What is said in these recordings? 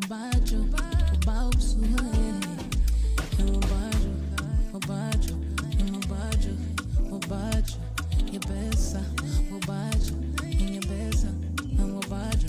Obajo, Obausu, Obajo, Obajo, Obajo, Obajo, Yebesa, Obajo, Yebesa, Obajo.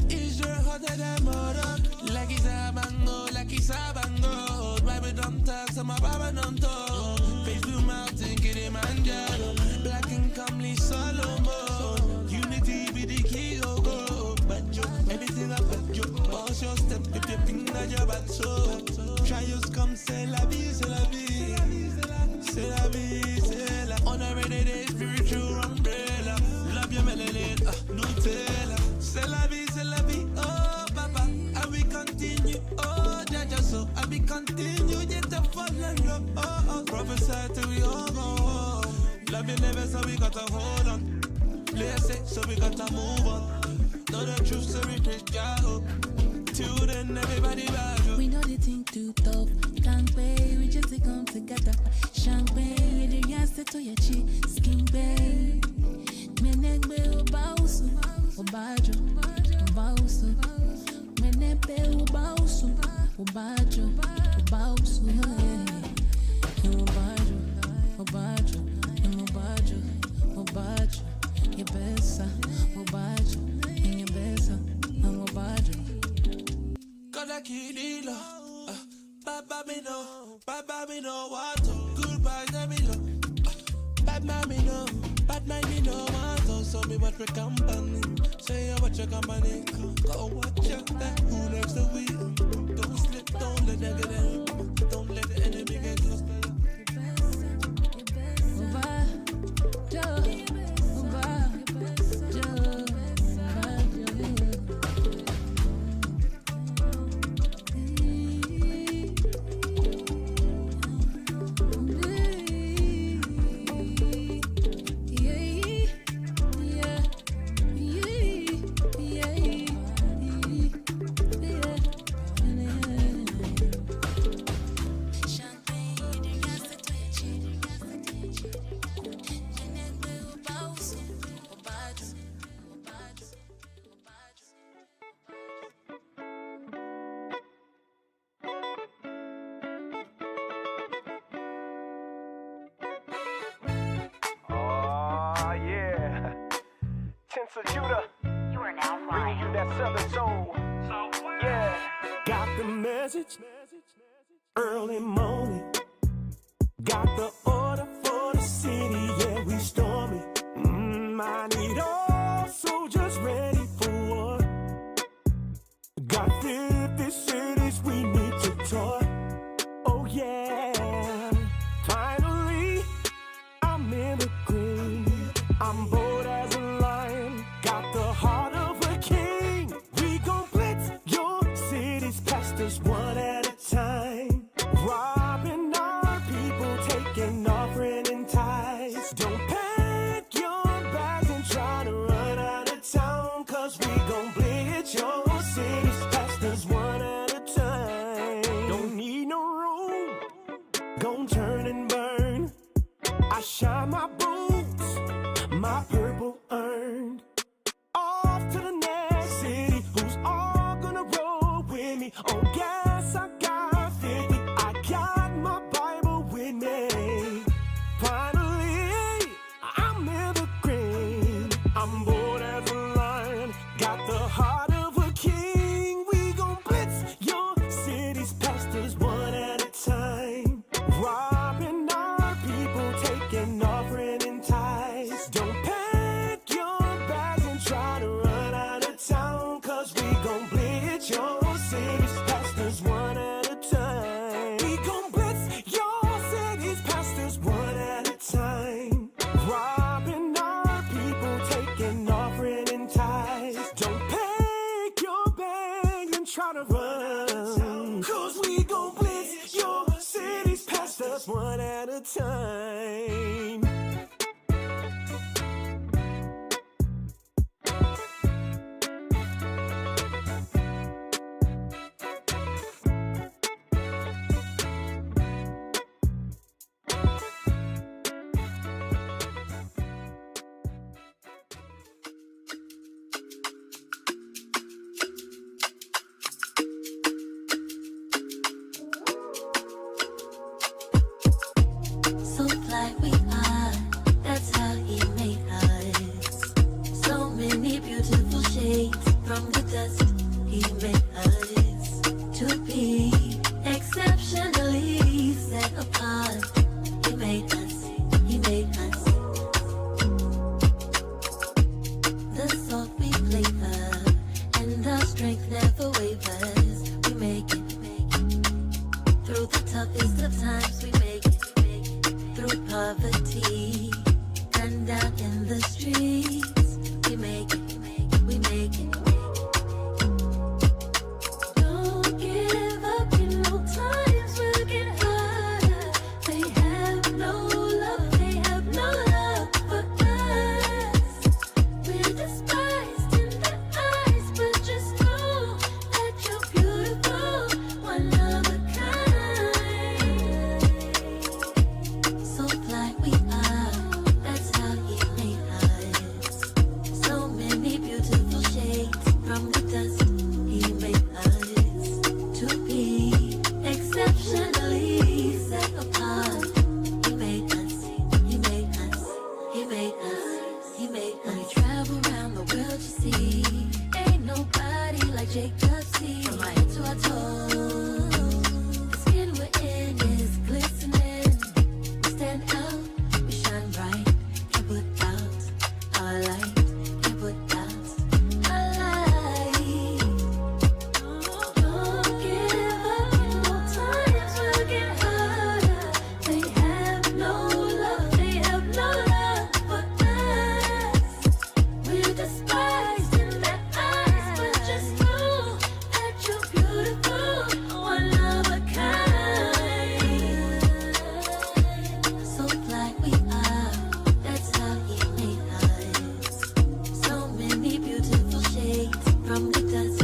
Israel hotter than murder, like it's a bango, like it's a bango. Bible don't talk, so my Baba don't talk. Facebook mountain, Kilimanjaro, black and comely Solomon. Unity be the key, oh go. But you, everything about you. Boss your step, if you think that you're bad, so trials come, c'est la vie, c'est la vie. C'est la vie, c'est la. On a rainy day, spiritual umbrella. Love your melanin, Nutella. C'est la vie, oh papa. I will continue, oh Jaja, so I will continue, yet to fall in love, oh. Prophesy till we all go home. Love you never, so we gotta hold on. Bless it, so we gotta move on. Know the truth, so we take your hope. Till then, everybody back. We know they think too tough, can't pay, we just come together. Champagne, the answer to your cheek, skin bay. Menegbe Obausu, Obajo, Obausu. Menegbe Obausu, Obajo, Obausu. Obajo, Obajo, Obajo, Obajo. Yebesa, Obajo, Yebesa, Obajo. Gotta kill it, Baba me know what to. Goodbye, let me know. Bad man me know what to. So me watch my company. Say you watch your company. Go watch your that. Who next the wheel? Don't slip, don't let them get in. Don't let the enemy get close to you. So Judah, you are now flying. Bringing you that southern soul. Yeah. Got the message early morning. Got the order for the city. Yeah, we stormy. I need all soldiers ready for war. Got 50 cities we need to tour. Oh yeah. Finally, I'm in the green. I'm bold as a lion. Got the heart of a king. We gon' blitz your city's pastors one at a time. Robbing our people, taking offering and tithes. Don't pack your bags and try to run out of town, cause we gon' blitz your city's pastors one at a time. Don't need no room, gon' turn and burn. I shine my boots, my purple earned. Off to the next city, who's all gonna roll with me? On gas, I got 50, I got my Bible with me. Finally, I'm in the green. I'm bold as a lion, got the heart of a king. We gon' blitz your city's pastors one at a time. Robbing our people, taking offering and tithes. Don't pack your bags and try to run out of town, cause we gon' blitz your city's pastors one at a time. We gon' blitz your city's pastors one at a time. Robbing our people, taking offering and tithes. Don't pack your bags and try to run, cause we gon' blitz your city's pastors one at a time. in the streets. We make it, we make it. Don't give up, you know times will get harder. They have no love, they have no love for us. We're despised in their eyes, but just know that you're beautiful, one of a kind. So black we are, that's how he made us. So many beautiful shades from the dust. He made us to be exceptionally set apart. He made us, he made us, he made us, he made us. When we travel around the world, you see, ain't nobody like Jacob C. From my head to our toes, the skin we're in is glistening. We stand out, we shine bright, can't put out our light, can't put out our light. Don't give up, you know times will get harder. They have no love, they have no love for us. We're despised in their eyes, but just know that you're beautiful, one of a kind. So black we are, that's how he made us. So many beautiful shades from the dust.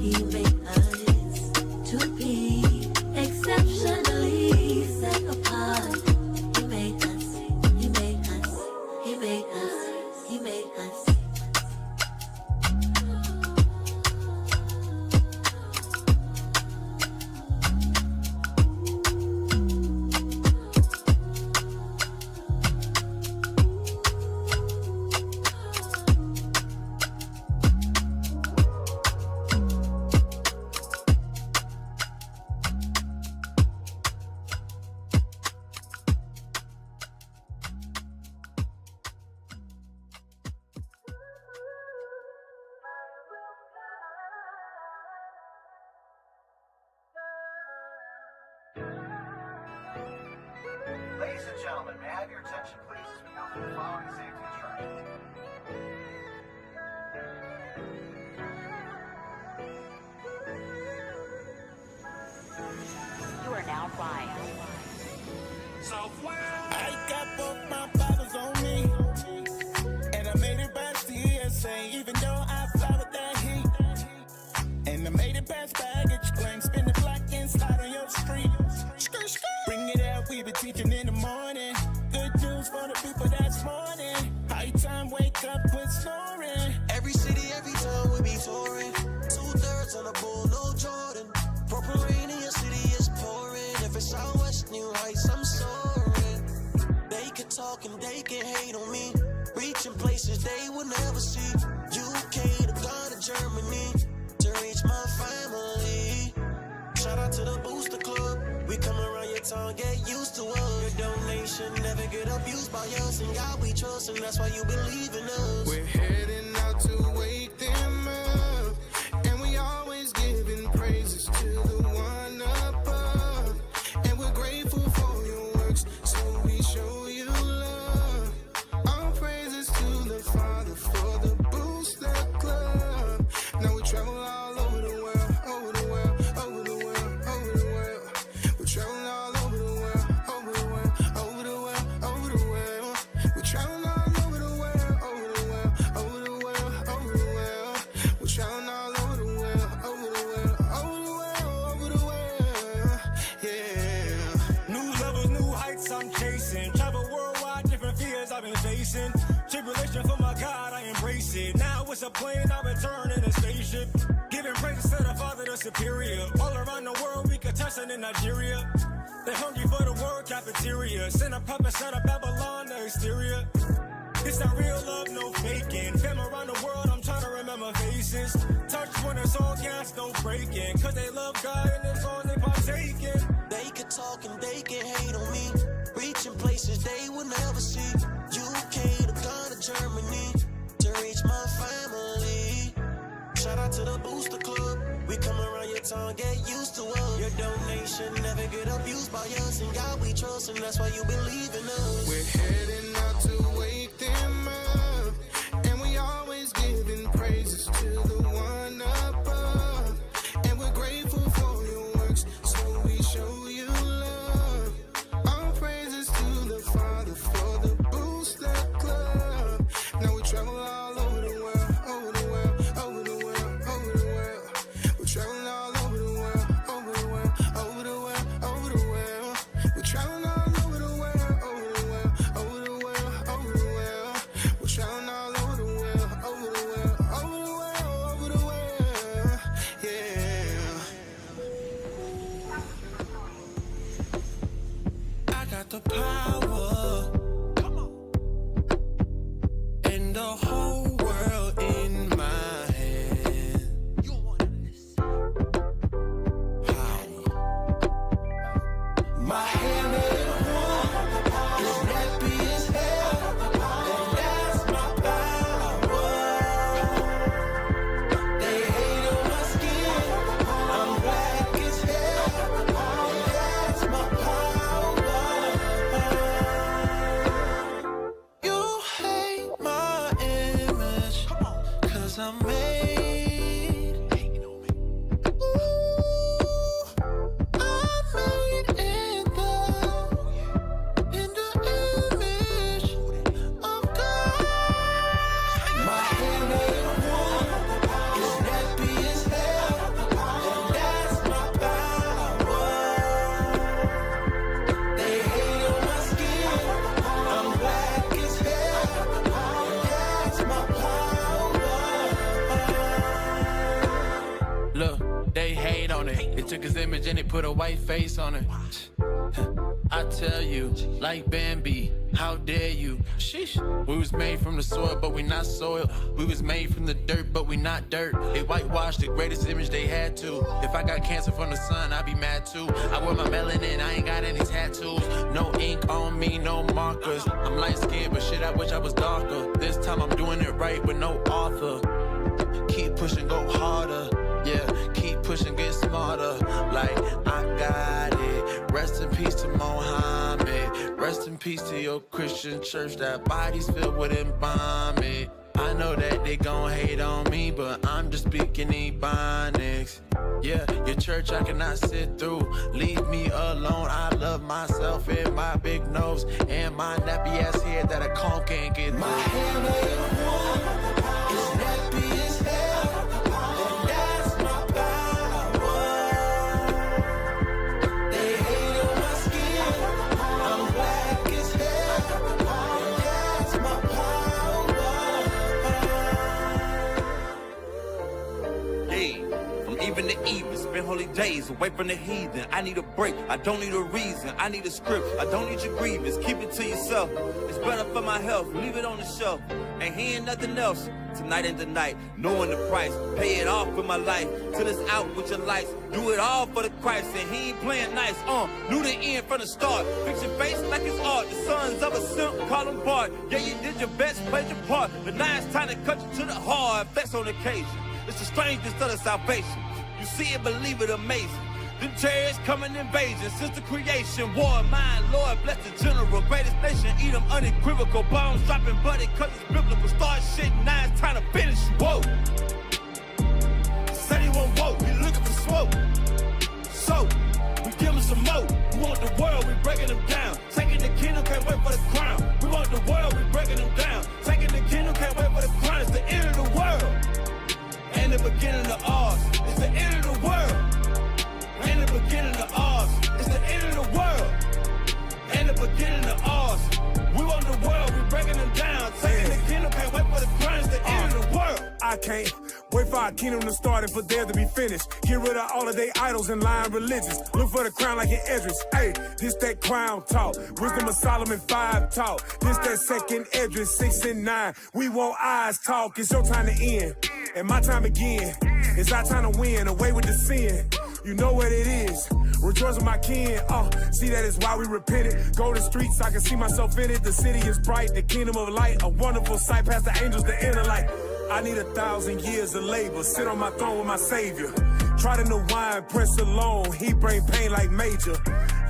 He made us to be exceptionally set apart. He made us, he made us, he made us, he made us. Ladies and gentlemen, may I have your attention, please, as we go through the following safety instructions. You are now flying. I got both my Bibles on me, and I made it past the ESA, even though I fly with that heat. And I made it past baggage claim, spin the block and slide on your street. Bring it out, we be teaching in the morning. Good news for the people that's mourning. High time, wake up, quit snoring. Every city, every town we be touring. 2/3 on the bull, no Jordan. Purple rain in your city is pouring. If it's out west, New Heights, I'm soaring. They can talk and they can hate on me. Reaching places they will never see. UK to Ghana, Germany, to reach my family. Shout out to the Booster Club. We come around your town, get used to us. Your donation never get abused by us. And God we trust, and that's why you believe in us. We're heading out to wake them up, and we always giving praises to the one above. And we're grateful for your works, so we show you love. All praises to the Father for the Booster Club. Now we travel all over the world, over the world, over the world, over the world. We're traveling all over the world, over the world, over the world, over the world. We're traveling all over the world, over the world, over the world, over the world. We're traveling all over the world, over the world, over the world, over the world. Yeah. New levels, new heights I'm chasing. Travel worldwide, different fears I've been facing. Tribulation for my God, I embrace it. Now it's a plane, I return in a spaceship. Giving praise to the Father, the superior. All around the world, we contesting in Nigeria. They hungry for the word cafeteria. Send a puppet out of Babylon, the exterior. It's not real love, no faking. Fam around the world, I'm trying to remember faces. Touch when it's all gas, no breaking. Cause they love God and it's all they partaking. They can talk and they can hate on me. Reaching places they will never see. UK to Ghana, Germany, to reach my family. Shout out to the Booster Club. We come around your town, get used to us. Your donation never get abused by us. And God we trust, and that's why you believe in us. We're heading out to wake them up. the whole world in my hand. You wanted this. How? My hand is warm, it's nappy as hell, and that's my power. They hate on my skin, I'm black as hell, and that's my power. You hate my image, 'cause I'm made. I'm made in the image of God. My hand is warm, it's nappy as hell, and that's my power. They hate on my skin, I'm black as hell, and that's my power. Look, they hate on it. They took his image and they put a white face on it. I tell you, like Bambi, how dare you? Sheesh. We was made from the soil, but we not soil. We was made from the dirt, but we not dirt. They whitewashed the greatest image they had to. If I got cancer from the sun, I'd be mad too. I wear my melanin, I ain't got any tattoos. No ink on me, no markers. I'm light skinned, but shit, I wish I was darker. This time I'm doing it right with no author. Keep pushing, go harder. Yeah, keep pushing, get smarter. Like, I got it. Rest in peace to Mohammed. Rest in peace to your Christian church. That body's filled with embalming. I know that they gon' hate on me, but I'm just speaking Ebonics. Yeah, your church I cannot sit through. Leave me alone. I love myself and my big nose and my nappy ass head that a comb can't get through. My hand is warm, it's nappy as hell, and that's my power. They hate on my skin, I'm black as hell, and that's my power. Yeah, from even to even, spend holy days away from the heathen. I need a break, I don't need a reason. I need a script, I don't need your grievance. Keep it to yourself, it's better for my health. Leave it on the shelf, ain't hearing nothing else. Tonight and tonight, knowing the price, pay it off with my life. Till it's out with your lights, do it all for the Christ. And he ain't playing nice, knew the end from the start. Fix your face like it's art, the sons of a simp, call them Bart. Yeah, you did your best, played your part, but now it's time to cut you to the heart. Flex on occasion, it's the strangest of the salvation. You see it, believe it, amazing. Them chariots coming invasion since the creation. War, mine, Lord, bless the general. Greatest nation, eat them unequivocal. Bombs dropping, buddy, cause it's biblical. Start shit, now it's time to finish. Whoa. Said he won't vote, he looking for smoke. So, we give him some more. We want the world, we breaking them down. Taking the kingdom, can't wait for the crown. We want the world, we breaking them down. Taking the kingdom, can't wait for the crown. It's the end of the world. And the beginning of ours. It's the end of the world. And the beginning of ours. It's the end of the world. And the beginning of ours. We want the world, we breaking them down. Taking the kingdom, can't wait for the crown. It's the end of the world. I can't wait for our kingdom to start and for there to be finished. Get rid of all of their idols and lying religions. Look for the crown like an Edris. Hey, this that crown talk. Wisdom of Solomon 5 talk. This that second Edris 6 and 9. We want eyes talk. It's your time to end. And my time again. It's our time to win. Away with the sin. You know what it is. Rejoice with my kin. See that is why we repented. Go to streets, I can see myself in it. The city is bright, the kingdom of light. A wonderful sight past the angels, the inner light. I need 1,000 years of labor. Sit on my throne with my savior. Try to know wine, Prince alone. He bring pain like Major.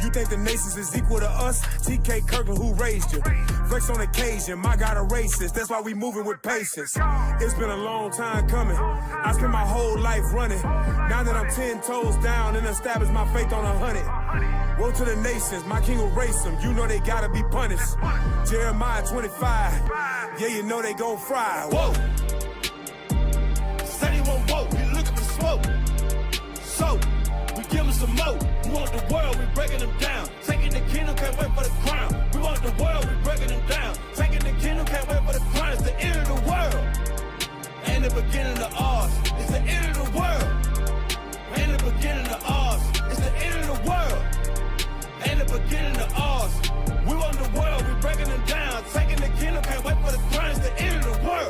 You think the nations is equal to us? T.K. Kirkland, who raised you? Flex on occasion, my God a racist. That's why we moving with patience. It's been a long time coming. I spent my whole life running. Now that I'm 10 toes down and established my faith on 100. Woe to the nations, my king will race them. You know they gotta be punished. Jeremiah 25. Yeah, you know they gon' fry. Whoa. Said he won't vote, he looking for smoke. So, we give him some more. We want the world, we breaking them down. Taking the kingdom, can't wait for the crown. We want the world, we breaking them down. Taking the kingdom, can't wait for the crown. It's the end of the world. And the beginning of ours. It's the end of the world. And the beginning of ours. It's the end of the world. And the beginning of ours. We want the world, we breaking them down. Taking the kingdom, can't wait for the crown. It's the end of the world.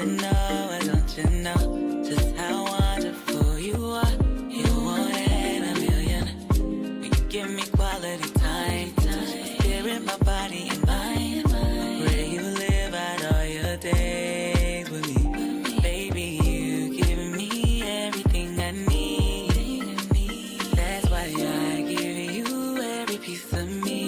to know, don't you know, just how wonderful you are. You want it a million. Will you give me quality time? Spirit, my body and mind. Where you live out all your days with me. Baby, you give me everything I need. That's why I give you every piece of me.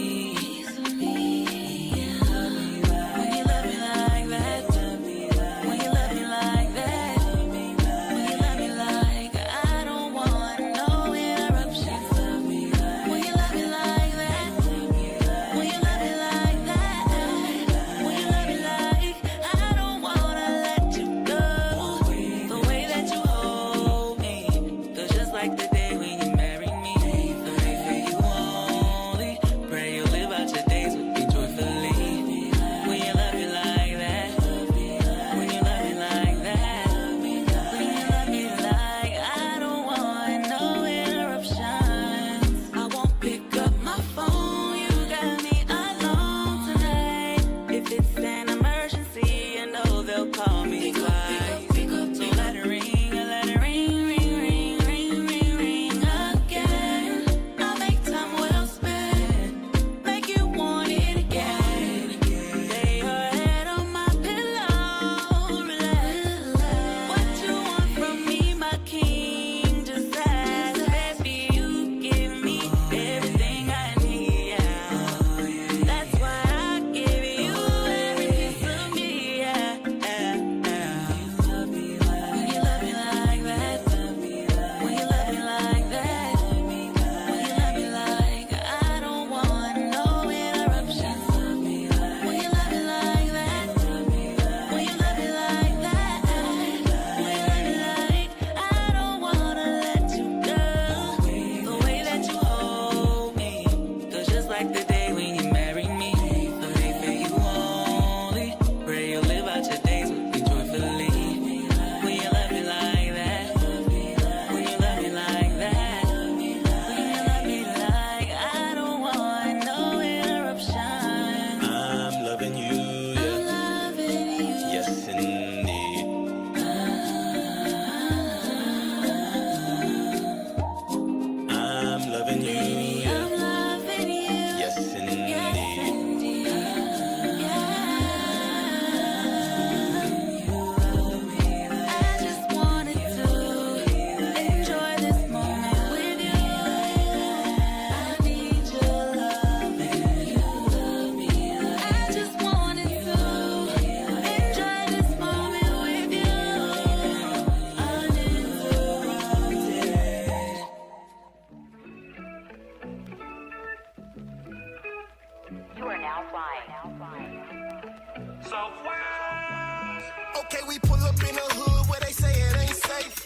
Okay, we pull up in the hood where they say it ain't safe.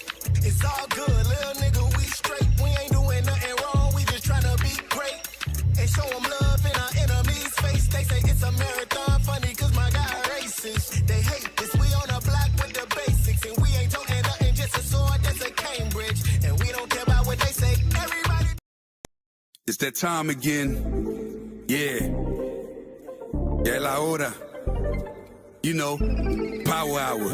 It's all good, little nigga, we straight. We ain't doing nothing wrong, we just tryna be great. And show them love in our enemies' face. They say it's a marathon, funny cause my guy racist. They hate this, we on a block with the basics. And we ain't talking nothing, just a sword that's a Cambridge. And we don't care about what they say, everybody. It's that time again, yeah. Ya la hora. You know, power hour.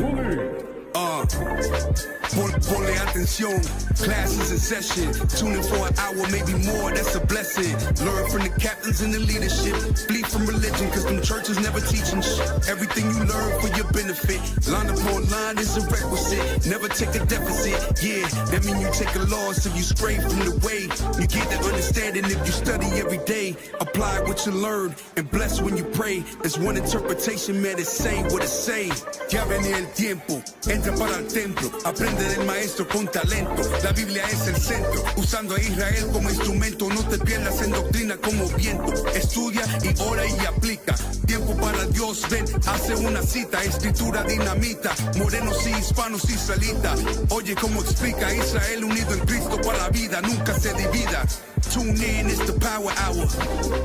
Ponle atención, classes in session. Tune in for an hour, maybe more, that's a blessing. Learn from the captains and the leadership. Flee from religion, cause them churches never teaching shit. Everything you learn for your benefit. Line upon line is a requisite. Never take a deficit, yeah. That mean you take a loss if you stray from the way. You get the understanding if you study every day. Apply what you learn and bless when you pray. There's one interpretation, man, it's saying what it's saying. Ya venía el tiempo, entra para el templo. Aprende del maestro con talento. La Biblia es el centro, usando a Israel como instrumento. No te pierdas en doctrina como viento. Estudia y ora y aplica. Tiempo para Dios, ven, hace una cita. Escritura dinamita, morenos y hispanos israelitas. Oye cómo explica Israel unido en Cristo para la vida, nunca se divida. Tune in, it's the power hour.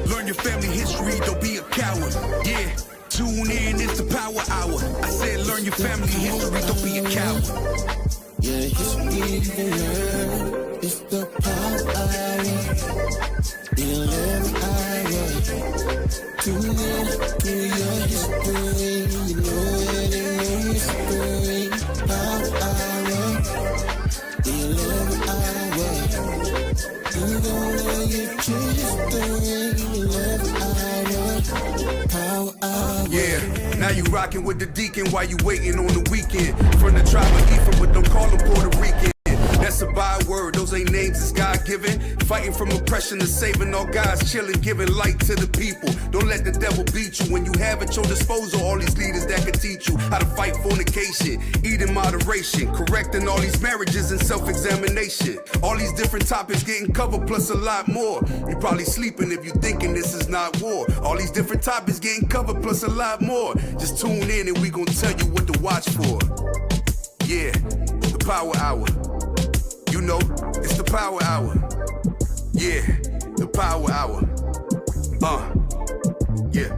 Learn your family history, don't be a coward. Yeah. Tune in, it's the power hour. I said learn your family history, don't be a coward. Yeah, history, it's the power hour. The 11th hour. Tune in to your history. You know it ain't no mystery. Now you rocking with the deacon while you waiting on the weekend. From the tribe of Ephraim, but don't call them Puerto Rican. That's a byword, those ain't names, it's God-given. Fighting from oppression to saving all God's chilling, giving light to the people. Don't let the devil beat you when you have at your disposal all these leaders that can teach you how to fight fornication, eat in moderation, correcting all these marriages and self-examination. All these different topics getting covered plus a lot more. You probably sleeping if you thinking this is not war. All these different topics getting covered plus a lot more. Just tune in and we gon' tell you what to watch for. Yeah, the Power Hour. You know, it's the Power Hour. Yeah, the Power Hour. Yeah.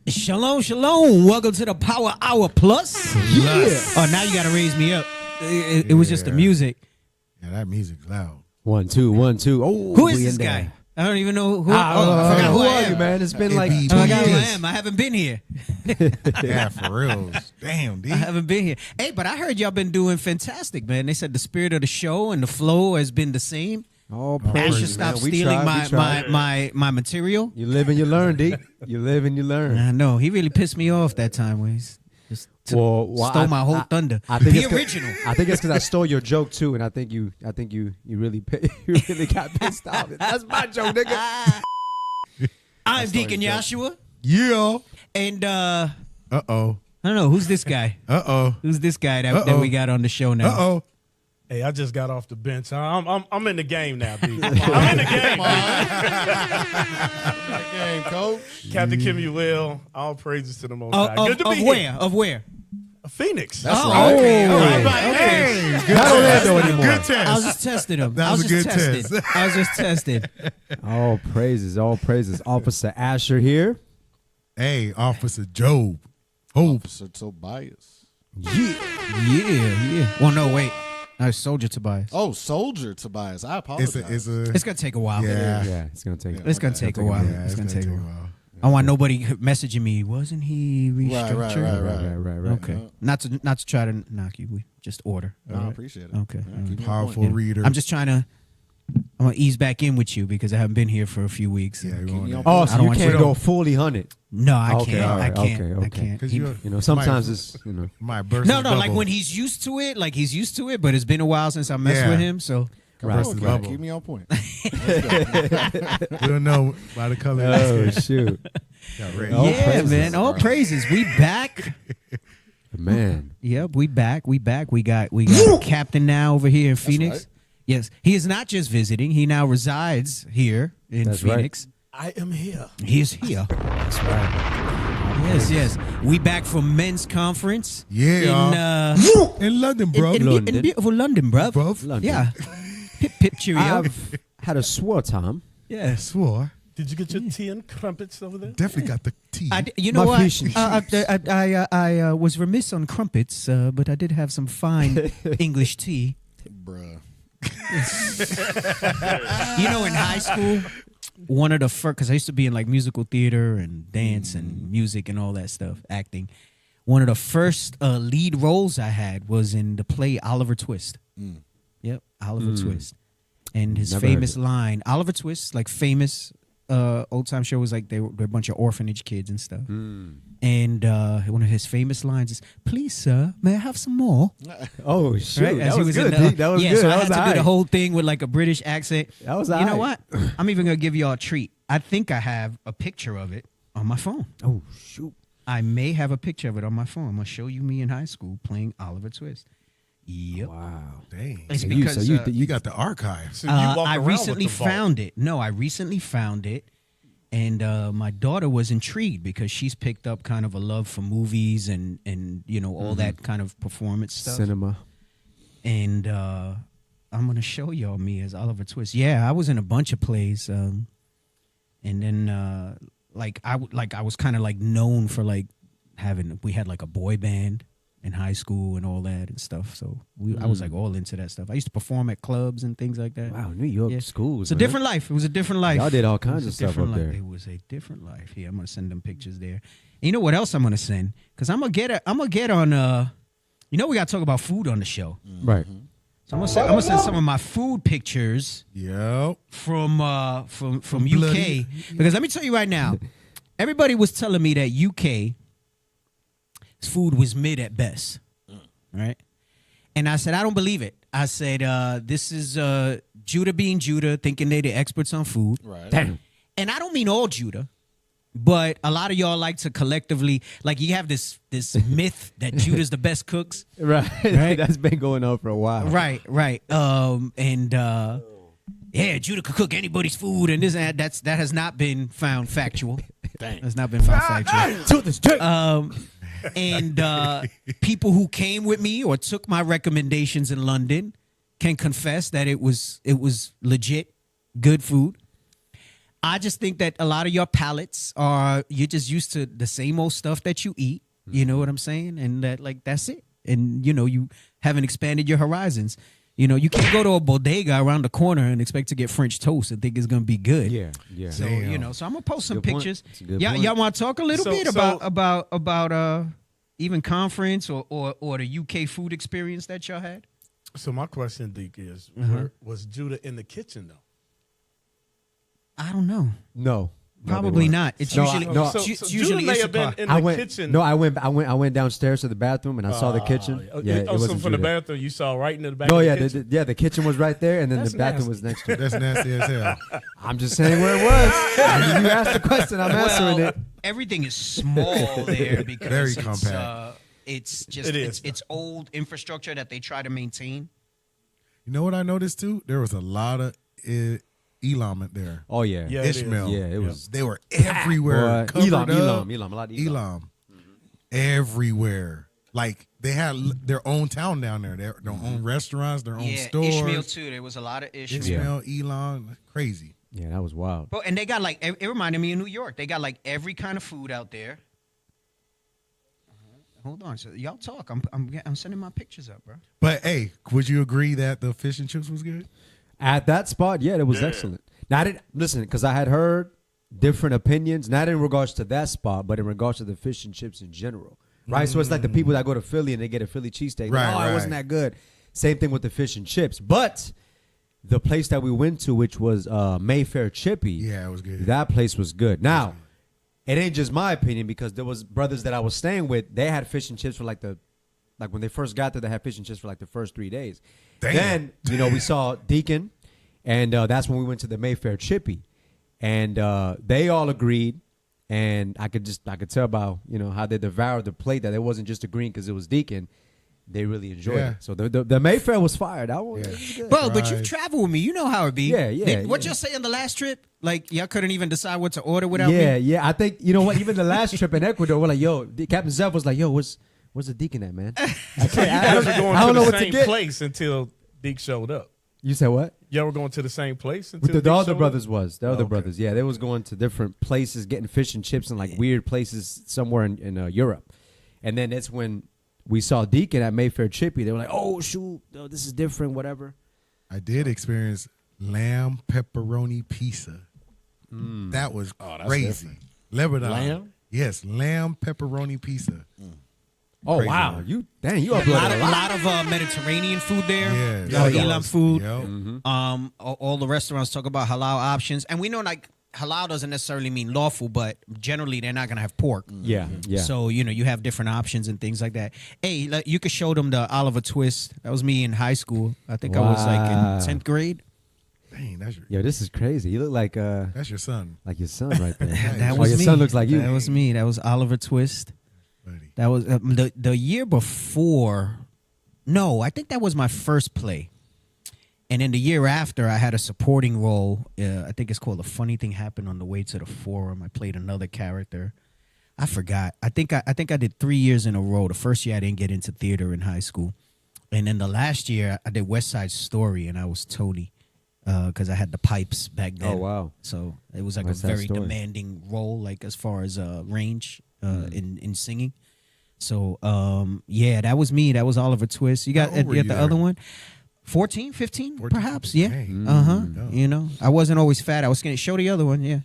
Shalom, shalom. Welcome to the Power Hour Plus. Yeah. Oh, now you got to raise me up. It was just the music. Yeah, that music's loud. 1 2 1 2. Oh, who is this guy? I don't even know who. I forgot who I am. You, man? It's been like 2 years. I forgot who I am. I haven't been here. Yeah, for real. Damn, dude. I haven't been here. Hey, but I heard y'all been doing fantastic, man. They said the spirit of the show and the flow has been the same. Oh, I should stop stealing my material. You live and you learn, D. You live and you learn. I know. He really pissed me off that time when he's just stole my whole thunder. I think the original. I think it's because I stole your joke too, and I think you really got pissed off. That's my joke, nigga. I'm Deacon Joshua. Yeah. And uh-oh. I don't know, who's this guy? Uh-oh. Who's this guy that we got on the show now? Uh-oh. Hey, I just got off the bench. I'm in the game now, B. I'm in the game, That game, coach. Captain Kimuel, all praises to the Most High. Good to be here. Of where? Phoenix. That's right. Okay. All right. Hey, good Not Orlando test. anymore. Good test. I was just testing him. That was a good test. I was just testing. All praises, all praises. Officer Asher here. Hey, Officer Job. Officer Tobias. Yeah. Well, no, wait. No, Soldier Tobias. Oh, Soldier Tobias. I apologize. It's gonna take a while. Yeah, it's gonna take. It's gonna take a while. Yeah, it's gonna take a while. I want nobody messaging me. Wasn't he restructured? Right. Okay. Not to try to knock you. We just order. No, I appreciate it. Okay. Powerful reader. I'm just trying to. I want to ease back in with you because I haven't been here for a few weeks. Yeah, oh, so you can't go fully 100. No, I Okay, can't. all right, I can't. okay. I can't. Because You know, sometimes it's my burst. No, like when he's used to it, but it's been a while since I messed with him, so. Right. Keep me on point. You'll know by the color. Oh shoot! Yeah, man. All praises. We back. Man. Yep, we back. We got Captain now over here in Phoenix. Right. Yes, he is not just visiting. He now resides here in Phoenix. I am here. He is here. That's right. Yes. We back from men's conference. Yeah. In London, bro. In beautiful London, bro. London. Yeah. Pip cheerio. I've had a swore time. Yeah. Swore. Did you get your tea and crumpets over there? Definitely got the tea. You know what? I was remiss on crumpets, but I did have some fine English tea. Bruh. You know, in high school, one of the first, because I used to be in like musical theater and dance and music and all that stuff, acting. One of the first lead roles I had was in the play Oliver Twist. Yep, Oliver Twist. And his famous line, Oliver Twist, like famous old time show, was like they're a bunch of orphanage kids and stuff. And one of his famous lines is, "Please, sir, may I have some more?" Oh shoot, Right? that was good. That was good. So I that had was to do the whole thing with like a British accent. That was You know what? I'm even gonna give y'all a treat. I think I have a picture of it on my phone. Oh shoot. I may have a picture of it on my phone. I'm gonna show you me in high school playing Oliver Twist. Yep. Wow. Dang. It's So because You got the archive. So you walk I around recently with the vault. found it. No, I recently found it. And my daughter was intrigued because she's picked up kind of a love for movies and you know, all that kind of performance stuff. Cinema. And I'm going to show y'all me as Oliver Twist. Yeah, I was in a bunch of plays. And then I was kind of like known for like we had like a boy band in high school and all that and stuff. So I was like all into that stuff. I used to perform at clubs and things like that. Wow, New York schools. It's a different life. It was a different life. Y'all did all kinds of stuff up there. It was a different life. Yeah, I'm gonna send them pictures there. And you know what else I'm gonna send? Because I'm gonna get on. You know we gotta talk about food on the show. Right. So I'm gonna send some of my food pictures. Yep. From UK. Because let me tell you right now, everybody was telling me that UK food was mid at best, right? And I said, I don't believe it. I said, this is Judah being Judah, thinking they the experts on food. Right. Damn. And I don't mean all Judah, but a lot of y'all like to collectively, like you have this myth that Judah's the best cooks. Right. That's been going on for a while. Right. Yeah, Judah could cook anybody's food, and that has not been found factual. Dang. Has not been found factual. To this day. And people who came with me or took my recommendations in London can confess that it was legit good food. I just think that a lot of your palates you're just used to the same old stuff that you eat. You know what I'm saying? And that's it. And you haven't expanded your horizons. You can't go to a bodega around the corner and expect to get French toast and think it's gonna be good. Yeah. So so I'm gonna post some Good point. pictures. That's a good Y'all point. want to talk a little So- bit so- about even conference or the UK food experience that y'all had? So my question, Deke, is was Judah in the kitchen though? I don't know. No. Probably they weren't. not. It's No, usually I- no, it's So usually Judah may have Issachar. been in the kitchen. No, I went downstairs to the bathroom and I saw the kitchen. Yeah, it so wasn't from the Judah. bathroom you saw right into the back. No, of yeah, the kitchen? the kitchen was right there, and then That's the bathroom nasty. was next to it. That's nasty as hell. I'm just saying where it was. If you asked the question, I'm answering it. Everything is small there because Very it's, compact. It's just It is. it's old infrastructure that they try to maintain. You know what I noticed too? There was a lot of Elam there. Oh yeah, Yeah, it is. Ishmael. Yeah, it was. They were everywhere. Boy, covered Elam, up. a lot of Elam. Elam. Everywhere. Like they had their own town down there. Their own restaurants, their own stores. Ishmael too. There was a lot of Ishmael. Ishmael, Elam, crazy. Yeah, that was wild. But and they got it reminded me of New York. They got every kind of food out there. Hold on, so y'all talk. I'm sending my pictures up, bro. But hey, would you agree that the fish and chips was good? At that spot, yeah, it was excellent. Now, I didn't listen because I had heard different opinions, not in regards to that spot, but in regards to the fish and chips in general, right? So it's like the people that go to Philly and they get a Philly cheesesteak. Right, It wasn't that good. Same thing with the fish and chips. But the place that we went to, which was Mayfair Chippy, Yeah, it was good. that place was good. Now, it ain't just my opinion because there was brothers that I was staying with. They had fish and chips for like when they first got there, they had fish and chips for like the first 3 days. Damn. Then, we saw Deacon, and that's when we went to the Mayfair Chippy. And they all agreed, and I could tell by, how they devoured the plate that it wasn't just a green because it was Deacon. They really enjoyed Yeah. it. So the Mayfair was fire. That one was good. Bro, but Right. you've traveled with me. You know how it be. Yeah, What yeah. y'all say on the last trip? Like y'all couldn't even decide what to order without me. Yeah. I think, you know what, even the last trip in Ecuador, we're like, yo, Captain Zeph was like, yo, where's the Deacon at, man? You guys were going I don't to know the what to same get. place until Deke showed up. You said what? Y'all were going to the same place until With the Deke other showed brothers up? was. The other Okay. brothers, yeah. They was going to different places, getting fish and chips in like weird places somewhere in Europe. And then that's when we saw Deacon at Mayfair Chippy. They were like, oh, shoot, this is different, whatever. I did experience lamb pepperoni pizza. That was that's crazy. different. Lebanon. Lamb? Yes, lamb pepperoni pizza. Oh, Crazy, wow. man. You A lot uploaded of, a lot. lot of Mediterranean food there. Yeah. A lot of Yeah. Elam food. Yep. All the restaurants talk about halal options, and we know halal doesn't necessarily mean lawful, but generally they're not gonna have pork. Yeah. So you have different options and things like that. Hey, you could show them the Oliver Twist. That was me in high school. I think I was like Wow. in 10th grade. Dang, that's your Yo, this is crazy. You look like son. like your son right there. That Oh, was your me. son looks like you. That was me. That was Oliver Twist. Buddy. That was the year before. No, I think that was my first play. And then the year after, I had a supporting role. I think it's called A Funny Thing Happened on the Way to the Forum. I played another character. I forgot. I think I did 3 years in a row. The first year I didn't get into theater in high school, and then the last year I did West Side Story, and I was Tony because I had the pipes back then. Oh, wow. So it was like West a Side very Story. demanding role, like as far as range in singing. So yeah, that was me. That was Oliver Twist. You got How old were the you other there? one. 14, 15, 14, perhaps. Yeah. dang. I wasn't always fat. I was skinny. Show the other one. Yeah.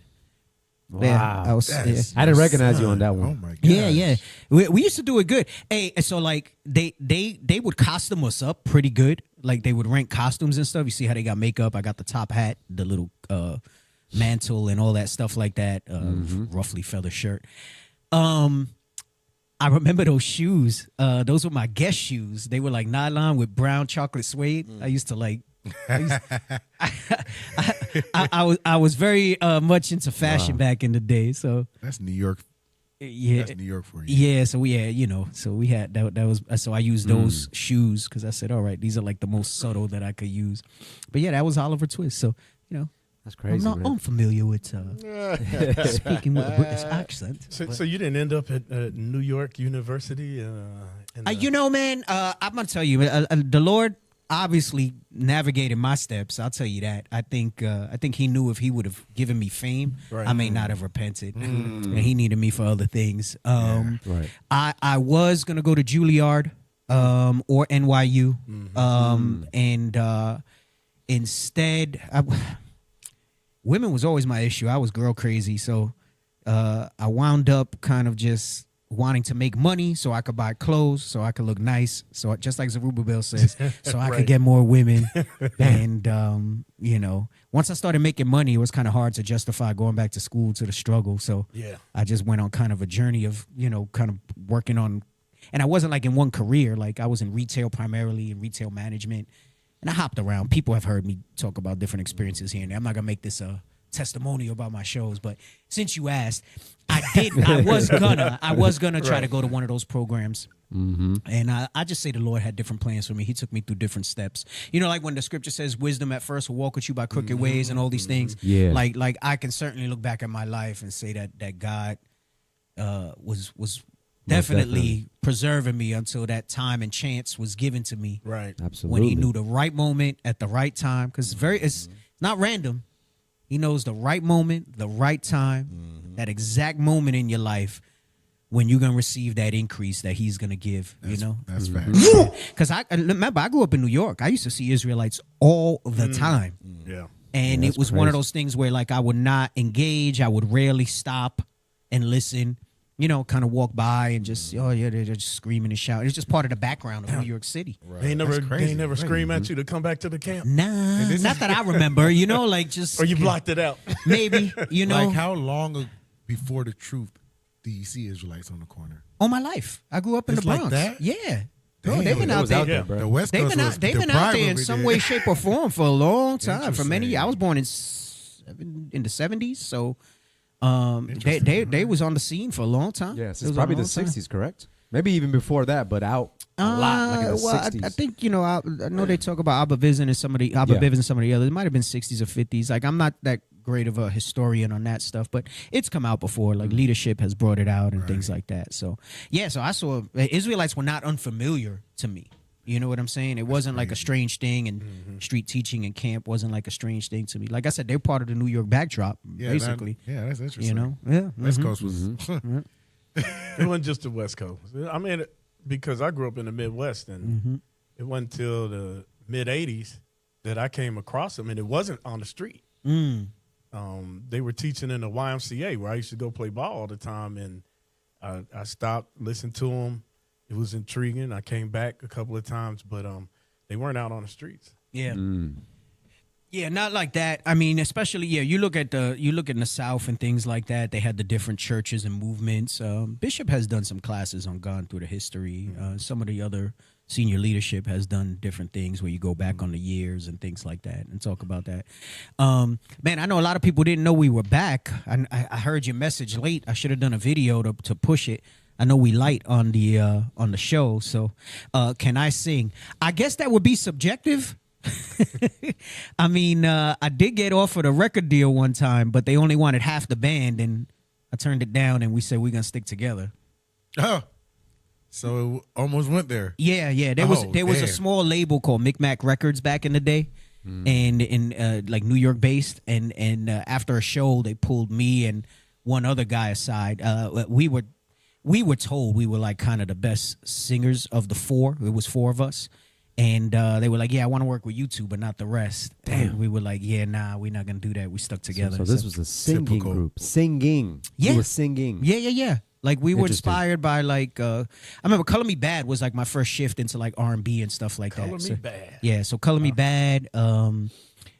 Yeah, I was. Yeah. I didn't recognize you on that one. Oh my god. Yeah. We used to do it good. Hey, so like they would costume us up pretty good. Like they would rent costumes and stuff. You see how they got makeup? I got the top hat, the little mantle and all that stuff like that. Roughly feather shirt. I remember those shoes. Those were my Guess shoes. They were like nylon with brown chocolate suede. I used to like. I was very much into fashion back in the day. So that's New York. Yeah, that's New York for you. Yeah, so so we had that was so I used those shoes because I said, all right, these are like the most subtle that I could use. But yeah, that was Oliver Twist. So that's crazy. I'm not unfamiliar with speaking with a British accent. So you didn't end up at New York University? Man, I'm gonna tell you, the Lord obviously navigated my steps. I'll tell you that. I think he knew if he would have given me fame, I may not have repented. And he needed me for other things. Right. I was gonna go to Juilliard or NYU, and instead, women was always my issue. I was girl crazy, so I wound up kind of just wanting to make money so I could buy clothes, so I could look nice, so just like Zerubbabel says, so I could get more women. And once I started making money, it was kind of hard to justify going back to school to the struggle. So I just went on kind of a journey of kind of working on, and I wasn't like in one career. Like I was in retail primarily, in retail management, and I hopped around. People have heard me talk about different experiences here and there. I'm not gonna make this a testimonial about my shows, but since you asked, I was gonna try to go to one of those programs. And I just say the Lord had different plans for me. He took me through different steps. Like when the scripture says wisdom at first will walk with you by crooked ways and all these things. Yeah. Like I can certainly look back at my life and say that God was definitely preserving me until that time and chance was given to me. Right. Absolutely. When he knew the right moment at the right time, because it's not random. He knows the right moment, the right time, that exact moment in your life when you're gonna receive that increase that he's gonna give. That's fact. Because I remember I grew up in New York. I used to see Israelites all the time. Yeah. And it was one of those things where like I would not engage. I would rarely stop and listen. Kind of walk by and just, they're just screaming and shouting. It's just part of the background of New York City. Right. They never scream at you to come back to the camp. Nah, not that I remember. Like just or you blocked it out. Maybe Like how long before the truth do you see Israelites on the corner? All my life, I grew up in the Bronx. Like that? Yeah. Bro, they've been out there. The West They've Coast been out there in some way, shape, or form for a long time. For many years. I was born in the 70s, so they was on the scene for a long time. Yes, it's probably the 60s, correct? Maybe even before that, but out a lot, like in the 60s. I think I know they talk about Abba Viz and some of the others. It might have been 60s or 50s. Like I'm not that great of a historian on that stuff, but it's come out before. Like leadership has brought it out and things like that. So so I saw Israelites were not unfamiliar to me. You know what I'm saying? It wasn't like a strange thing, and street teaching and camp wasn't like a strange thing to me. Like I said, they're part of the New York backdrop, basically. That's interesting. West Coast was. It wasn't just the West Coast. I mean, because I grew up in the Midwest, and it wasn't until the mid '80s that I came across them, and it wasn't on the street. They were teaching in the YMCA where I used to go play ball all the time, and I stopped, listened to them. It was intriguing. I came back a couple of times, but they weren't out on the streets. Yeah. Yeah, not like that. I mean, especially you look in the South and things like that. They had the different churches and movements. Bishop has done some classes on gone through the history. Some of the other senior leadership has done different things where you go back on the years and things like that and talk about that. Man, I know a lot of people didn't know we were back. I heard your message late. I should have done a video to push it. I know we light on the show, so can I sing? I guess that would be subjective. I mean, I did get offered a record deal one time, but they only wanted half the band, and I turned it down, and we said we're gonna stick together. Oh, so it almost went there. Yeah. There was a small label called Micmac Records back in the day, and in like New York based, and after a show they pulled me and one other guy aside. We were told we were like kind of the best singers of the four. It was four of us. And they were like, yeah, I want to work with you two, but not the rest. Damn. And we were like, yeah, nah, we're not going to do that. We stuck together. So this was a singing group. Singing. Yeah. You were singing. Yeah. Like we were inspired by like, I remember Color Me Bad was like my first shift into like R&B and stuff like that. Color Me Bad. Yeah, so Color Me Bad.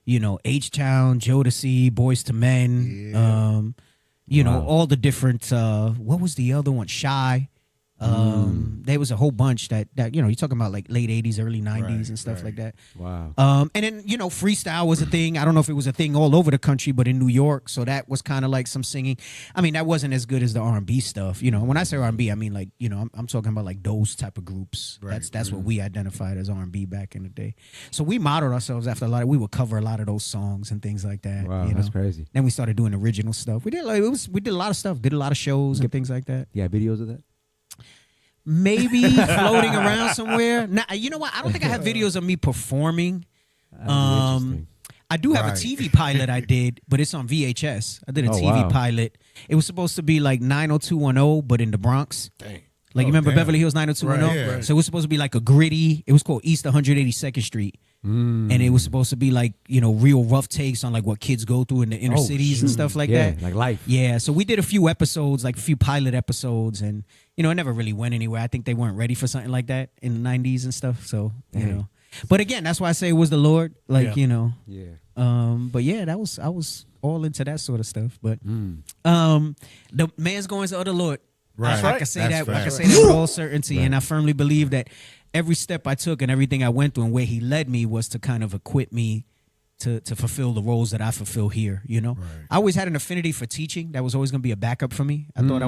H-Town, Jodeci, Boys to Men, all the different, what was the other one? Shy. There was a whole bunch that you're talking about like late 80s, early 90s and stuff like that. Wow. And then, freestyle was a thing. I don't know if it was a thing all over the country, but in New York. So that was kind of like some singing. I mean, that wasn't as good as the R&B stuff. When I say R&B, I mean like, I'm talking about like those type of groups. That's what we identified as R&B back in the day. So we modeled ourselves after we would cover a lot of those songs and things like that. Wow, that's crazy. Then we started doing original stuff. We did a lot of stuff, did a lot of shows and things like that. Yeah, videos of that? Maybe floating around somewhere. Now, you know what? I don't think I have videos of me performing. I do have a TV pilot I did, but it's on VHS. I did a TV pilot. It was supposed to be like 90210, but in the Bronx. Dang. Like, you remember Beverly Hills 90210? So it was supposed to be like a gritty. It was called East 182nd Street. And it was supposed to be like, real rough takes on like what kids go through in the inner cities and stuff like that. Like life. Yeah. So we did a few episodes, like a few pilot episodes, and it never really went anywhere. I think they weren't ready for something like that in the 90s and stuff. So, But again, that's why I say it was the Lord. Like, Yeah. But yeah, I was all into that sort of stuff. But the man's going to the Lord. Right. I can say that. I can say that with all certainty, and I firmly believe that every step I took and everything I went through and where He led me was to kind of equip me to fulfill the roles that I fulfill here. I always had an affinity for teaching. That was always going to be a backup for me. I thought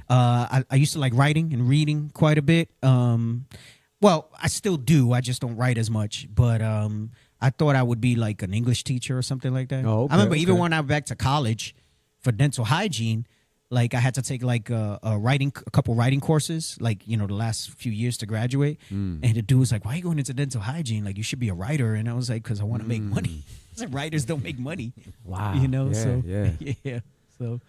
I used to like writing and reading quite a bit. Well, I still do. I just don't write as much. But I thought I would be like an English teacher or something like that. Oh, okay, I remember even when I went back to college for dental hygiene. Like I had to take like a couple writing courses, like, the last few years to graduate. And the dude was like, why are you going into dental hygiene? Like, you should be a writer. And I was like, because I want to make money. I said, writers don't make money. Wow. Yeah. So,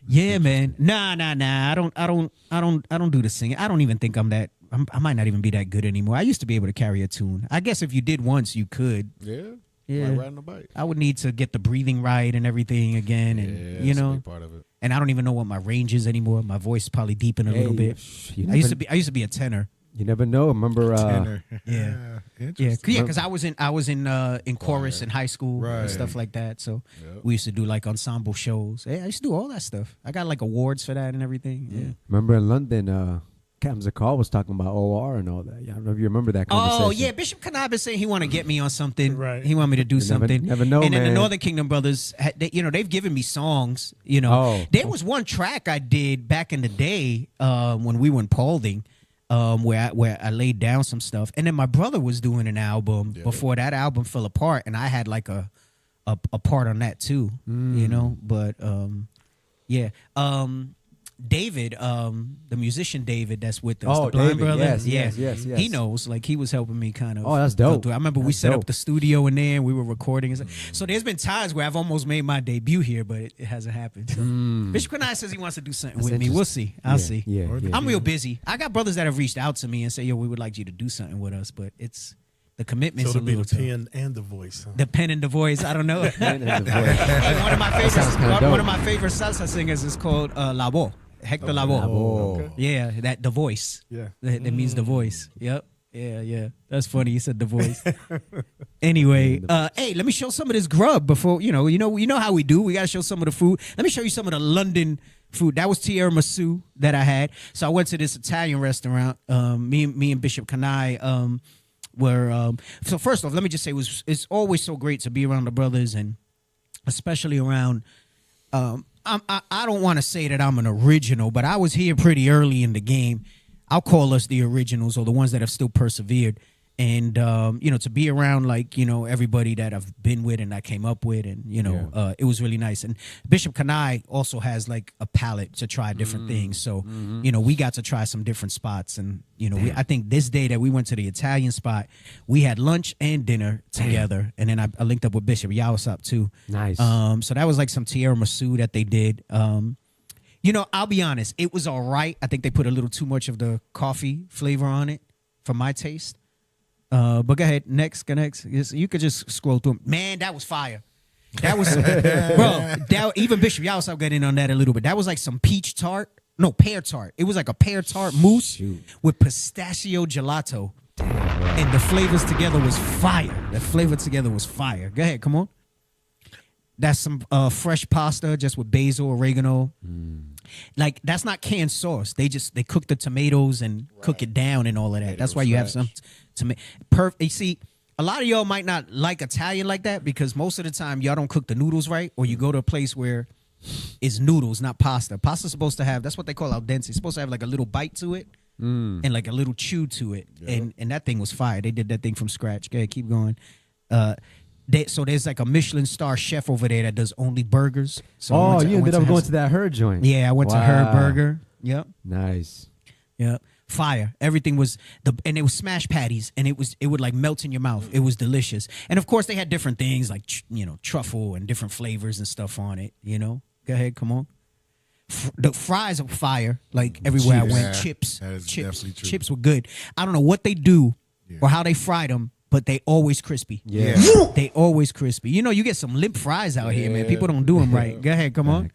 yeah, man. Nah. I don't do the singing. I don't even think I'm that. I might not even be that good anymore. I used to be able to carry a tune. I guess if you did once, you could. Yeah. Like riding a bike. I would need to get the breathing right and everything again. And, that's a big part of it. And I don't even know what my range is anymore. My voice probably deepened a little bit. I used to be a tenor. You never know. Remember? Tenor. Yeah. Interesting. Because I was in chorus in high school and stuff like that. So we used to do like ensemble shows. Yeah, I used to do all that stuff. I got like awards for that and everything. Yeah. Remember in London, Captain Zakar was talking about OR and all that. Yeah, I don't know if you remember that conversation. Oh, yeah. Bishop Kanai been saying he want to get me on something. Right. He want me to do something. Never know, and then man. the Northern Kingdom brothers, they've given me songs. There was one track I did back in the day when we were in Paulding, where I laid down some stuff. And then my brother was doing an album before that album fell apart, and I had like a part on that too. But yeah. David, the musician David, that's with us. Oh, the blind David, brother. yes. He knows. Like, he was helping me kind of. Oh, that's dope. I remember we set up the studio in there and we were recording. So there's been times where I've almost made my debut here, but it hasn't happened. So. Bishop Kanai says he wants to do something with me. We'll see. I'll see. Yeah. I'm real busy. I got brothers that have reached out to me and say, yo, we would like you to do something with us, but it's the commitment's So a it'll be little the tough. pen and the voice. Huh? The pen and the voice. I don't know. The pen and the voice. Like one of my That sounds kinda favorite, one dope. of my favorite salsa singers is called Labo. Hector Labo. Okay. Yeah, the voice. Yeah. That means the voice. Yep. Yeah. That's funny. You said the voice. Anyway, hey, let me show some of this grub before you know how we do. We gotta show some of the food. Let me show you some of the London food. That was tiramisu that I had. So I went to this Italian restaurant. Me and Bishop Kanai were. So first off, let me just say it's always so great to be around the brothers, and especially around. I don't want to say that I'm an original, but I was here pretty early in the game. I'll call us the originals, or the ones that have still persevered. And, to be around, like, everybody that I've been with and I came up with, and, it was really nice. And Bishop Kanai also has, like, a palate to try different things. So, we got to try some different spots. And, I think this day that we went to the Italian spot, we had lunch and dinner together. And then I linked up with Bishop Yawasop, too. Nice. So that was, like, some tiramisu that they did. I'll be honest. It was all right. I think they put a little too much of the coffee flavor on it for my taste. But go ahead. Next. You could just scroll through them. Man, that was fire. That was, bro, even Bishop Yawasop got in on that a little bit. That was like some pear tart. It was like a pear tart mousse with pistachio gelato. and the flavors together was fire. The flavor together was fire. Go ahead, come on. That's some fresh pasta just with basil, oregano. Like that's not canned sauce. They cook the tomatoes and cook it down and all of that. That's why you have some tomato. You see, a lot of y'all might not like Italian like that because most of the time y'all don't cook the noodles right, or you go to a place where it's noodles, not pasta. Pasta's supposed to have, that's what they call al dente. It's supposed to have like a little bite to it and like a little chew to it. Yep. And that thing was fire. They did that thing from scratch. Go ahead, keep going. So there's like a Michelin star chef over there that does only burgers. So you ended up going to that Her joint. Yeah, I went to Her Burger. Yep. Nice. Yep. Fire. Everything was and it was smash patties, and it would like melt in your mouth. It was delicious. And of course they had different things like truffle and different flavors and stuff on it. Go ahead, come on. The fries are fire. Like everywhere I went, chips were good. I don't know what they do or how they fried them, but they always crispy. Yeah. They always crispy. You get some limp fries out here, man. People don't do them right. Go ahead, come on.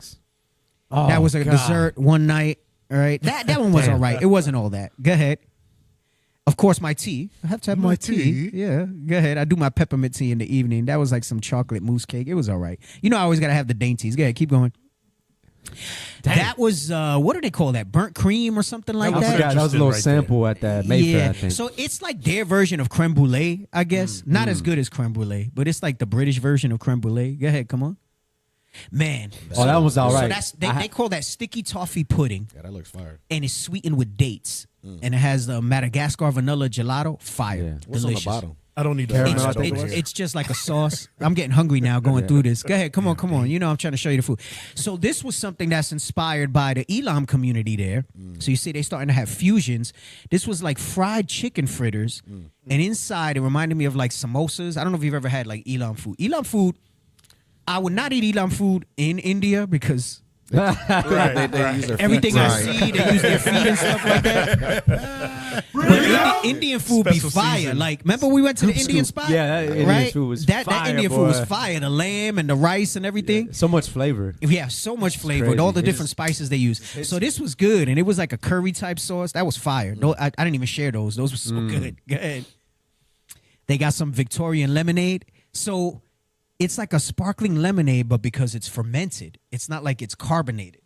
Oh, that was a dessert one night. All right, that one was all right. It wasn't all that. Go ahead. Of course, my tea. I have to have my tea. Yeah, go ahead. I do my peppermint tea in the evening. That was like some chocolate mousse cake. It was all right. I always got to have the dainties. Go ahead, keep going. Damn. That was, what do they call that? Burnt cream or something like that? That was a little sample at that Mayfair, I think. So it's like their version of creme brulee, I guess. Not as good as creme brulee, but it's like the British version of creme brulee. Go ahead, come on. Man. That was all right. So they call that sticky toffee pudding. Yeah, that looks fire. And it's sweetened with dates. And it has the Madagascar vanilla gelato. Fire. Yeah. What's delicious. on the bottom? I don't need It's just like a sauce. I'm getting hungry now going through this. Go ahead. Come on. I'm trying to show you the food. So this was something that's inspired by the Elam community there. So you see they're starting to have fusions. This was like fried chicken fritters. And inside it reminded me of like samosas. I don't know if you've ever had like Elam food. Elam food, I would not eat Elam food in India because They use their everything feet. I see, they use their feet and stuff like that. But Indian food be fire. Season. Like, remember we went to the Indian spot? Yeah, that Indian right? food was that fire, Indian food was fire. The lamb and the rice and everything. So much flavor. Yeah, so much flavor with all the different spices they use. So this was good, and it was like a curry type sauce. That was fire. I didn't even share those. Those were so good. Good. They got some Victorian lemonade. So it's like a sparkling lemonade, but because it's fermented, it's not like it's carbonated.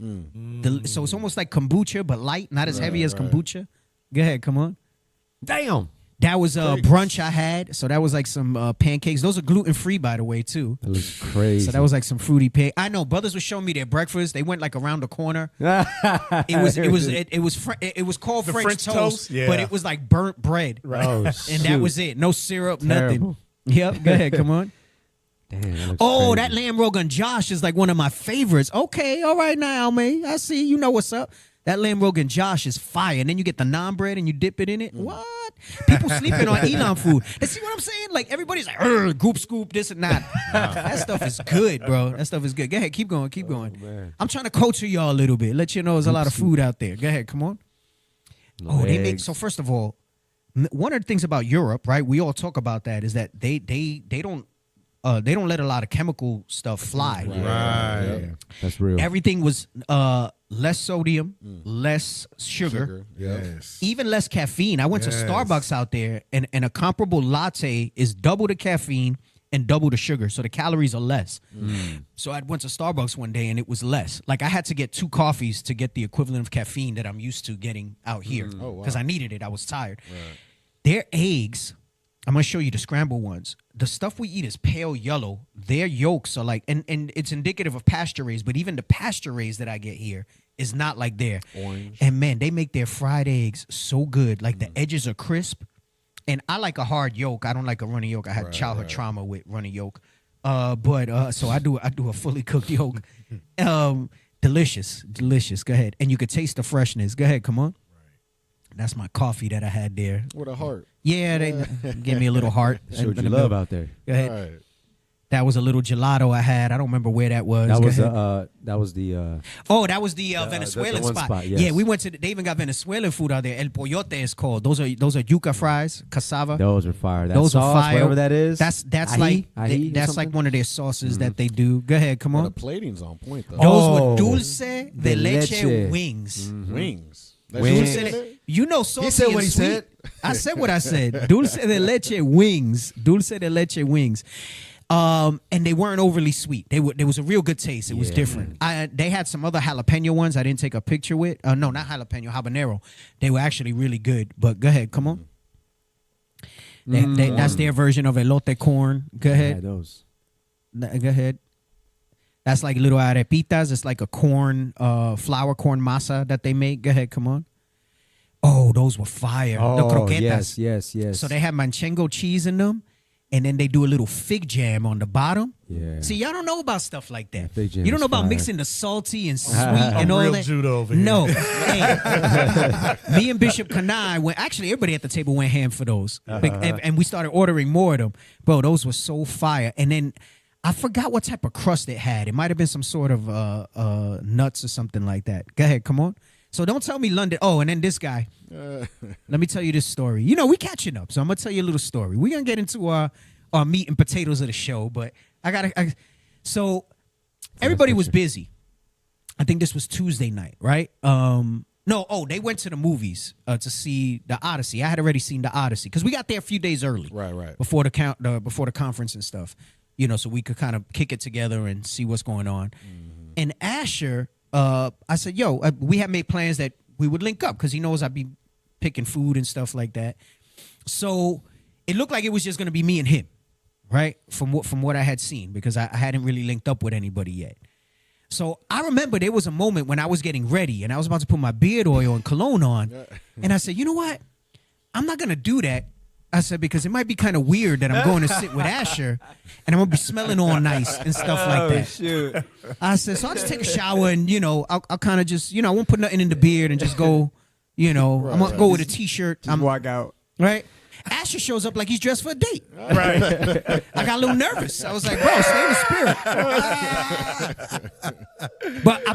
So it's almost like kombucha, but light, not as heavy as kombucha. Go ahead, come on. Damn. That was a brunch I had. So that was like some pancakes. Those are gluten-free, by the way, too. That looks crazy. So that was like some fruity pancakes. I know brothers were showing me their breakfast. They went like around the corner. It was called The French toast, Yeah. but it was like burnt bread. Right. Oh, And that was it. No syrup, Terrible. nothing. Yep. Go ahead, come on. Damn, that looks Oh, crazy. that lamb rogan Josh is like one of my favorites. Okay, all right now, Almay. I see. You know what's up. That lamb rogan Josh is fire. And then you get the naan bread and you dip it in it. What? People sleeping on Elam food. And see what I'm saying? Like everybody's like, goop scoop, this and that. That stuff is good, bro. That stuff is good. Go ahead, keep going, keep going. Man. I'm trying to culture y'all a little bit. Let you know there's a lot of food out there. Go ahead, come on. No They make eggs. so first of all, one of the things about Europe, right? We all talk about that is that they don't let a lot of chemical stuff fly. Right. That's real. Everything was less sodium, less sugar, Yes. even less caffeine. I went to Yes. Starbucks out there, and a comparable latte is double the caffeine and double the sugar, so the calories are less. So I went to Starbucks one day, and it was less. Like I had to get 2 coffees to get the equivalent of caffeine that I'm used to getting out here because I needed it. I was tired. Their eggs, I'm going to show you the scrambled ones. The stuff we eat is pale yellow. Their yolks are like, and it's indicative of pasture raised, but even the pasture raised that I get here is not like there. Orange. And man, they make their fried eggs so good. Like the edges are crisp. And I like a hard yolk. I don't like a runny yolk. I had childhood trauma with runny yolk. So I do a fully cooked yolk. Delicious. Go ahead. And you could taste the freshness. Go ahead, come on. That's my coffee that I had there. With a heart. Yeah, they gave me a little heart. Showed in you the love middle. out there. Go ahead. All right. That was a little gelato I had. I don't remember where that was. That Go was ahead. that was the That was the Venezuelan one spot. yes. Yeah, we went to. They even got Venezuelan food out there. El pollote is called. Those are yuca fries, cassava. those are fire. That Those sauce, are fire. whatever that is. That's Ají? like Ají or that's like something? one of their sauces that they do. Go ahead, come Well, on. the plating's on point though. Those Oh. were dulce de leche leche. wings. Wings. Wings. Dulce de- you know, saucy said and what he sweet. said. I said what I said. Dulce de leche wings. Dulce de leche wings. And they weren't overly sweet. There was a real good taste. It was different. They had some other jalapeno ones I didn't take a picture with. No, not jalapeno, habanero. They were actually really good. But go ahead, come on. That's their version of elote corn. Go ahead. Yeah, those. Go ahead. That's like little arepitas. It's like a corn, flour corn masa that they make. Go ahead, come on. Oh, those were fire. The croquetas. Yes. So they have manchego cheese in them, and then they do a little fig jam on the bottom. Yeah. See, y'all don't know about stuff like that. Fig jam You don't know is about fire. mixing the salty and sweet and all real that. judo over here. No. Hey, me and Bishop Kanai went. Actually, everybody at the table went ham for those, and we started ordering more of them. Bro, those were so fire. And then I forgot what type of crust it had. It might have been some sort of nuts or something like that. Go ahead, come on. So don't tell me London. Oh, and then this guy. Let me tell you this story. You know, we catching up, so I'm gonna tell you a little story. We're gonna get into our meat and potatoes of the show, but so everybody was busy. I think this was Tuesday night, right? They went to the movies to see the Odyssey. I had already seen the Odyssey because we got there a few days early, Right. before the conference and stuff. You know, so we could kind of kick it together and see what's going on. And Asher, I said, "Yo, we had made plans that we would link up because he knows I'd be picking food and stuff like that." So it looked like it was just going to be me and him, right? From what I had seen, because I hadn't really linked up with anybody yet. So I remember there was a moment when I was getting ready and I was about to put my beard oil and cologne on, and I said, "You know what? I'm not going to do that." I said, because it might be kind of weird that I'm going to sit with Asher and I'm going to be smelling all nice and stuff like that. Shoot. I said, so I'll just take a shower and, I'll kind of just, I won't put nothing in the beard and just go, I'm going to go with a T-shirt. I'm Walk out. right? Asher shows up like he's dressed for a date. Right. I got a little nervous. I was like, bro, stay in the spirit.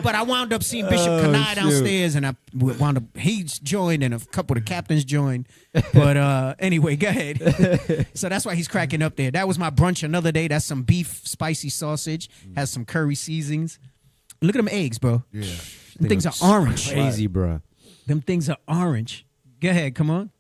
But I wound up seeing Bishop Kanai downstairs, and I wound up, he joined, and a couple of the captains joined. But anyway, go ahead. So that's why he's cracking up there. That was my brunch another day. That's some beef spicy sausage, has some curry seasonings. Look at them eggs, bro. Yeah. Them things are orange. Crazy, bro. Them things are orange. Go ahead, come on.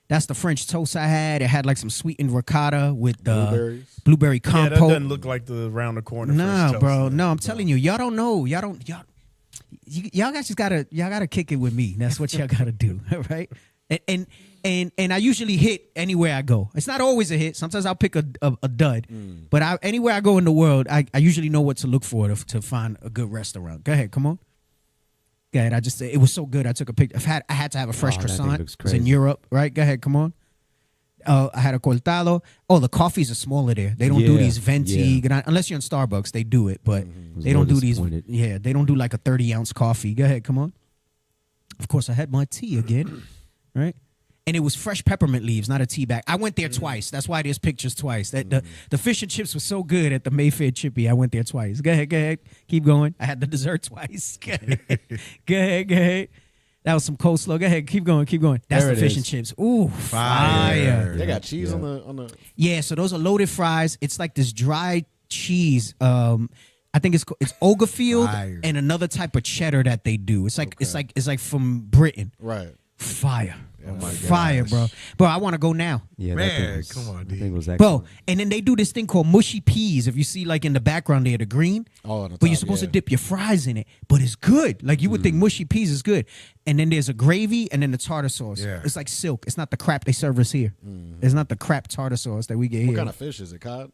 That's the French toast I had. It had like some sweetened ricotta with blueberry Yeah, compote. that doesn't look like the round the corner. Nah, French bro. toast. No, I'm telling you, y'all don't know. Y'all guys just gotta kick it with me. That's what y'all gotta do, right? And I usually hit anywhere I go. It's not always a hit. Sometimes I'll pick a dud. But anywhere I go in the world, I usually know what to look for to find a good restaurant. Go ahead, come on. Go ahead. it was so good. I took a picture. I had to have a fresh croissant. It's in Europe, right? Go ahead, come on. I had a cortado. Oh, the coffees are smaller there. They don't do these venti. Unless you're in Starbucks, they do it. But they don't do these. Yeah, they don't do like a 30-ounce coffee. Go ahead, come on. Of course, I had my tea again, right? And it was fresh peppermint leaves, not a tea bag. I went there twice. That's why there's pictures twice. The fish and chips were so good at the Mayfair Chippy. I went there twice. Go ahead. Keep going. I had the dessert twice. Go ahead. That was some coleslaw. Go ahead. Keep going. That's the fish and chips. Ooh, fire. They got cheese on the. Yeah, so those are loaded fries. It's like this dry cheese. I think it's Ogafield and another type of cheddar that they do. It's like from Britain. Right. Fire. Oh my Fire, gosh. bro. Bro, I want to go now. Yeah, Man, come on, dude. was excellent. Bro, and then they do this thing called mushy peas. If you see like in the background there, the green. Oh, on the but you're top, supposed to yeah. dip your fries in it. But it's good. Like you would think mushy peas is good. And then there's a gravy and then the tartar sauce. Yeah. It's like silk. It's not the crap they serve us here. It's not the crap tartar sauce that we get What here. kind of fish is it? Cod?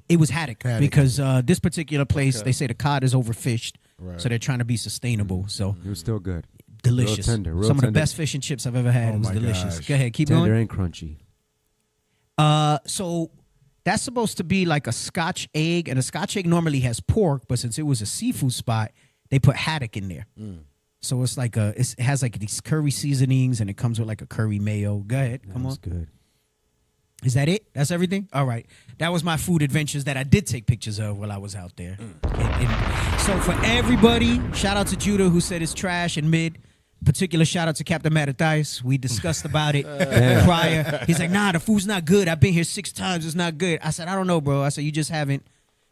It was haddock because this particular place, they say the cod is overfished. Right. So they're trying to be sustainable. So It was still good. delicious. Real tender. Some of the best fish and chips I've ever had. It was my delicious. gosh. Go ahead, keep Tender going. and crunchy. So that's supposed to be like a Scotch egg, and a Scotch egg normally has pork, but since it was a seafood spot, they put haddock in there. So it's like it has like these curry seasonings, and it comes with like a curry mayo. Go ahead, come on. That's good. Is that it? That's everything? All right. That was my food adventures that I did take pictures of while I was out there. So for everybody, shout out to Judah who said it's trash and mid. Particular shout out to Captain Mattathias. We discussed about it prior. He's like, nah, the food's not good. I've been here 6 times. It's not good. I said, I don't know, bro. I said, you just haven't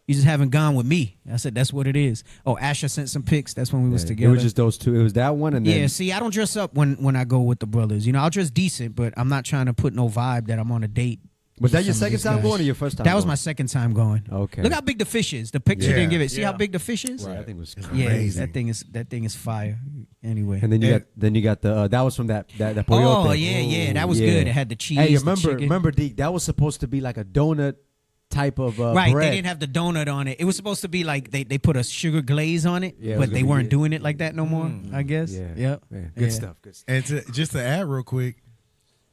You just haven't gone with me. I said, that's what it is. Oh, Asher sent some pics. That's when we was It together. was just those two. It was that one and then Yeah, see, I don't dress up when I go with the brothers. You know, I'll dress decent, but I'm not trying to put no vibe that I'm on a date. Was that with your some of second these time guys. going or your first time That was going? my second time going. Okay. Look how big the fish is. The picture Yeah. didn't give it. See how Yeah. big the fish is? Right. That thing was Yeah, Crazy. that thing is fire. Anyway. And then you got the that was from that Poyote. Oh yeah, that was good. It had the cheese. Hey, the chicken. remember, Deke, that was supposed to be like a donut type of Right, bread. they didn't have the donut on it. It was supposed to be like they put a sugar glaze on it, Yeah, it was but they gonna be weren't good. doing it like that no more. I guess. Yeah. Yep. Yeah. Good Yeah. stuff. Good stuff. And just to add real quick,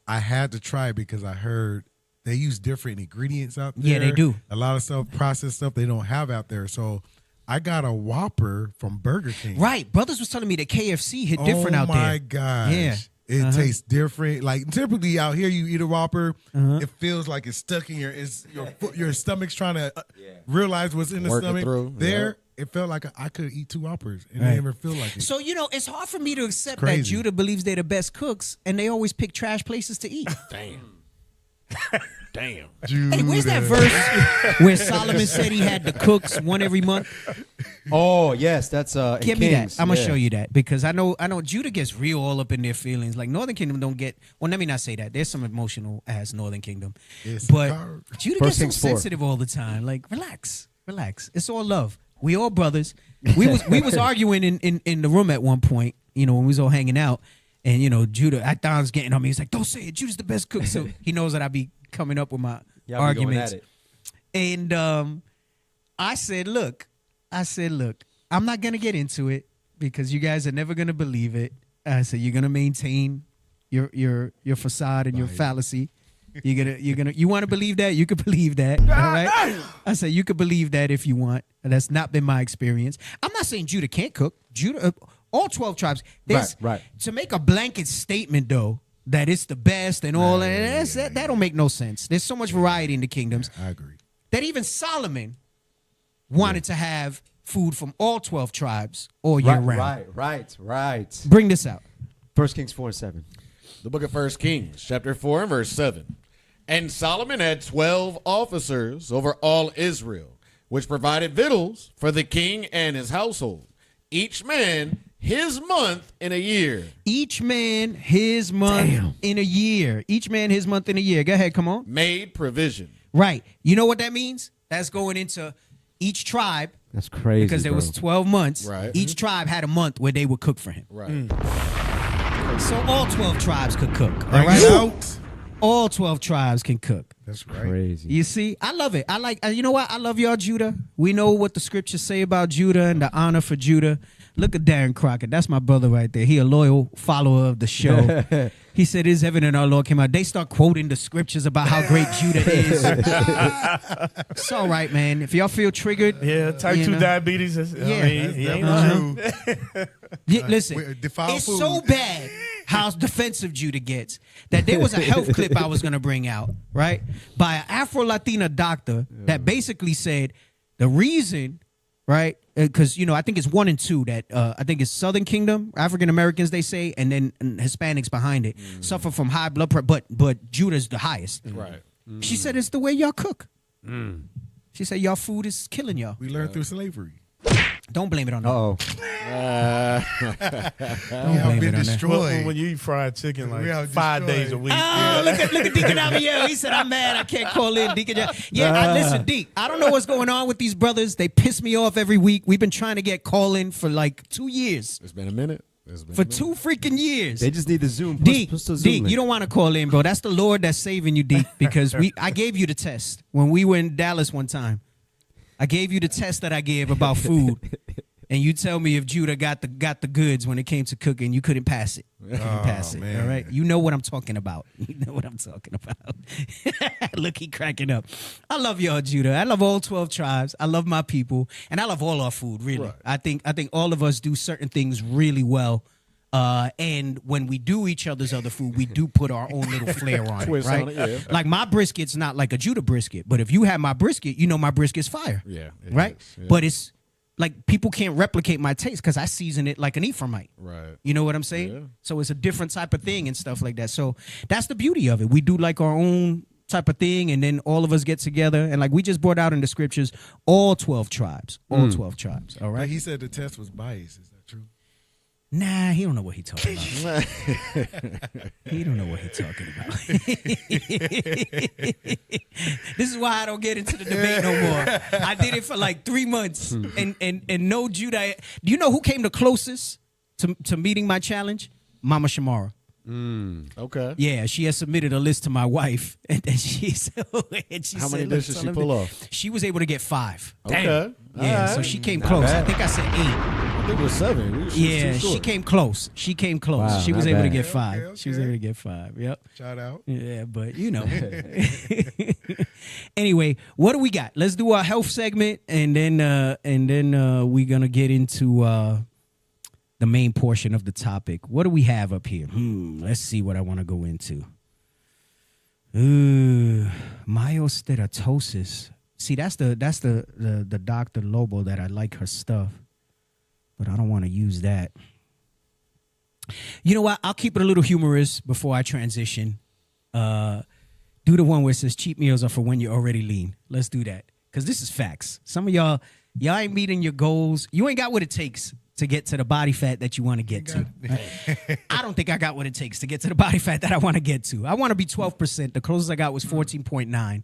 I had to try because I heard they use different ingredients out there. Yeah, they do. A lot of stuff, processed stuff they don't have out there. So I got a Whopper from Burger King. Right, brothers was telling me that KFC hit different out there. Oh my gosh. Yeah. It tastes different. Like typically out here, you eat a Whopper, it feels like it's stuck in your stomach's trying to realize what's in the Work it stomach. through, There, it felt like I could eat 2 Whoppers and Right. it didn't even feel like it. So you know, it's hard for me to accept that Crazy. Judah believes they're the best cooks, and they always pick trash places to eat. Damn. Hey, where's that verse where Solomon said he had the cooks one every month? Oh yes, that's in Give me that. Kings. I'm gonna Yeah. show you that because I know Judah gets real all up in their feelings. Like Northern Kingdom don't get. Well, let me not say that. There's some emotional as Northern Kingdom, Yes, but sir. Judah First gets so Kings 4. sensitive all the time. Like relax. It's all love. We all brothers. We was arguing in the room at one point. You know, when we was all hanging out, and you know Judah, Don's getting on me. He's like, "Don't say it. Judah's the best cook." So he knows that I be coming up with my Y'all be going arguments. at it. And I said, look, I'm not gonna get into it because you guys are never gonna believe it. I said, you're gonna maintain your facade and your fallacy. You want to believe that? You could believe that. All right. I said you could believe that if you want. And that's not been my experience. I'm not saying Judah can't cook. Judah, all 12 tribes. Right. To make a blanket statement though that it's the best and all that don't make no sense. There's so much variety in the kingdoms. I agree. That even Solomon wanted to have food from all 12 tribes all year round. Right. Bring this out. 1 Kings 4:7. The book of 1 Kings, chapter 4 and verse 7. And Solomon had 12 officers over all Israel, which provided victuals for the king and his household, each man his month in a year. Each man his month in a year. Each man his month in a year. Go ahead, come on. Made provision. Right. You know what that means? That's going into each tribe That's crazy. because there bro. was 12 months. Right. Each tribe had a month where they would cook for him. Right. So all 12 tribes could cook. All Bring right. it out. All 12 tribes can cook. That's right. crazy. You see, I love it. I like, you know what? I love y'all, Judah. We know what the scriptures say about Judah and the honor for Judah. Look at Darren Crockett. That's my brother right there. He a loyal follower of the show. He said, "Is heaven and our Lord came out." They start quoting the scriptures about how great Judah is. It's all right, man. If y'all feel triggered, Yeah, type you 2 know. diabetes. Yeah. He ain't Definitely lying. true. Listen, defiled it's food. so bad how defensive Judah gets that there was a health clip I was going to bring out, right, by an Afro-Latina doctor that basically said the reason, right, because, you know, I think it's 1 and 2 that I think it's Southern Kingdom, African Americans, they say, and then Hispanics behind it, suffer from high blood pressure, but Judah's the highest. Right. She said it's the way y'all cook. She said y'all food is killing y'all. We learned through slavery. Don't blame it on that. Uh-oh. Don't We have blame been it on that. Well, destroyed. when you eat fried chicken We are like 5 destroyed. days a week. Oh, look at Deacon Abiel. He said, I'm mad. I can't call in. Deacon. Listen, Deacon, I don't know what's going on with these brothers. They piss me off every week. We've been trying to get call in for like 2 years. It's been a minute. For 2 freaking years. They just need the Zoom. Deek, Push the Zoom Deek, link. you don't want to call in, bro. That's the Lord that's saving you, Deek, because I gave you the test when we were in Dallas one time. I gave you the test that I gave about food, and you tell me if Judah got the goods when it came to cooking, you couldn't pass it. You couldn't pass it. man. All right, you know what I'm talking about. You know what I'm talking about. Look, he cracking up. I love y'all, Judah. I love all 12 tribes. I love my people, and I love all our food. Really, I think all of us do certain things really well. And when we do each other's other food, we do put our own little flair on it, Twist right? on it, yeah. Like my brisket's not like a Judah brisket, but if you have my brisket, you know my brisket's fire. Yeah, it Right? is, yeah. But it's like people can't replicate my taste because I season it like an Ephraimite. Right. You know what I'm saying? Yeah. So it's a different type of thing and stuff like that. So that's the beauty of it. We do like our own type of thing, and then all of us get together and like we just brought out in the scriptures all 12 tribes, all 12 tribes. All right. But he said the test was biased. Is that true? Nah, he don't know what he talking about. He don't know what he talking about. This is why I don't get into the debate no more. I did it for like 3 months, and no Judah. Do you know who came the closest to meeting my challenge? Mama Shamara. Okay. Yeah, she has submitted a list to my wife, and she How many said, dishes "Look, she pull off? She was able to get 5. Okay. Yeah, All so right. she came Not close. bad. I think I said 8. I think it was 7. Yeah, she came close. She came close. Wow, she was not able to bad. get 5. Okay, She was able to get 5. Yep. Shout out. Yeah, but you know. Anyway, what do we got? Let's do our health segment, and then we're gonna get into the main portion of the topic. What do we have up here? Let's see what I want to go into. Myosteratosis. See, that's the Dr. Lobo that I like her stuff, but I don't want to use that. You know what? I'll keep it a little humorous before I transition. Do the one where it says cheat meals are for when you're already lean. Let's do that, because this is facts. Some of y'all ain't meeting your goals. You ain't got what it takes to get to the body fat that you want to get to. Right? I don't think I got what it takes to get to the body fat that I want to get to. I want to be 12%. The closest I got was 14.9.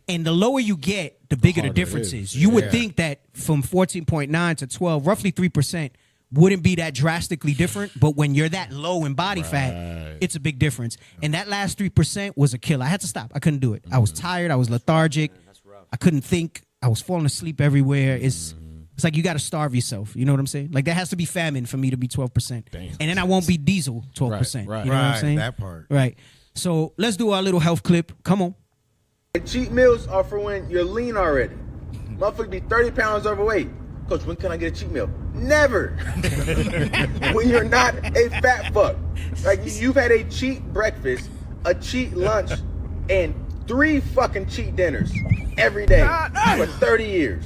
And the lower you get, the bigger the difference is. You would think that from 14.9 to 12, roughly 3%, wouldn't be that drastically different. But when you're that low in body fat, it's a big difference. And that last 3% was a killer. I had to stop. I couldn't do it. I was tired. I was lethargic. I couldn't think. I was falling asleep everywhere. It's like you got to starve yourself. You know what I'm saying? Like there has to be famine for me to be 12%. Damn. And then I won't be diesel 12%. Right. You know what I'm saying? That part. Right. So let's do our little health clip. Come on. Cheat meals are for when you're lean already. Motherfucker be 30 pounds overweight. Coach, when can I get a cheat meal? Never. When you're not a fat fuck. Like you've had a cheat breakfast, a cheat lunch, and 3 fucking cheat dinners every day for 30 years.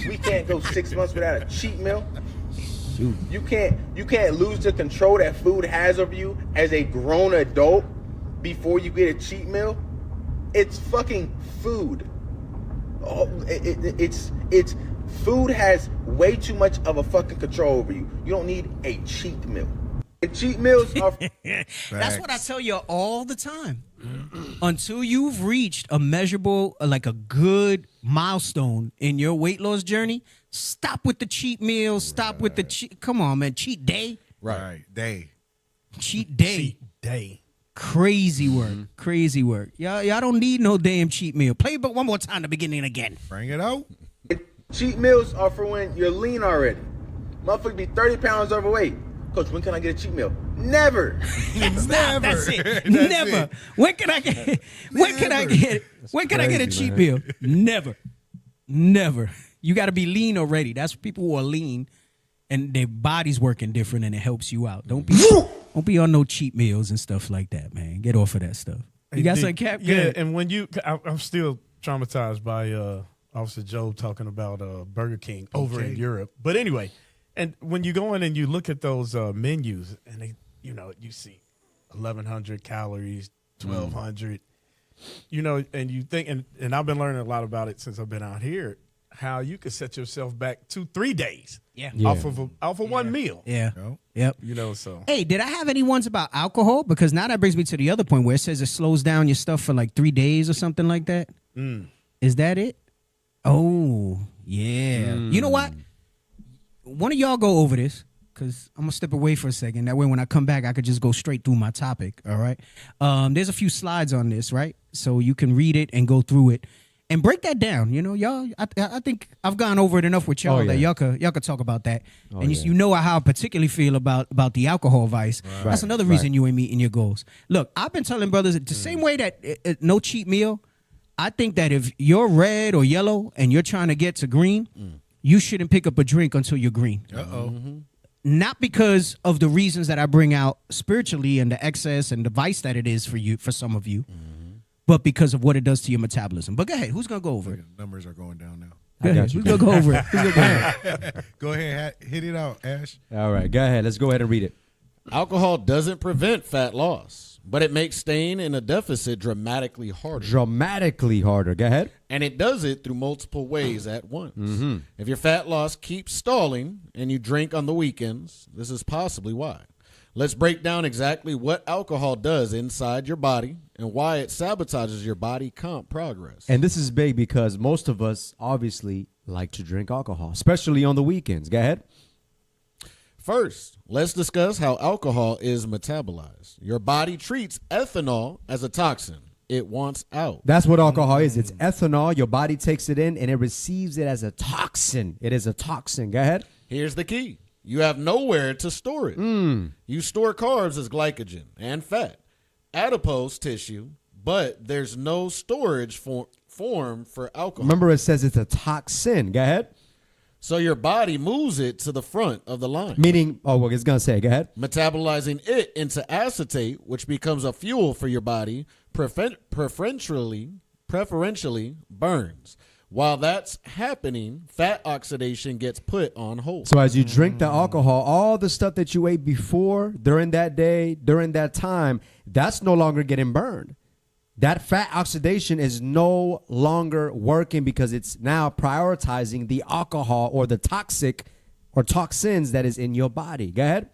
We can't go 6 months without a cheat meal. You can't lose the control that food has over you as a grown adult before you get a cheat meal. It's fucking food. Oh, it's food has way too much of a fucking control over you. You don't need a cheat meal. Cheat meals are. That's what I tell you all the time. Until you've reached a measurable, like a good milestone in your weight loss journey, stop with the cheat meals. Stop with the cheat. Come on, man. Cheat day. Right. Day. Cheat day. Cheat day. Crazy work. Crazy work. Y'all don't need no damn cheat meal. Play it but one more time, the beginning again. Bring it out. Cheat meals are for when you're lean already. Motherfucker be 30 pounds overweight. Coach, when can I get a cheat meal? Never. Stop. That's it. Never. It. When can I get a cheat meal? Never. You got to be lean already. That's people who are lean and their body's working different and it helps you out. Don't be on no cheat meals and stuff like that, man. Get off of that stuff. You got something, Cap? Yeah, and when I'm still traumatized by Officer Joe talking about Burger King over in Europe. But anyway, and when you go in and you look at those menus and they, you see 1,100 calories, 1,200, and you think, and I've been learning a lot about it since I've been out here, how you could set yourself back 2-3 days off of one meal. Yeah. Yep. So. Hey, did I have any ones about alcohol? Because now that brings me to the other point where it says it slows down your stuff for like 3 days or something like that. Is that it? Oh, yeah. You know what? One of y'all go over this because I'm going to step away for a second. That way when I come back, I could just go straight through my topic, all right? There's a few slides on this, right? So you can read it and go through it and break that down. Y'all, I think I've gone over it enough with y'all that y'all could talk about that. And you know how I particularly feel about the alcohol vice. Right. That's another reason you ain't meeting your goals. Look, I've been telling brothers the same way that no cheat meal. I think that if you're red or yellow and you're trying to get to green, you shouldn't pick up a drink until you're green. Not because of the reasons that I bring out spiritually and the excess and the vice that it is for some of you, but because of what it does to your metabolism. But go ahead. Who's going to go over it? Numbers are going down now. Go ahead. Who's going to go over it? Go ahead. Hit it out, Ash. All right. Go ahead. Let's go ahead and read it. Alcohol doesn't prevent fat loss, but it makes staying in a deficit dramatically harder. Dramatically harder. Go ahead. And it does it through multiple ways at once. If your fat loss keeps stalling and you drink on the weekends, this is possibly why. Let's break down exactly what alcohol does inside your body and why it sabotages your body comp progress. And this is big because most of us obviously like to drink alcohol, especially on the weekends. Go ahead. First, let's discuss how alcohol is metabolized. Your body treats ethanol as a toxin. It wants out. That's what alcohol is. It's ethanol. Your body takes it in and it receives it as a toxin. It is a toxin. Go ahead. Here's the key. You have nowhere to store it. You store carbs as glycogen and fat, adipose tissue, but there's no storage form for alcohol. Remember, it says it's a toxin. Go ahead. So your body moves it to the front of the line. Meaning, oh, well, it's going to say, go ahead. Metabolizing it into acetate, which becomes a fuel for your body, preferentially burns. While that's happening, fat oxidation gets put on hold. So as you drink the alcohol, all the stuff that you ate before, during that day, during that time, that's no longer getting burned. That fat oxidation is no longer working because it's now prioritizing the alcohol or the toxic or toxins that is in your body. Go ahead.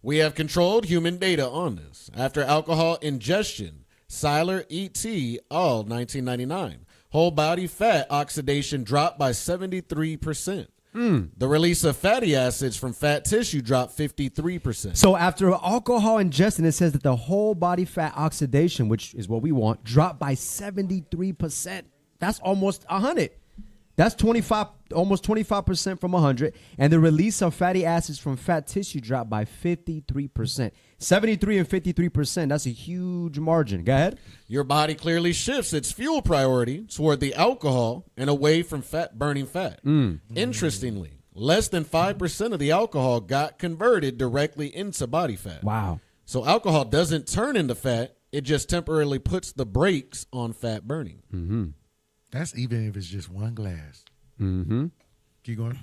We have controlled human data on this. After alcohol ingestion, Seiler et al. 1999. Whole body fat oxidation dropped by 73%. The release of fatty acids from fat tissue dropped 53%. So after alcohol ingestion, it says that the whole body fat oxidation, which is what we want, dropped by 73%. That's almost 100. That's almost 25% from 100. And the release of fatty acids from fat tissue dropped by 53%. 73 and 53%, that's a huge margin. Go ahead. Your body clearly shifts its fuel priority toward the alcohol and away from burning fat. Interestingly, less than 5% of the alcohol got converted directly into body fat. Wow. So alcohol doesn't turn into fat. It just temporarily puts the brakes on fat burning. That's even if it's just one glass. Keep going.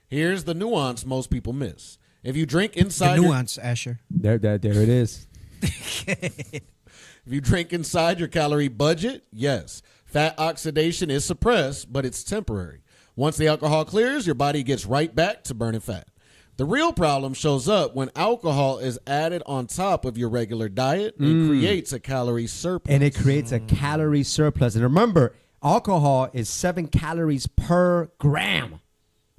Here's the nuance most people miss. If you drink inside the nuance, Asher. There it is. If you drink inside your calorie budget, yes, fat oxidation is suppressed, but it's temporary. Once the alcohol clears, your body gets right back to burning fat. The real problem shows up when alcohol is added on top of your regular diet and creates a calorie surplus. And it creates a calorie surplus. And remember, alcohol is 7 calories per gram,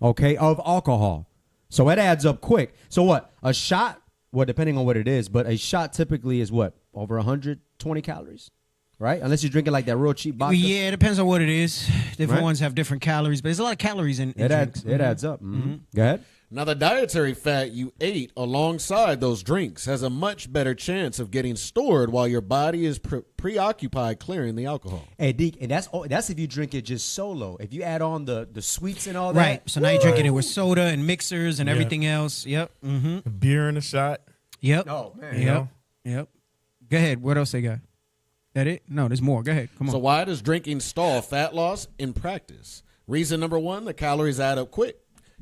okay, of alcohol. So it adds up quick. So what? A shot, well, depending on what it is, but a shot typically is what? Over 120 calories, right? Unless you're drinking like that real cheap vodka. Yeah, it depends on what it is. Different ones have different calories, but there's a lot of calories in drinks. It adds up. Go ahead. Now, the dietary fat you ate alongside those drinks has a much better chance of getting stored while your body is preoccupied clearing the alcohol. Hey, Deke, and that's if you drink it just solo. If you add on the sweets and all that. Right. So now you're drinking it with soda and mixers and everything else. Yep. Beer in a shot. Yep. Oh, man. Yep. Go ahead. What else they got? That it? No, there's more. Go ahead. Come on. So why does drinking stall fat loss in practice? Reason number one, the calories add up quick.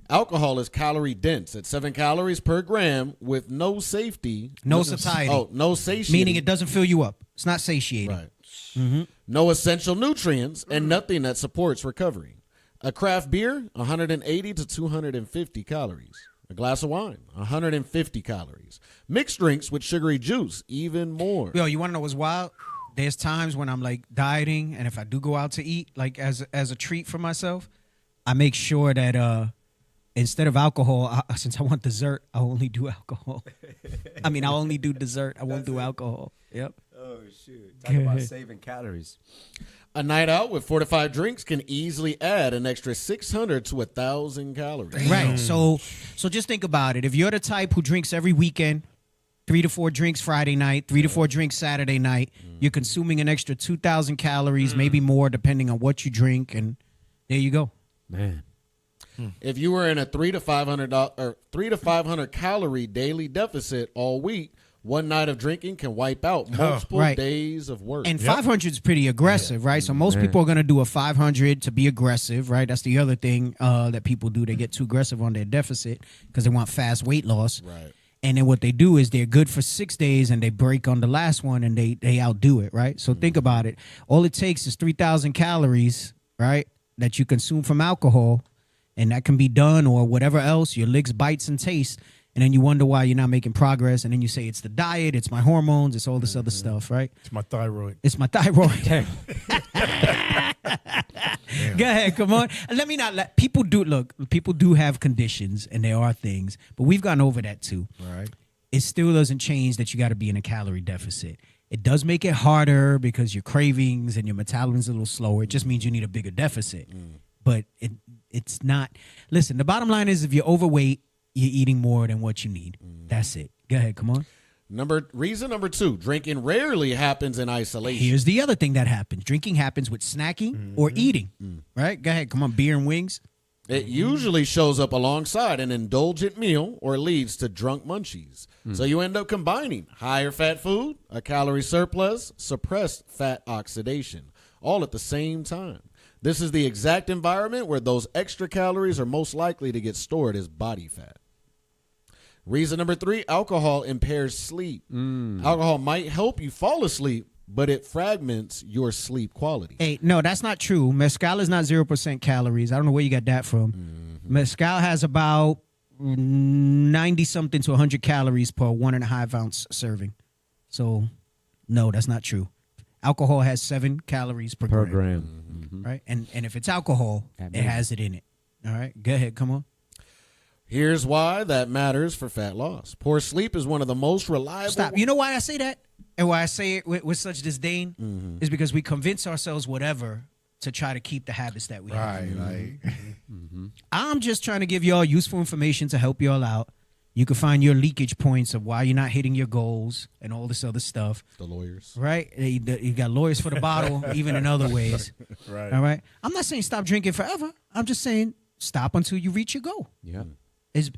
Alcohol is calorie dense at 7 calories per gram with no safety. No satiety. Oh, no satiety. Meaning it doesn't fill you up. It's not satiating. Right. No essential nutrients and nothing that supports recovery. A craft beer, 180 to 250 calories. A glass of wine, 150 calories. Mixed drinks with sugary juice, even more. Yo, you want to know what's wild? There's times when I'm like dieting, and if I do go out to eat, like as a treat for myself, I make sure that instead of alcohol, since I want dessert, I only do alcohol. I mean, I only do dessert. I won't do alcohol. Yep. Oh, shoot. Talk about saving calories. A night out with 4 to 5 drinks can easily add an extra 600 to 1,000 calories. Right. So just think about it. If you're the type who drinks every weekend, 3 to 4 drinks Friday night, 3 to 4 drinks Saturday night, you're consuming an extra 2,000 calories, maybe more, depending on what you drink, and there you go. Man. If you were in a 3 to 500 calorie daily deficit all week, One night of drinking can wipe out multiple Right. days of work. And 500 is pretty aggressive, right? So most people are going to do a 500 to be aggressive, right? That's the other thing that people do. They get too aggressive on their deficit because they want fast weight loss. Right. And then what they do is they're good for 6 days and they break on the last one and they outdo it, right? So think about it. All it takes is 3,000 calories, right, that you consume from alcohol, and that can be done or whatever else, your licks, bites, and tastes. And then you wonder why you're not making progress. And then you say, it's the diet, it's my hormones, it's all this other stuff, right? It's my thyroid. It's my thyroid. Go ahead, come on. And let me not let people do, look, people do have conditions and there are things, but we've gotten over that too. Right. It still doesn't change that you got to be in a calorie deficit. It does make it harder because your cravings and your metabolism's a little slower. It just means you need a bigger deficit. But it's not. Listen, the bottom line is if you're overweight, you're eating more than what you need. That's it. Go ahead, come on. Reason number 2, drinking rarely happens in isolation. Here's the other thing that happens. Drinking happens with snacking or eating, right? Go ahead, come on, beer and wings. It usually shows up alongside an indulgent meal or leads to drunk munchies. So you end up combining higher fat food, a calorie surplus, suppressed fat oxidation, all at the same time. This is the exact environment where those extra calories are most likely to get stored as body fat. Reason number 3, alcohol impairs sleep. Alcohol might help you fall asleep, but it fragments your sleep quality. Hey, no, that's not true. Mezcal is not 0% calories. I don't know where you got that from. Mezcal has about 90-something to 100 calories per 1.5 ounce serving. So, no, that's not true. Alcohol has 7 calories per gram. Right? And if it's alcohol, it has it in it. All right? Go ahead. Come on. Here's why that matters for fat loss. Poor sleep is one of the most reliable. Stop. You know why I say that? And why I say it with such disdain is because we convince ourselves whatever to try to keep the habits that we have. Right. I'm just trying to give y'all useful information to help y'all out. You can find your leakage points of why you're not hitting your goals and all this other stuff. The lawyers. Right? You got lawyers for the bottle, even in other ways. Right. All right? I'm not saying stop drinking forever. I'm just saying stop until you reach your goal. Yeah.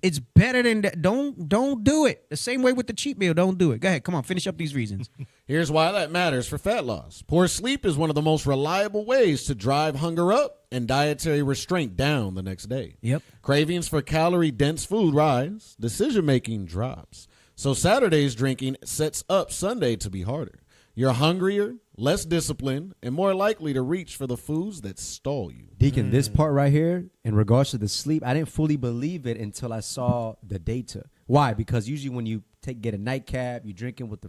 It's better than that. Don't do it. The same way with the cheat meal. Don't do it. Go ahead. Come on. Finish up these reasons. Here's why that matters for fat loss. Poor sleep is one of the most reliable ways to drive hunger up and dietary restraint down the next day. Yep. Cravings for calorie-dense food rise. Decision-making drops. So Saturday's drinking sets up Sunday to be harder. You're hungrier, less disciplined, and more likely to reach for the foods that stall you. Deacon, this part right here, in regards to the sleep, I didn't fully believe it until I saw the data. Why? Because usually when you get a nightcap, you're drinking with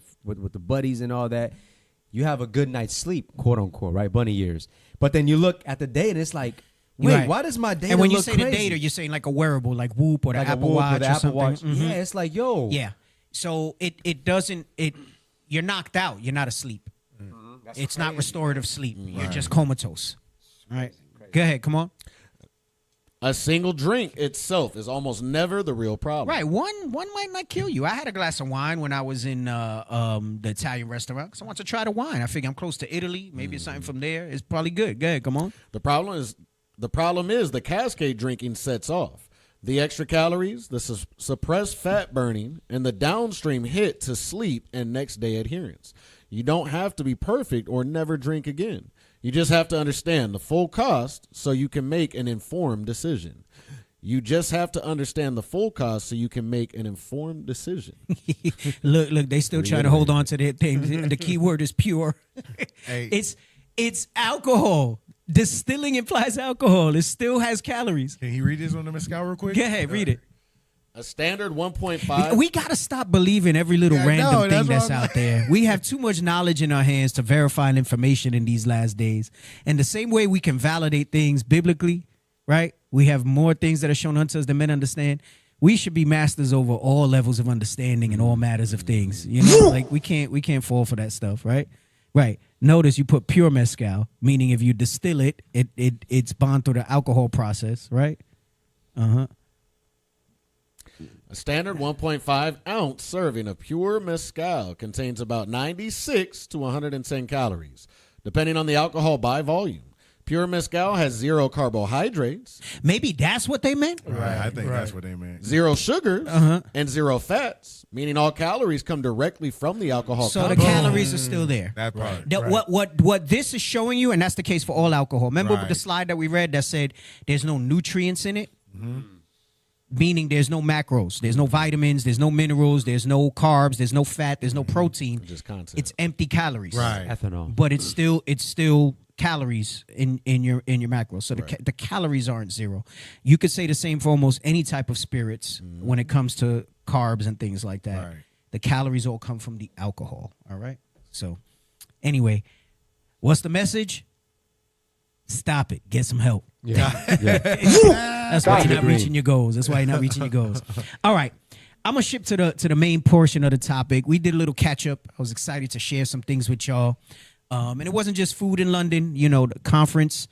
the buddies and all that, you have a good night's sleep, quote unquote, right? Bunny years. But then you look at the data and it's like, wait, Right. why does my data And when you look say crazy? the data, you're saying like a wearable, like Whoop or the Like a Apple Whoop or Watch the or Apple something. Watch. Mhm. Yeah, it's like, yo. Yeah. So it doesn't you're knocked out. You're not asleep. It's not restorative sleep. You're just comatose. All right. Go ahead. Come on. A single drink itself is almost never the real problem. Right. One might not kill you. I had a glass of wine when I was in the Italian restaurant because I want to try the wine. I figure I'm close to Italy. Maybe it's something from there. It's probably good. Go ahead. Come on. The problem is the cascade drinking sets off. The extra calories, the suppressed fat burning, and the downstream hit to sleep and next day adherence. You don't have to be perfect or never drink again. You just have to understand the full cost so you can make an informed decision. You just have to understand the full cost so you can make an informed decision. Look, they still trying to hold on to their thing. The key word is pure. Hey. It's alcohol. Distilling implies alcohol. It still has calories. Can he read this on the mezcal real quick? Go ahead, read it. A standard 1.5. We got to stop believing every little Yeah, I random know, thing that's that's what I'm- out there. We have too much knowledge in our hands to verify information in these last days. And the same way we can validate things biblically, right? We have more things that are shown unto us than men understand. We should be masters over all levels of understanding and all matters of things. You know, like we can't fall for that stuff, right? Right. Notice you put pure mezcal, meaning if you distill it, it's bond through the alcohol process, right? Uh-huh. A standard 1.5 ounce serving of pure mezcal contains about 96 to 110 calories, depending on the alcohol by volume. Pure mezcal has 0 carbohydrates, Maybe that's what they meant. Right. I think that's what they meant. 0 sugars, and 0 fats, meaning all calories come directly from the alcohol. So the content. calories are still there. That part. What this is showing you, and that's the case for all alcohol. Remember Right. the slide that we read that said there's no nutrients in it? Meaning there's no macros, there's no vitamins, there's no minerals, there's no carbs, there's no fat, there's no protein. Just content. It's empty calories. Right. Ethanol. But it's still calories in your macros. So the calories aren't zero. You could say the same for almost any type of spirits when it comes to carbs and things like that. Right. The calories all come from the alcohol. All right. So anyway, what's the message? Stop it. Get some help. That's why you're not reaching your goals. That's why you're not reaching your goals. All right. I'm gonna ship to the main portion of the topic. We did a little catch up. I was excited to share some things with y'all. And it wasn't just food in London, the conference.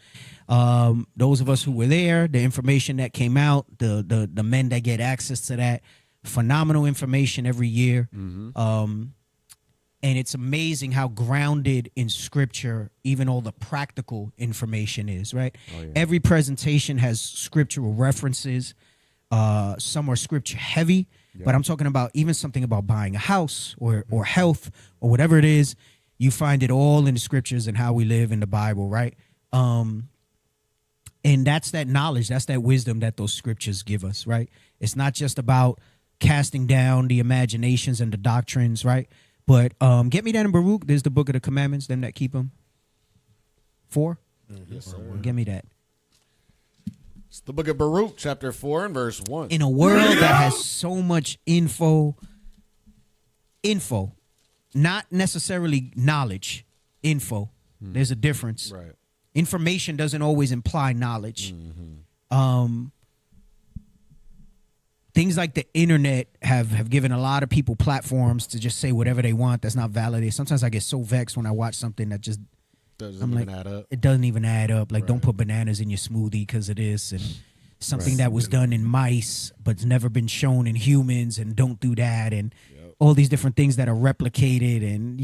Those of us who were there, the information that came out, the men that get access to that, phenomenal information every year. And it's amazing how grounded in scripture even all the practical information is, right? Every presentation has scriptural references. Some are scripture heavy, but I'm talking about even something about buying a house or health or whatever it is. You find it all in the scriptures and how we live in the Bible, right? And that's that knowledge, that's that wisdom that those scriptures give us, right? It's not just about casting down the imaginations and the doctrines, right? But get me that in Baruch. There's the book of the commandments, them that keep them. 4? Yes, sir. Give me that. It's the book of Baruch, chapter 4 and verse 1. In a world that has so much info, not necessarily knowledge, info. There's a difference. Right. Information doesn't always imply knowledge. Things like the internet have given a lot of people platforms to just say whatever they want that's not validated. Sometimes I get so vexed when I watch something that just Doesn't even add up. It doesn't even add up. Like, don't put bananas in your smoothie because of this, and something that was done in mice but's never been shown in humans, and don't do that, and all these different things that are replicated, and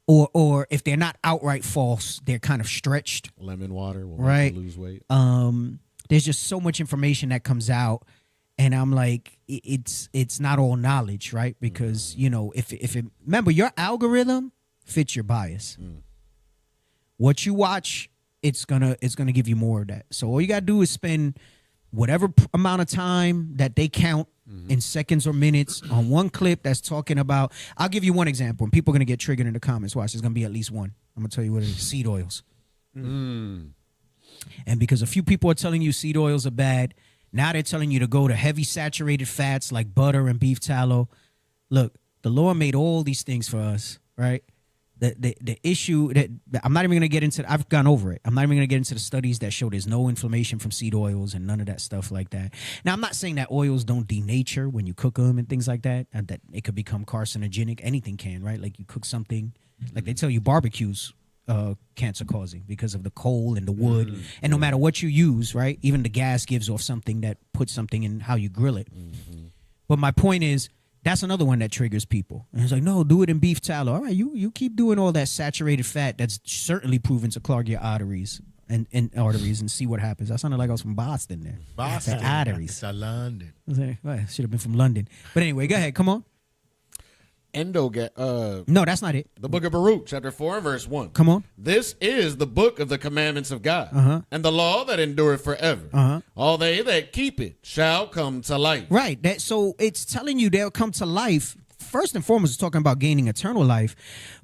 or if they're not outright false, they're kind of stretched. Lemon water will right? make you lose weight. There's just so much information that comes out. And I'm like, it's not all knowledge, right? Because, if it, remember, your algorithm fits your bias. What you watch, it's gonna give you more of that. So all you gotta do is spend whatever amount of time that they count in seconds or minutes on one clip that's talking about. I'll give you one example, and people are gonna get triggered in the comments. Watch, there's gonna be at least one. I'm gonna tell you what it is: seed oils. And because a few people are telling you seed oils are bad. Now they're telling you to go to heavy saturated fats like butter and beef tallow. Look, the Lord made all these things for us, right? The issue that I'm not even going to get into. I've gone over it. I'm not even going to get into the studies that show there's no inflammation from seed oils and none of that stuff like that. Now, I'm not saying that oils don't denature when you cook them and things like that, and that it could become carcinogenic. Anything can, right? Like you cook something, like they tell you barbecues. Cancer causing because of the coal and the wood, and no matter what you use, right? Even the gas gives off something that puts something in how you grill it. But my point is, that's another one that triggers people. And it's like, no, do it in beef tallow. All right, you keep doing all that saturated fat that's certainly proven to clog your arteries and arteries, and see what happens. I sounded like I was from Boston there. Boston. Arteries. It's London. I was like, well, should have been from London. But anyway, go ahead. Come on. No, that's not it. The book of Baruch, chapter 4 and verse 1. Come on. This is the book of the commandments of God, and the law that endureth forever. All they that keep it shall come to life. Right. So it's telling you they'll come to life. First and foremost, it's talking about gaining eternal life,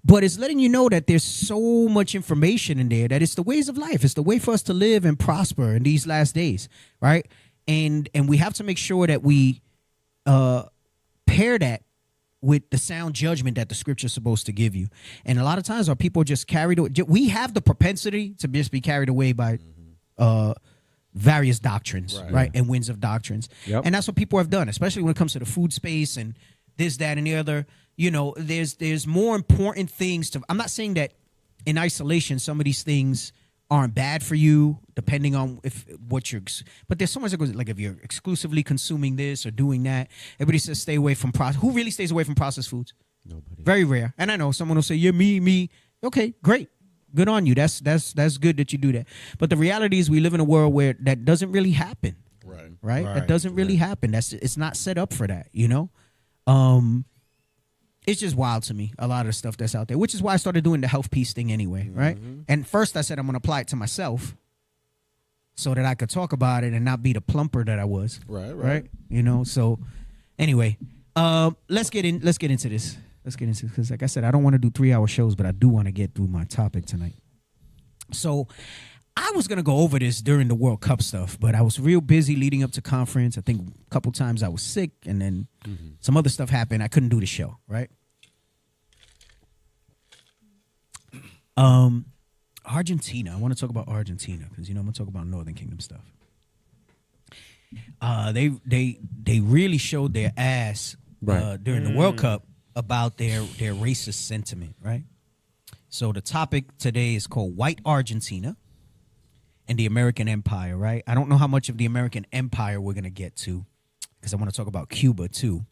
but it's letting you know that there's so much information in there that it's the ways of life. It's the way for us to live and prosper in these last days, right? And we have to make sure that we pair that with the sound judgment that the scripture is supposed to give you. And a lot of times our people just carried away. We have the propensity to just be carried away by various doctrines, right? And winds of doctrines. And that's what people have done, especially when it comes to the food space and this, that, and the other. There's more important things to. I'm not saying that in isolation some of these things aren't bad for you, depending on but there's so much that goes, like if you're exclusively consuming this or doing that. Everybody says stay away from who really stays away from processed foods? Nobody. Very rare. And I know someone will say, yeah, me. Okay, great. Good on you. That's good that you do that. But the reality is we live in a world where that doesn't really happen. Right? That doesn't really happen. It's not set up for that, you know? It's just wild to me, a lot of the stuff that's out there, which is why I started doing the health piece thing anyway, right? And first I said I'm going to apply it to myself so that I could talk about it and not be the plumper that I was. Right? You know, so anyway, let's get into this. Because like I said, I don't want to do 3-hour shows, but I do want to get through my topic tonight. So I was going to go over this during the World Cup stuff, but I was real busy leading up to conference. I think a couple times I was sick, and then some other stuff happened. I couldn't do the show, right? Argentina. I want to talk about Argentina because, you know, I'm going to talk about Northern Kingdom stuff. They really showed their ass during the World Cup about their racist sentiment, right? So the topic today is called White Argentina and the American Empire, right? I don't know how much of the American Empire we're going to get to because I want to talk about Cuba too.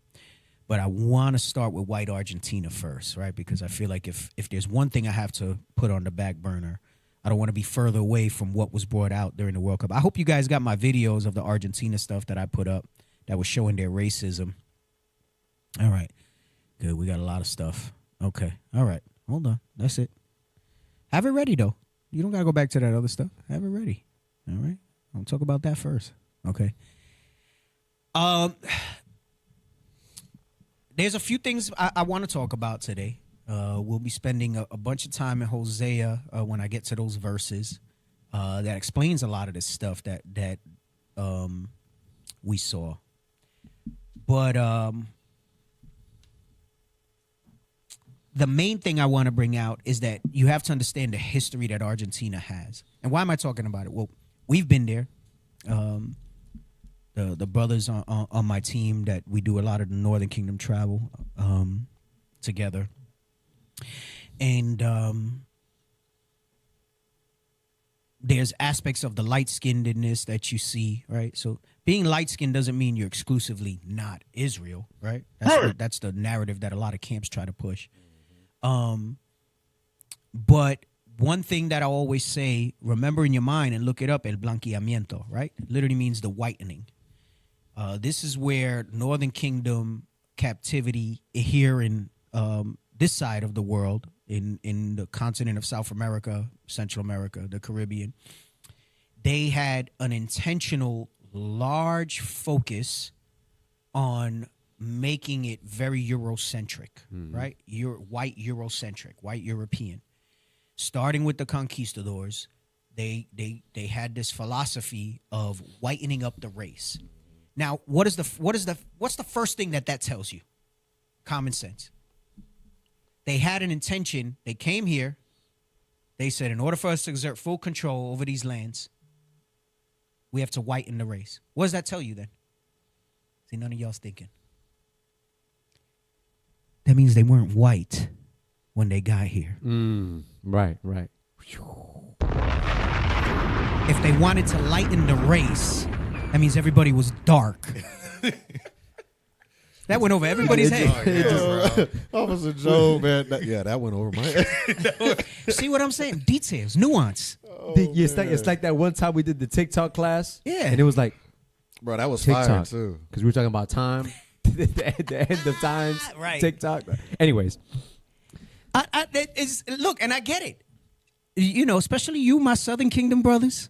But I want to start with White Argentina first, right? Because I feel like if there's one thing I have to put on the back burner, I don't want to be further away from what was brought out during the World Cup. I hope you guys got my videos of the Argentina stuff that I put up that was showing their racism. All right. Good. We got a lot of stuff. Okay. All right. Hold on. That's it. Have it ready, though. You don't got to go back to that other stuff. Have it ready. All right. I'll talk about that first. Okay. There's a few things I want to talk about today. We'll be spending a bunch of time in Hosea when I get to those verses that explains a lot of this stuff that we saw. But the main thing I want to bring out is that you have to understand the history that Argentina has. And why am I talking about it? Well, we've been there. The brothers on my team that we do a lot of the Northern Kingdom travel together. And there's aspects of the light-skinnedness that you see, right? So being light-skinned doesn't mean you're exclusively not Israel, right? That's the narrative that a lot of camps try to push. But one thing that I always say, remember in your mind and look it up, el blanqueamiento, right? It literally means the whitening. This is where Northern Kingdom captivity here in this side of the world, in the continent of South America, Central America, the Caribbean, they had an intentional large focus on making it very Eurocentric, right? White Eurocentric, white European. Starting with the conquistadors, they had this philosophy of whitening up the race. Now, what's the first thing that tells you? Common sense. They had an intention. They came here. They said, in order for us to exert full control over these lands, we have to whiten the race. What does that tell you then? See, none of y'all's thinking. That means they weren't white when they got here. Right. If they wanted to lighten the race, that means everybody was dark. That went over everybody's head. Officer Joe, man. That went over my head. See what I'm saying? Details, nuance. It's like that one time we did the TikTok class. Yeah. And it was like, bro, that was TikTok, fire, too. Because we were talking about time. the end of times. Right. TikTok. Anyways. Look, and I get it. You know, especially you, my Southern Kingdom brothers.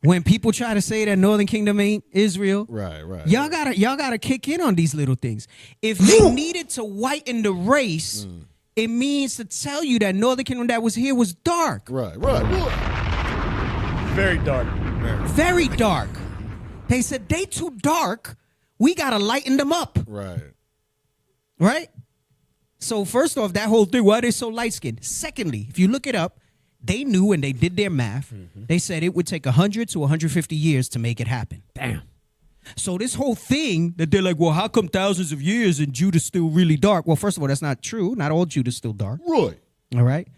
When people try to say that Northern Kingdom ain't Israel, right. Y'all gotta kick in on these little things. If they needed to whiten the race, it means to tell you that Northern Kingdom that was here was dark. Right. Very dark. Very dark. They said they too dark. We gotta lighten them up. Right? So first off, that whole thing, why are they so light-skinned? Secondly, if you look it up, they knew when they did their math, they said it would take 100 to 150 years to make it happen. Damn. So this whole thing that they're like, well, how come thousands of years and Judah's still really dark? Well, first of all, that's not true. Not all Judah's still dark. Right. All right.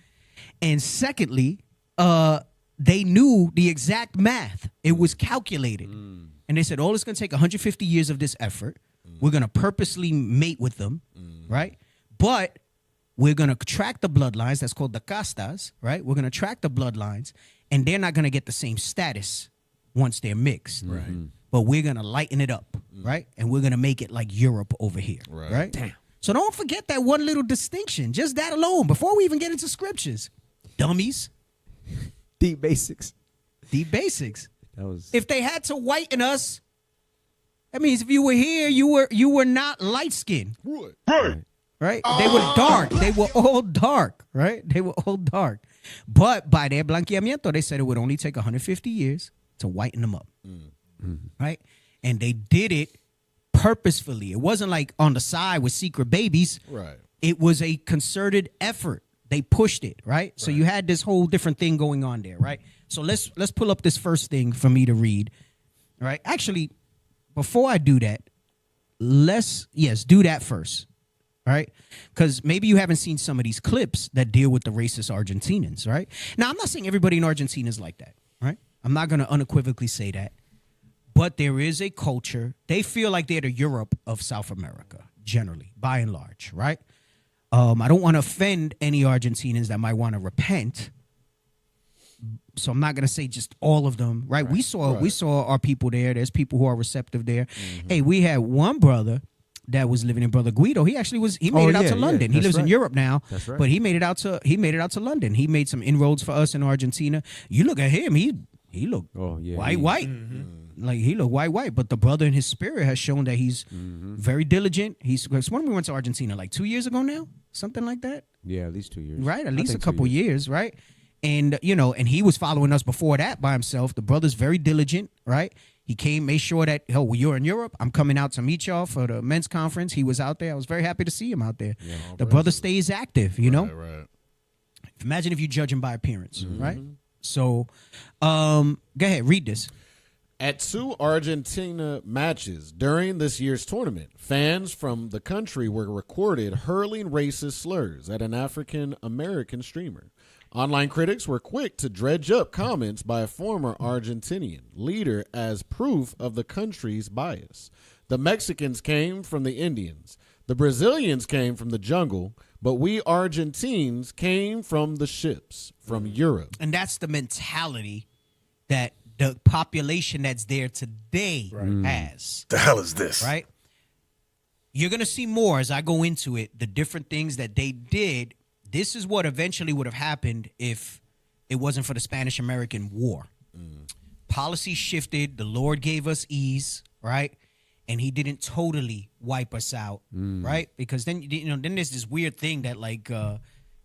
And secondly, they knew the exact math. It was calculated. And they said, it's going to take 150 years of this effort. We're going to purposely mate with them, right? But We're going to track the bloodlines. That's called the castas, right? We're going to track the bloodlines, and they're not going to get the same status once they're mixed. Right. But we're going to lighten it up, right? And we're going to make it like Europe over here, right? Damn. So don't forget that one little distinction. Just that alone, before we even get into scriptures. Dummies. Deep basics. Deep basics. That was. If they had to whiten us, that means if you were here, you were not light-skinned. Right? They were dark. They were all dark, right? They were all dark. But by their blanqueamiento, they said it would only take 150 years to whiten them up, right? And they did it purposefully. It wasn't like on the side with secret babies. Right. It was a concerted effort. They pushed it, right? So you had this whole different thing going on there, right? So let's pull up this first thing for me to read, right? Actually, before I do that, do that first. Right? Because maybe you haven't seen some of these clips that deal with the racist Argentinians, right? Now, I'm not saying everybody in Argentina is like that, right? I'm not going to unequivocally say that. But there is a culture. They feel like they're the Europe of South America, generally, by and large, right? I don't want to offend any Argentinians that might want to repent. So I'm not going to say just all of them, right? We saw our people there. There's people who are receptive there. Hey, we had one brother that was living in Brother Guido. He actually made it out to London. He lives in Europe now, but he made it out to London. He made some inroads for us in Argentina. You look at him, he looked white. Like he looked white. But the brother in his spirit has shown that he's very diligent. When we went to Argentina, like 2 years ago now, something like that. Yeah, at least 2 years. Right, at least a couple years, right? And and he was following us before that by himself. The brother's very diligent, right? He came, made sure that, you're in Europe. I'm coming out to meet y'all for the men's conference. He was out there. I was very happy to see him out there. Yeah, the brother stays active, you know? Right. Imagine if you judge him by appearance, right? So, go ahead, read this. At 2 Argentina matches during this year's tournament, fans from the country were recorded hurling racist slurs at an African-American streamer. Online critics were quick to dredge up comments by a former Argentinian leader as proof of the country's bias. The Mexicans came from the Indians. The Brazilians came from the jungle, but we Argentines came from the ships, from Europe. And that's the mentality that the population that's there today has. The hell is this? Right? You're going to see more as I go into it, the different things that they did. This is what eventually would have happened if it wasn't for the Spanish-American War. Policy shifted. The Lord gave us ease, right? And he didn't totally wipe us out, right? Because then then there's this weird thing that like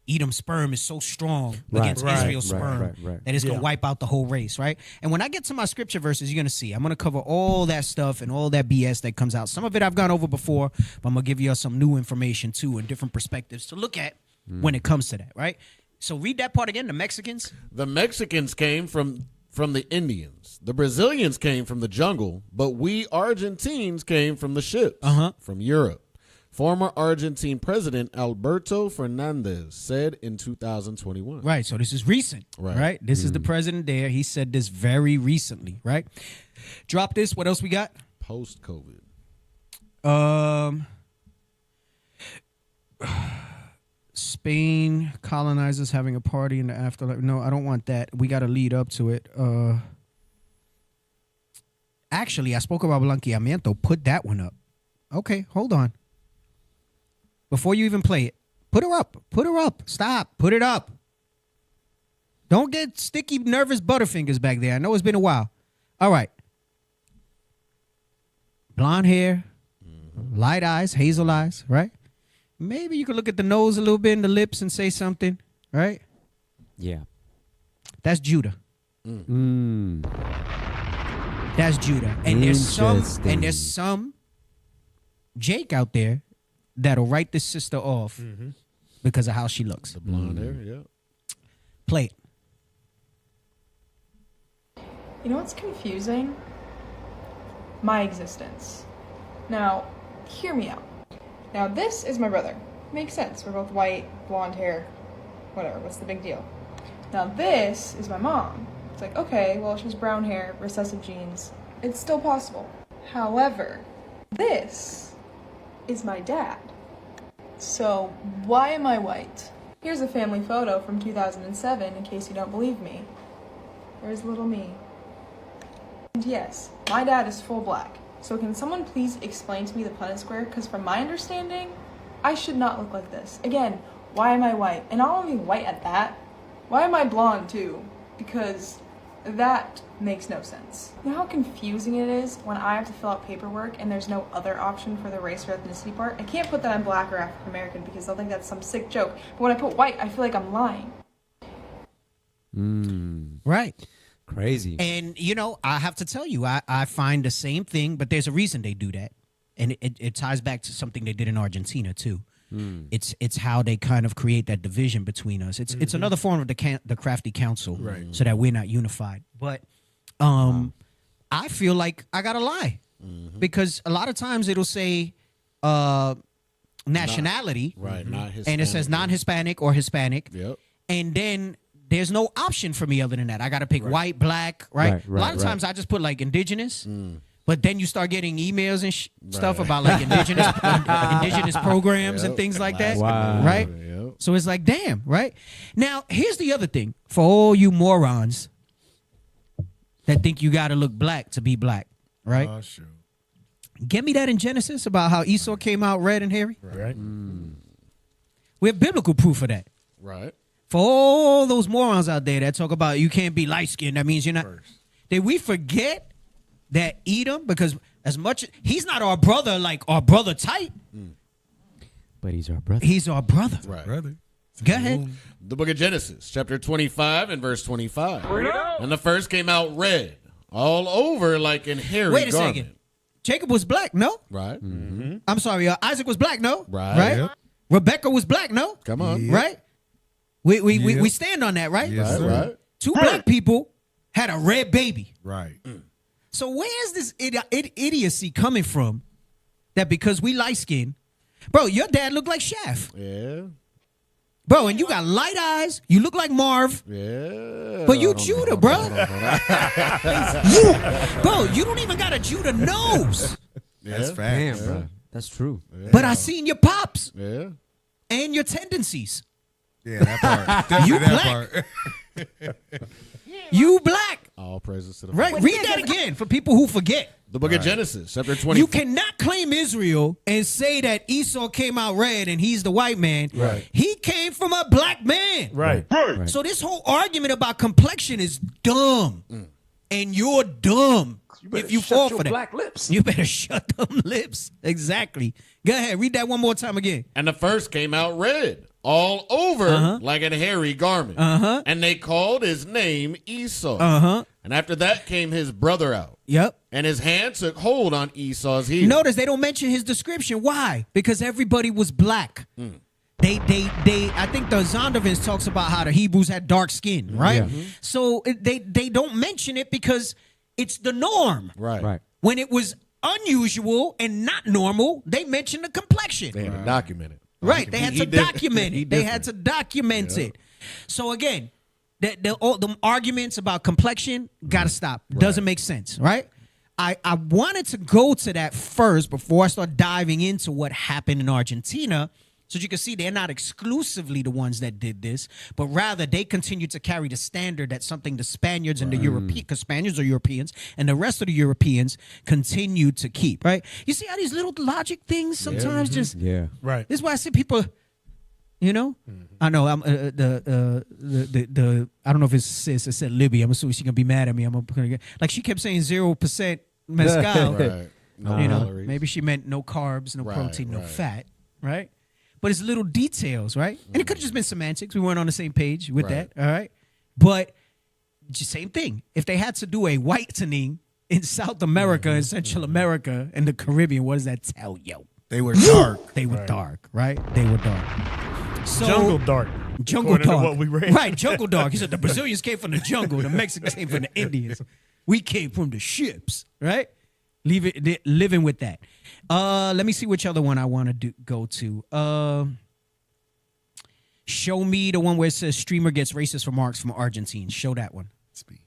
Edom's sperm is so strong against Israel's sperm that it's going to wipe out the whole race, right? And when I get to my scripture verses, you're going to see. I'm going to cover all that stuff and all that BS that comes out. Some of it I've gone over before, but I'm going to give you some new information too and different perspectives to look at when it comes to that, right? So read that part again. The Mexicans. The Mexicans came from the Indians. The Brazilians came from the jungle, but we Argentines came from the ships, from Europe. Former Argentine President Alberto Fernandez said in 2021. Right, so this is recent, right? This is the president there. He said this very recently, right? Drop this. What else we got? Post-COVID. Spain colonizers having a party in the afterlife. No, I don't want that. We got to lead up to it. Actually, I spoke about blanqueamiento. Put that one up. Okay, hold on. Before you even play it, put her up. Put her up. Stop. Put it up. Don't get sticky, nervous butterfingers back there. I know it's been a while. All right. Blonde hair, light eyes, hazel eyes, right? Maybe you could look at the nose a little bit and the lips and say something, right? Yeah. That's Judah. That's Judah. And there's some Jake out there that'll write this sister off because of how she looks. The blonde hair, yeah. Play it. You know what's confusing? My existence. Now, hear me out. Now, this is my brother. Makes sense. We're both white, blonde hair, whatever. What's the big deal? Now, this is my mom. It's like, okay, well, she has brown hair, recessive genes. It's still possible. However, this is my dad. So, why am I white? Here's a family photo from 2007 in case you don't believe me. There's little me. And yes, my dad is full black. So can someone please explain to me the Punnett square? Because from my understanding, I should not look like this. Again, why am I white? And not only white at that, why am I blonde too? Because that makes no sense. You know how confusing it is when I have to fill out paperwork and there's no other option for the race or ethnicity part? I can't put that I'm black or African American because they'll think that's some sick joke. But when I put white, I feel like I'm lying. Right. Crazy. And, you know, I have to tell you, I find the same thing, but there's a reason they do that. And it ties back to something they did in Argentina, too. It's how they kind of create that division between us. It's another form of the crafty council, Right. so that we're not unified. But I feel like I got to lie because a lot of times it'll say nationality. Right, not Hispanic. And it says non-Hispanic or Hispanic. Yep. And then there's no option for me other than that. I got to pick white, black, right? A lot of times I just put like indigenous. But then you start getting emails and stuff about like indigenous programs and things like that, right? Yep. So it's like, damn, right? Now, here's the other thing for all you morons that think you got to look black to be black, right? Oh, sure. Get me that in Genesis about how Esau came out red and hairy. Right. We have biblical proof of that. Right. For all those morons out there that talk about you can't be light-skinned, that means you're not. Did we forget that Edom, because as much he's not our brother like our brother type, but he's our brother. He's our brother. Right. Brother. Go ahead. The book of Genesis, chapter 25 and verse 25. And the first came out red, all over like in hairy Wait a garment. second. Jacob was black, no? Right. I'm sorry, Isaac was black, no? Right. Yep. Rebecca was black, no? Come on. Right? We stand on that, right? Yes, Right, sir. right. Two black people had a red baby. Right. So where's this idiocy coming from that because we light-skinned, bro, your dad looked like Shaft. Yeah. Bro, and you got light eyes. You look like Marv. Yeah. But you Judah, bro. Bro, you don't even got a Judah nose. That's Yeah. fact. Damn, bro. That's true. But I seen your pops Yeah. and your tendencies. Yeah, that part. Definitely You that black. part. You black. All praises to the Right? Father. Read that again for people who forget. The book of Genesis, chapter 20. You cannot claim Israel and say that Esau came out red and he's the white man. Right. He came from a black man. Right. So this whole argument about complexion is dumb. And you're dumb if you fall for that. black lips. You better shut them lips. Exactly. Go ahead. Read that one more time again. And the first came out red, all over like a hairy garment. And they called his name Esau. And after that came his brother out. Yep. And his hand took hold on Esau's heel. Notice they don't mention his description. Why? Because everybody was black. They I think the Zondervans talks about how the Hebrews had dark skin, right? So they don't mention it because it's the norm. Right. Right. When it was unusual and not normal, they mentioned the complexion. They had to document it. Right. They had He to different. document He it. They had to document it. So again, all the arguments about complexion gotta stop. Doesn't make sense, right? I wanted to go to that first before I start diving into what happened in Argentina. So you can see they're not exclusively the ones that did this, but rather they continue to carry the standard that something the Spaniards and the Europeans, because Spaniards are Europeans, and the rest of the Europeans continue to keep, right? You see how these little logic things sometimes just... Yeah. Right. This is why I see people, you know? I know, I'm the I don't know if it's sis, it said Libby. I'm assuming she's going to be mad at me. Like she kept saying 0% mezcal. Right. No You know, calories. maybe she meant no carbs, no Right, protein, no right. fat, right? But it's little details, right? And it could have just been semantics. We weren't on the same page with Right. that, all right? But just same thing. If they had to do a whitening in South America and Central America and the Caribbean, what does that tell you? They were dark. They were dark, right? They were dark. So, Jungle dark. Jungle according to dark. what we read. Right, jungle dark. He said the Brazilians came from the jungle, the Mexicans came from the Indians. We came from the ships, right? Living with that. Let me see which other one I want to go to. Show me the one where it says streamer gets racist remarks from Argentine. Show that one. Speed.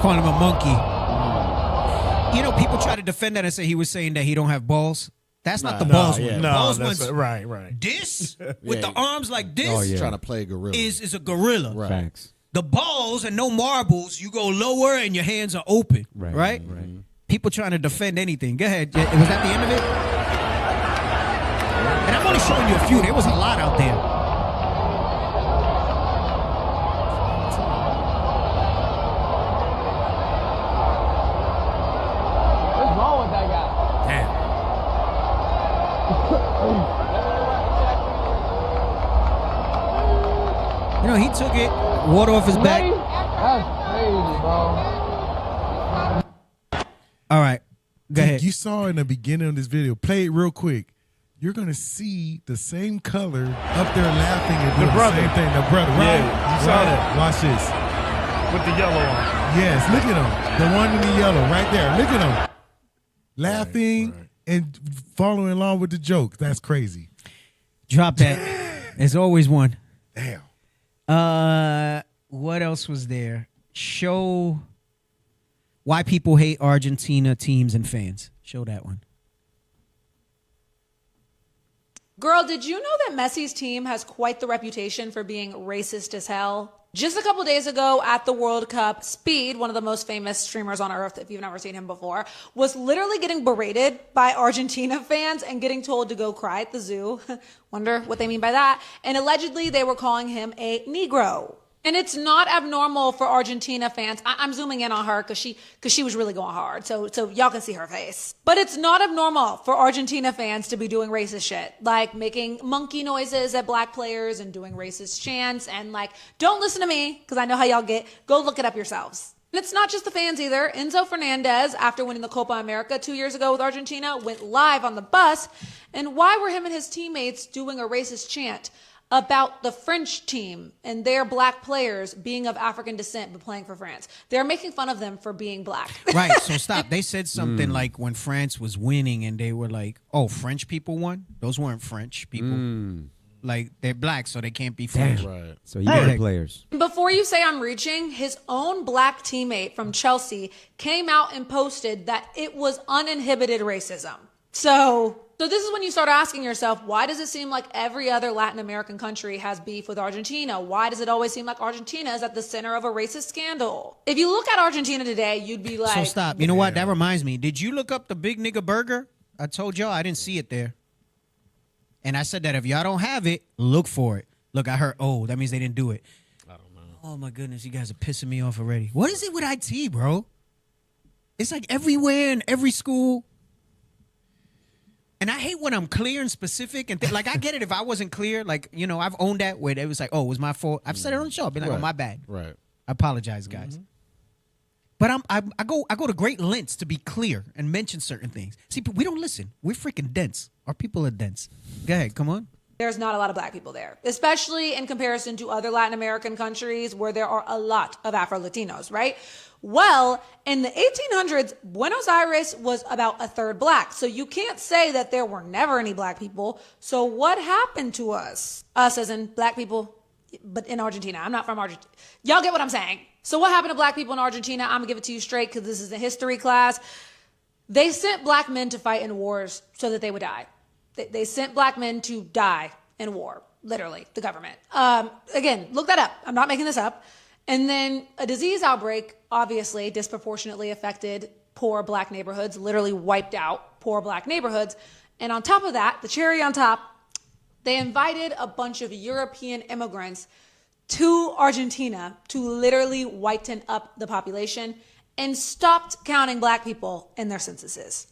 calling him a monkey. You know, people try to defend that and say he was saying that he don't have balls. That's not the balls one. The balls one's right. This with the arms like this. Oh, yeah. Trying to play gorilla. Is a gorilla. Right. Facts. The balls and no marbles, you go lower and your hands are open. Right? People trying to defend anything. Go ahead. Was that the end of it? And I'm only showing you a few. There was a lot out there. What's wrong with that guy? You know, he took it, water off his back. That's crazy, bro. All right. Go ahead. You saw in the beginning of this video, play it real quick. You're going to see the same color up there laughing and doing the same thing. The brother, right? Yeah, you saw that. Watch this. With the yellow on. Yes, look at him. The one in the yellow right there. Look at him. Laughing and following along with the joke. That's crazy. Drop that. There's always one. Damn. What else was there? Show why people hate Argentina teams and fans. Show that one. Girl, did you know that Messi's team has quite the reputation for being racist as hell? Just a couple days ago at the World Cup, Speed, one of the most famous streamers on earth, if you've never seen him before, was literally getting berated by Argentina fans and getting told to go cry at the zoo. Wonder what they mean by that. And allegedly they were calling him a Negro. And it's not abnormal for Argentina fans. I'm zooming in on her because she was really going hard. So y'all can see her face. But it's not abnormal for Argentina fans to be doing racist shit, like making monkey noises at black players and doing racist chants. And like, don't listen to me because I know how y'all get. Go look it up yourselves. And it's not just the fans either. Enzo Fernandez, after winning the Copa America 2 years ago with Argentina, went live on the bus. And why were him and his teammates doing a racist chant about the French team and their black players being of African descent but playing for France? They're making fun of them for being black. Right, so stop. They said something like when France was winning and they were like, oh, French people won? Those weren't French people. Like, they're black, so they can't be French. Right. So you got players. Before you say I'm reaching, his own black teammate from Chelsea came out and posted that it was uninhibited racism. So this is when you start asking yourself, why does it seem like every other Latin American country has beef with Argentina? Why does it always seem like Argentina is at the center of a racist scandal? If you look at Argentina today, you'd be like... So stop. You know what? That reminds me. Did you look up the Big Nigga Burger? I told y'all I didn't see it there. And I said that if y'all don't have it, look for it. Look, I heard, oh, that means they didn't do it. I don't know. Oh, my goodness. You guys are pissing me off already. What is it with IT, bro? It's like everywhere in every school... And I hate when I'm clear and specific and like I get it if I wasn't clear, like, you know, I've owned that where it was like, oh, it was my fault. I've said it on the show. I've been like, oh, my bad. Right. I apologize, guys. But I go to great lengths to be clear and mention certain things. See, but we don't listen. We're freaking dense. Our people are dense. Go ahead, come on. There's not a lot of black people there, especially in comparison to other Latin American countries where there are a lot of Afro-Latinos, right? Well, in the 1800s, Buenos Aires was about a third black. So you can't say that there were never any black people. So what happened to us? Us as in black people, but in Argentina. I'm not from Argentina. Y'all get what I'm saying? So what happened to black people in Argentina? I'm gonna give it to you straight because this is a history class. They sent black men to fight in wars so that they would die. They sent black men to die in war, literally, the government. Again, look that up. I'm not making this up. And then a disease outbreak obviously disproportionately affected poor black neighborhoods, literally wiped out poor black neighborhoods. And on top of that, the cherry on top, they invited a bunch of European immigrants to Argentina to literally whiten up the population and stopped counting black people in their censuses.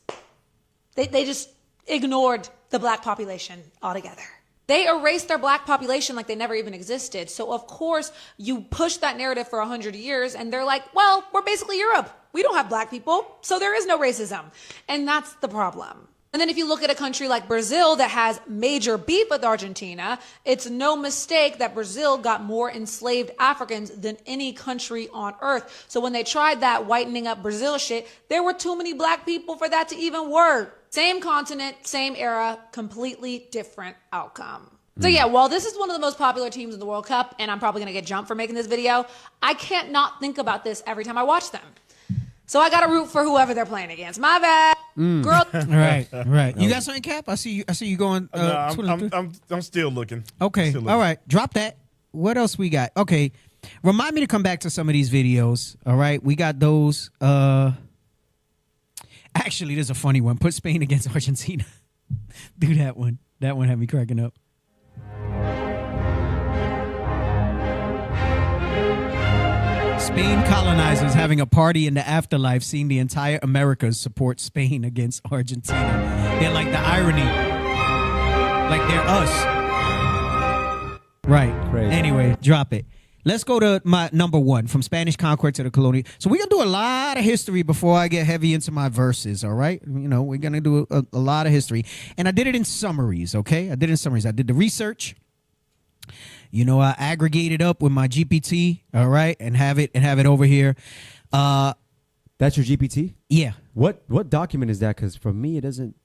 They just ignored the black population altogether. They erased their black population like they never even existed. So of course you push that narrative for 100 years and they're like, well, we're basically Europe. We don't have black people, so there is no racism. And that's the problem. And then if you look at a country like Brazil that has major beef with Argentina, it's no mistake that Brazil got more enslaved Africans than any country on earth. So when they tried that whitening up Brazil shit, there were too many black people for that to even work. Same continent, same era, completely different outcome. So yeah, while this is one of the most popular teams in the World Cup, and I'm probably gonna get jumped for making this video, I can't not think about this every time I watch them. So I gotta root for whoever they're playing against. My bad, girl. Right. You got something, Cap? I see you going. I'm still looking. Okay. Still looking. All right. Drop that. What else we got? Okay. Remind me to come back to some of these videos. All right. We got those. Actually, there's a funny one. Put Spain against Argentina. Do that one. That one had me cracking up. Spain colonizers having a party in the afterlife, seeing the entire Americas support Spain against Argentina. They're like the irony. Like they're us. Right. Crazy. Anyway, drop it. Let's go to my number one, from Spanish conquest to the colonial. So we're going to do a lot of history before I get heavy into my verses, all right? You know, we're going to do a lot of history. And I did it in summaries, okay? I did the research. You know, I aggregated up with my GPT, all right, and have it over here. That's your GPT? Yeah. What document is that? Because for me, it doesn't.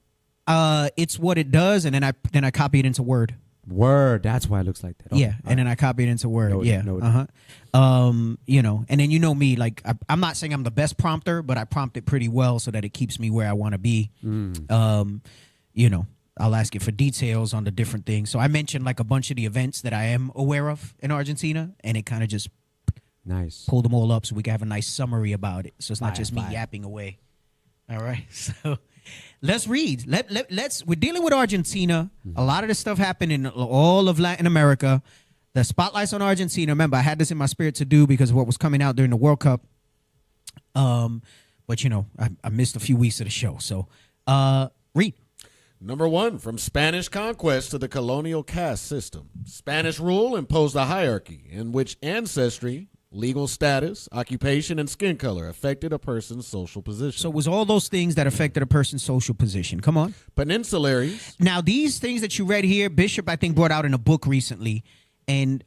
It's what it does, and then I copy it into Word. Word. That's why it looks like that. Yeah, and then I copy it into Word. Noted, yeah. noted. You know, and then you know me, like I'm not saying I'm the best prompter, but I prompt it pretty well so that it keeps me where I want to be. You know. I'll ask it for details on the different things. So I mentioned like a bunch of the events that I am aware of in Argentina, and it kind of just pulled them all up so we can have a nice summary about it. So it's not just me yapping away. All right. So let's read. We're dealing with Argentina. A lot of this stuff happened in all of Latin America. The spotlight's on Argentina. Remember, I had this in my spirit to do because of what was coming out during the World Cup. But you know, I missed a few weeks of the show. So read. Number one, from Spanish conquest to the colonial caste system. Spanish rule imposed a hierarchy in which ancestry, legal status, occupation, and skin color affected a person's social position. So it was all those things that affected a person's social position. Come on. Peninsularies. Now, these things that you read here, Bishop, I think, brought out in a book recently, and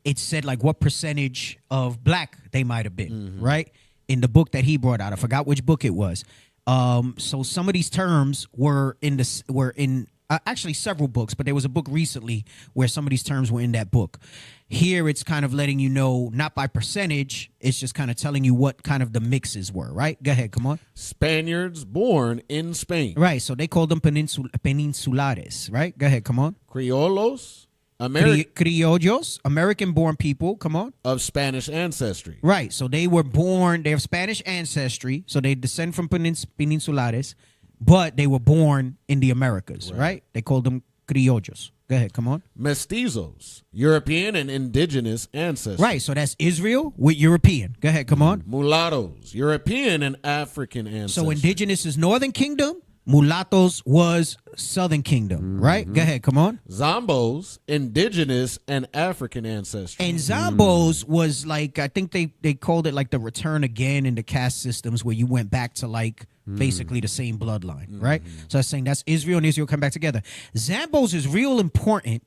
it said like what percentage of black they might have been, right? In the book that he brought out. I forgot which book it was. So some of these terms were in actually several books, but there was a book recently where some of these terms were in that book. Here, it's kind of letting you know, not by percentage, it's just kind of telling you what kind of the mixes were, right? Go ahead, come on. Spaniards born in Spain. Right, so they called them peninsulares, right? Go ahead, come on. Criollos. Criollos, American-born people, come on. Of Spanish ancestry. Right, so they were born, they have Spanish ancestry, so they descend from peninsulares, but they were born in the Americas, right? They called them criollos. Go ahead, come on. Mestizos, European and indigenous ancestry. Right, so that's Israel with European. Go ahead, come on. Mulattoes, European and African ancestry. So indigenous is Northern Kingdom. Mulattoes was Southern Kingdom, right? Go ahead, come on. Zombos, indigenous and African ancestry. And Zombos was like, I think they called it like the return again in the caste systems where you went back to like basically the same bloodline, right? So I was saying that's Israel and Israel come back together. Zambos is real important,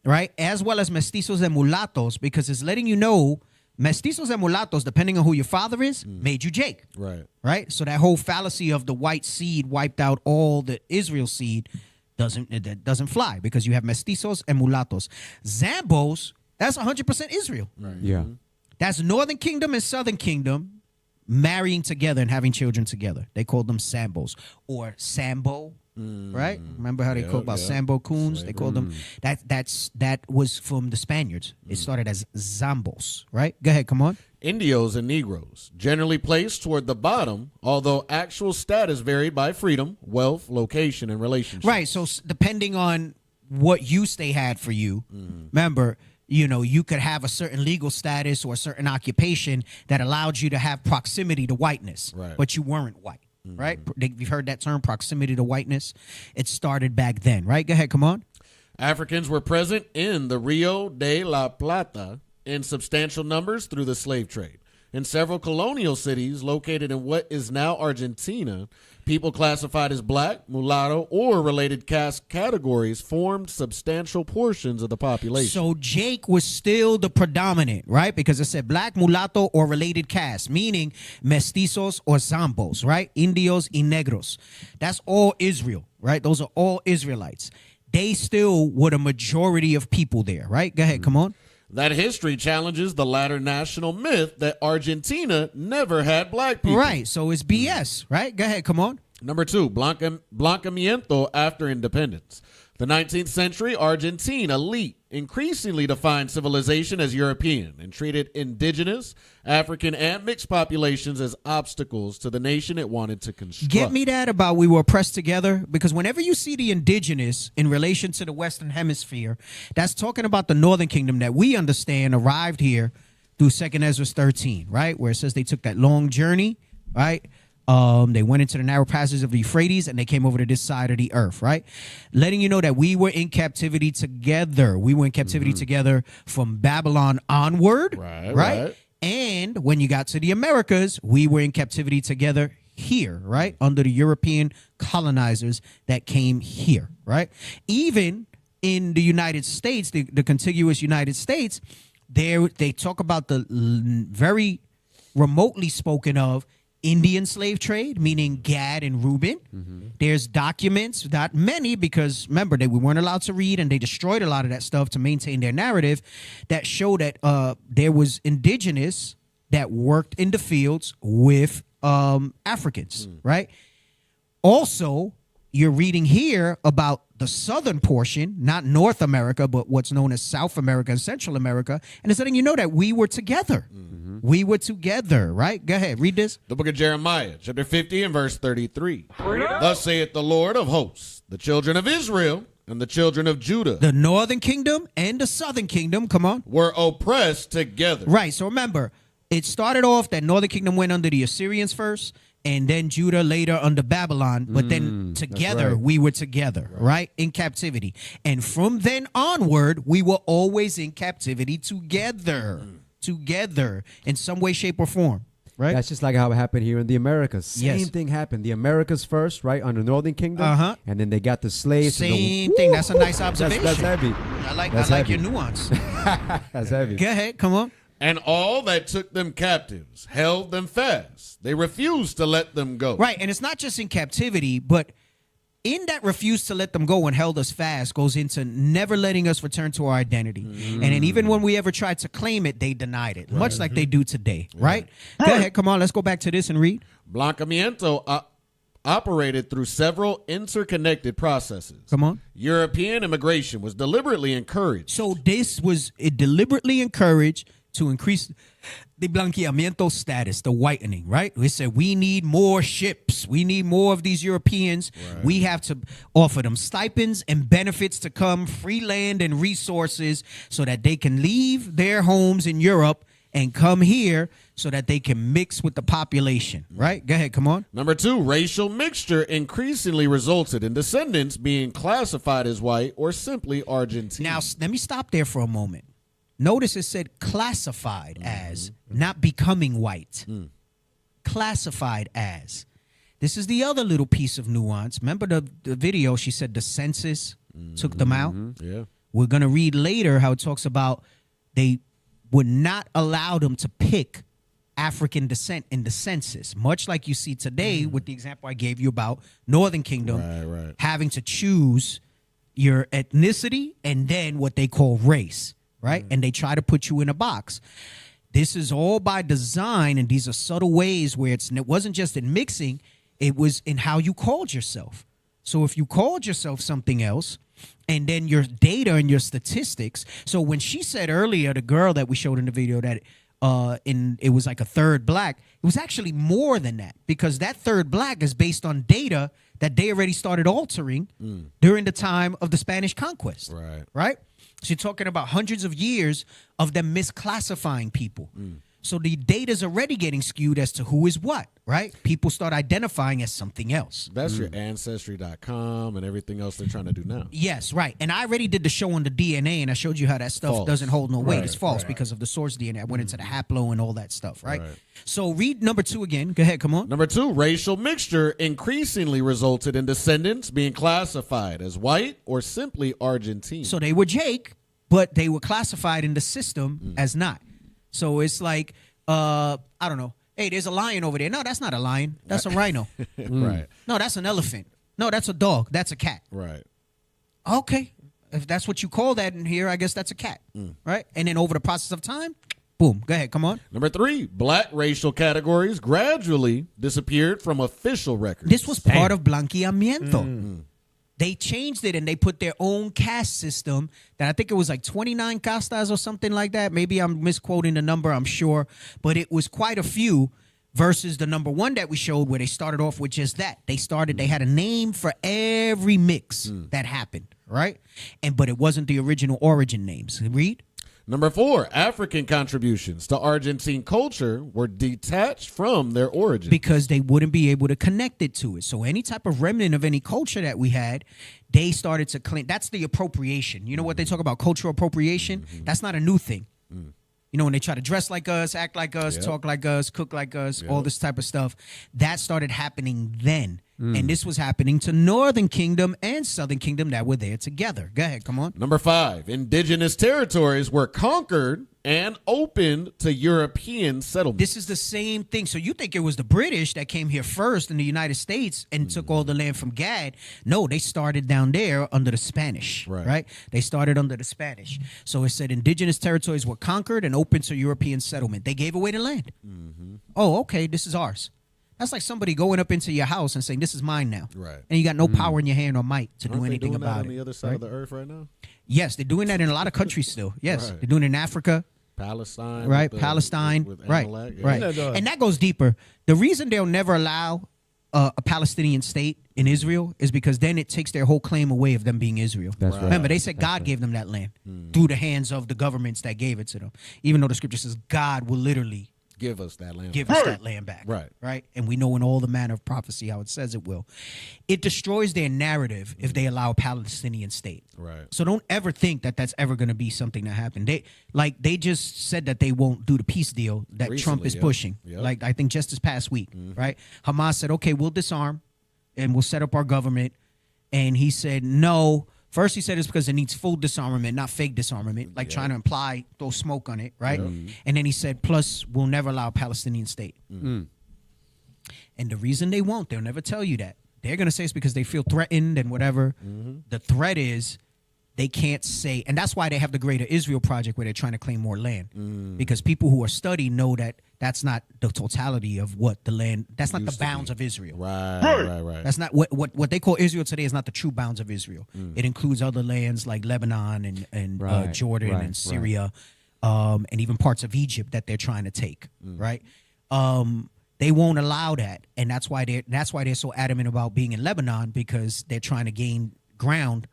right? As well as mestizos and mulattoes, because it's letting you know mestizos and mulattoes, depending on who your father is, made you Jake. Right? So that whole fallacy of the white seed wiped out all the Israel seed doesn't fly because you have mestizos and mulattoes. Zambos, that's 100% Israel. Yeah. That's Northern Kingdom and Southern Kingdom marrying together and having children together. They called them Sambos or Sambo. Right? Remember how they called about Sambo coons? They called them that was from the Spaniards. It started as Zambos, right? Go ahead, come on. Indios and Negroes, generally placed toward the bottom, although actual status varied by freedom, wealth, location, and relationships. Right, so depending on what use they had for you, remember, you know, you could have a certain legal status or a certain occupation that allowed you to have proximity to whiteness, but you weren't white. Right? You've heard that term, proximity to whiteness. It started back then, right? Go ahead, come on. Africans were present in the Rio de la Plata in substantial numbers through the slave trade. In several colonial cities located in what is now Argentina, people classified as black, mulatto, or related caste categories formed substantial portions of the population. So Jake was still the predominant, right? Because it said black, mulatto, or related caste, meaning mestizos or zambos, right? Indios y negros. That's all Israel, right? Those are all Israelites. they still were the majority of people there, right? Go ahead, come on. That history challenges the latter national myth that Argentina never had black people. Right, so it's BS, right? Go ahead, come on. Number 2, Blancamiento after independence. The 19th century Argentine elite increasingly defined civilization as European and treated indigenous, African, and mixed populations as obstacles to the nation it wanted to construct. Get me that about we were oppressed together, because whenever you see the indigenous in relation to the Western Hemisphere, that's talking about the Northern Kingdom that we understand arrived here through 2nd Ezra 13, right? Where it says they took that long journey, right? They went into the narrow passages of the Euphrates and they came over to this side of the earth, right? Letting you know that we were in captivity together. We were in captivity together from Babylon onward, right? And when you got to the Americas, we were in captivity together here, right? Under the European colonizers that came here, right? Even in the United States, the contiguous United States, they talk about the very remotely spoken of Indian slave trade, meaning Gad and Reuben. There's documents, not many, because remember, we weren't allowed to read, and they destroyed a lot of that stuff to maintain their narrative, that show that there was indigenous that worked in the fields with Africans, right? Also, you're reading here about the southern portion, not North America, but what's known as South America and Central America, and it's letting you know that we were together. We were together, right? Go ahead, read this. The book of Jeremiah, chapter 50 and verse 33. Thus saith the Lord of hosts, the children of Israel and the children of Judah, the northern kingdom and the southern kingdom, come on, were oppressed together. Right, so remember, it started off that northern kingdom went under the Assyrians first, and then Judah later under Babylon, but then together we were together, right? In captivity. And from then onward, we were always in captivity together. Together in some way, shape, or form, right? That's just like how it happened here in the Americas. Same thing happened. The Americas first, right, under Northern Kingdom, and then they got the slaves. Same thing. That's a nice observation. That's heavy. I like your nuance. That's heavy. Go ahead, come on. And all that took them captives held them fast. They refused to let them go. Right, and it's not just in captivity, but in that refused to let them go and held us fast goes into never letting us return to our identity. And then even when we ever tried to claim it, they denied it, much like they do today, right? Go ahead, come on, let's go back to this and read. Blancamiento operated through several interconnected processes. Come on. European immigration was deliberately encouraged. So this was deliberately encouraged to increase the blanqueamiento status, the whitening, right? We said we need more ships. We need more of these Europeans. We have to offer them stipends and benefits to come, free land and resources, so that they can leave their homes in Europe and come here so that they can mix with the population, right? Go ahead, come on. Number 2, racial mixture increasingly resulted in descendants being classified as white or simply Argentine. Now, let me stop there for a moment. Notice it said classified as, not becoming white. Classified as. This is the other little piece of nuance. Remember the video, she said the census took them out? Yeah. We're going to read later how it talks about they would not allow them to pick African descent in the census, much like you see today with the example I gave you about Northern Kingdom having to choose your ethnicity and then what they call race. Right? And they try to put you in a box. This is all by design, and these are subtle ways where it wasn't just in mixing, it was in how you called yourself. So if you called yourself something else, and then your data and your statistics. So when she said earlier, the girl that we showed in the video, that it was like a third black, it was actually more than that, because that third black is based on data that they already started altering during the time of the Spanish conquest. Right? So you're talking about hundreds of years of them misclassifying people. So the data's already getting skewed as to who is what, right? People start identifying as something else. That's your Ancestry.com and everything else they're trying to do now. Yes, right. And I already did the show on the DNA, and I showed you how that stuff doesn't hold no weight. It's false because of the source DNA. I went into the haplo and all that stuff, right? So read number 2 again. Go ahead, come on. Number 2, racial mixture increasingly resulted in descendants being classified as white or simply Argentine. So they were Jake, but they were classified in the system as not. So it's like, I don't know. Hey, there's a lion over there. No, that's not a lion. That's a rhino. Right. No, that's an elephant. No, that's a dog. That's a cat. Right. Okay, if that's what you call that in here, I guess that's a cat, right? And then over the process of time, boom. Go ahead, come on. Number 3, black racial categories gradually disappeared from official records. This was part of blanqueamiento. They changed it and they put their own caste system that I think it was like 29 castas or something like that. Maybe I'm misquoting the number, I'm sure. But it was quite a few versus the number 1 that we showed where they started off with just that. They had a name for every mix that happened, right? But it wasn't the original origin names. Read. Number 4, African contributions to Argentine culture were detached from their origin. Because they wouldn't be able to connect it to it. So any type of remnant of any culture that we had, they started to claim. That's the appropriation. You know what they talk about, cultural appropriation? That's not a new thing. You know, when they try to dress like us, act like us, talk like us, cook like us, all this type of stuff, that started happening then. And this was happening to Northern Kingdom and Southern Kingdom that were there together. Go ahead, come on. Number 5, indigenous territories were conquered and opened to European settlement. This is the same thing. So you think it was the British that came here first in the United States and took all the land from Gad. No, they started down there under the Spanish, right? They started under the Spanish. So it said indigenous territories were conquered and opened to European settlement. They gave away the land. Oh, okay, this is ours. That's like somebody going up into your house and saying, this is mine now. Right. And you got no power in your hand or might to do anything about it. On the other side of the earth right now? Yes, they're doing that in a lot of countries still. Yes, they're doing it in Africa. Palestine. Right, Palestine. Right. And that goes deeper. The reason they'll never allow a Palestinian state in Israel is because then it takes their whole claim away of them being Israel. That's right. Remember, they said God gave them that land through the hands of the governments that gave it to them. Even though the scripture says God will literally give us that land. Give us that land back. Right. And we know in all the manner of prophecy how it says it will. It destroys their narrative if they allow a Palestinian state. Right. So don't ever think that that's ever going to be something that happened. They just said that they won't do the peace deal that Trump is pushing. Like I think just this past week, right? Hamas said, okay, we'll disarm and we'll set up our government. And he said, no. First, he said it's because it needs full disarmament, not fake disarmament, like trying to imply, throw smoke on it, right? And then he said, plus, we'll never allow a Palestinian state. And the reason they won't, they'll never tell you that. They're going to say it's because they feel threatened and whatever. The threat is they can't say, and that's why they have the Greater Israel Project where they're trying to claim more land. Because people who are studying know that that's not the totality of what the land, that's not the bounds of Israel. Right. That's not what they call Israel today is not the true bounds of Israel. It includes other lands like Lebanon and Jordan and Syria and even parts of Egypt that they're trying to take, right? They won't allow that. And that's why they're so adamant about being in Lebanon, because they're trying to gain ground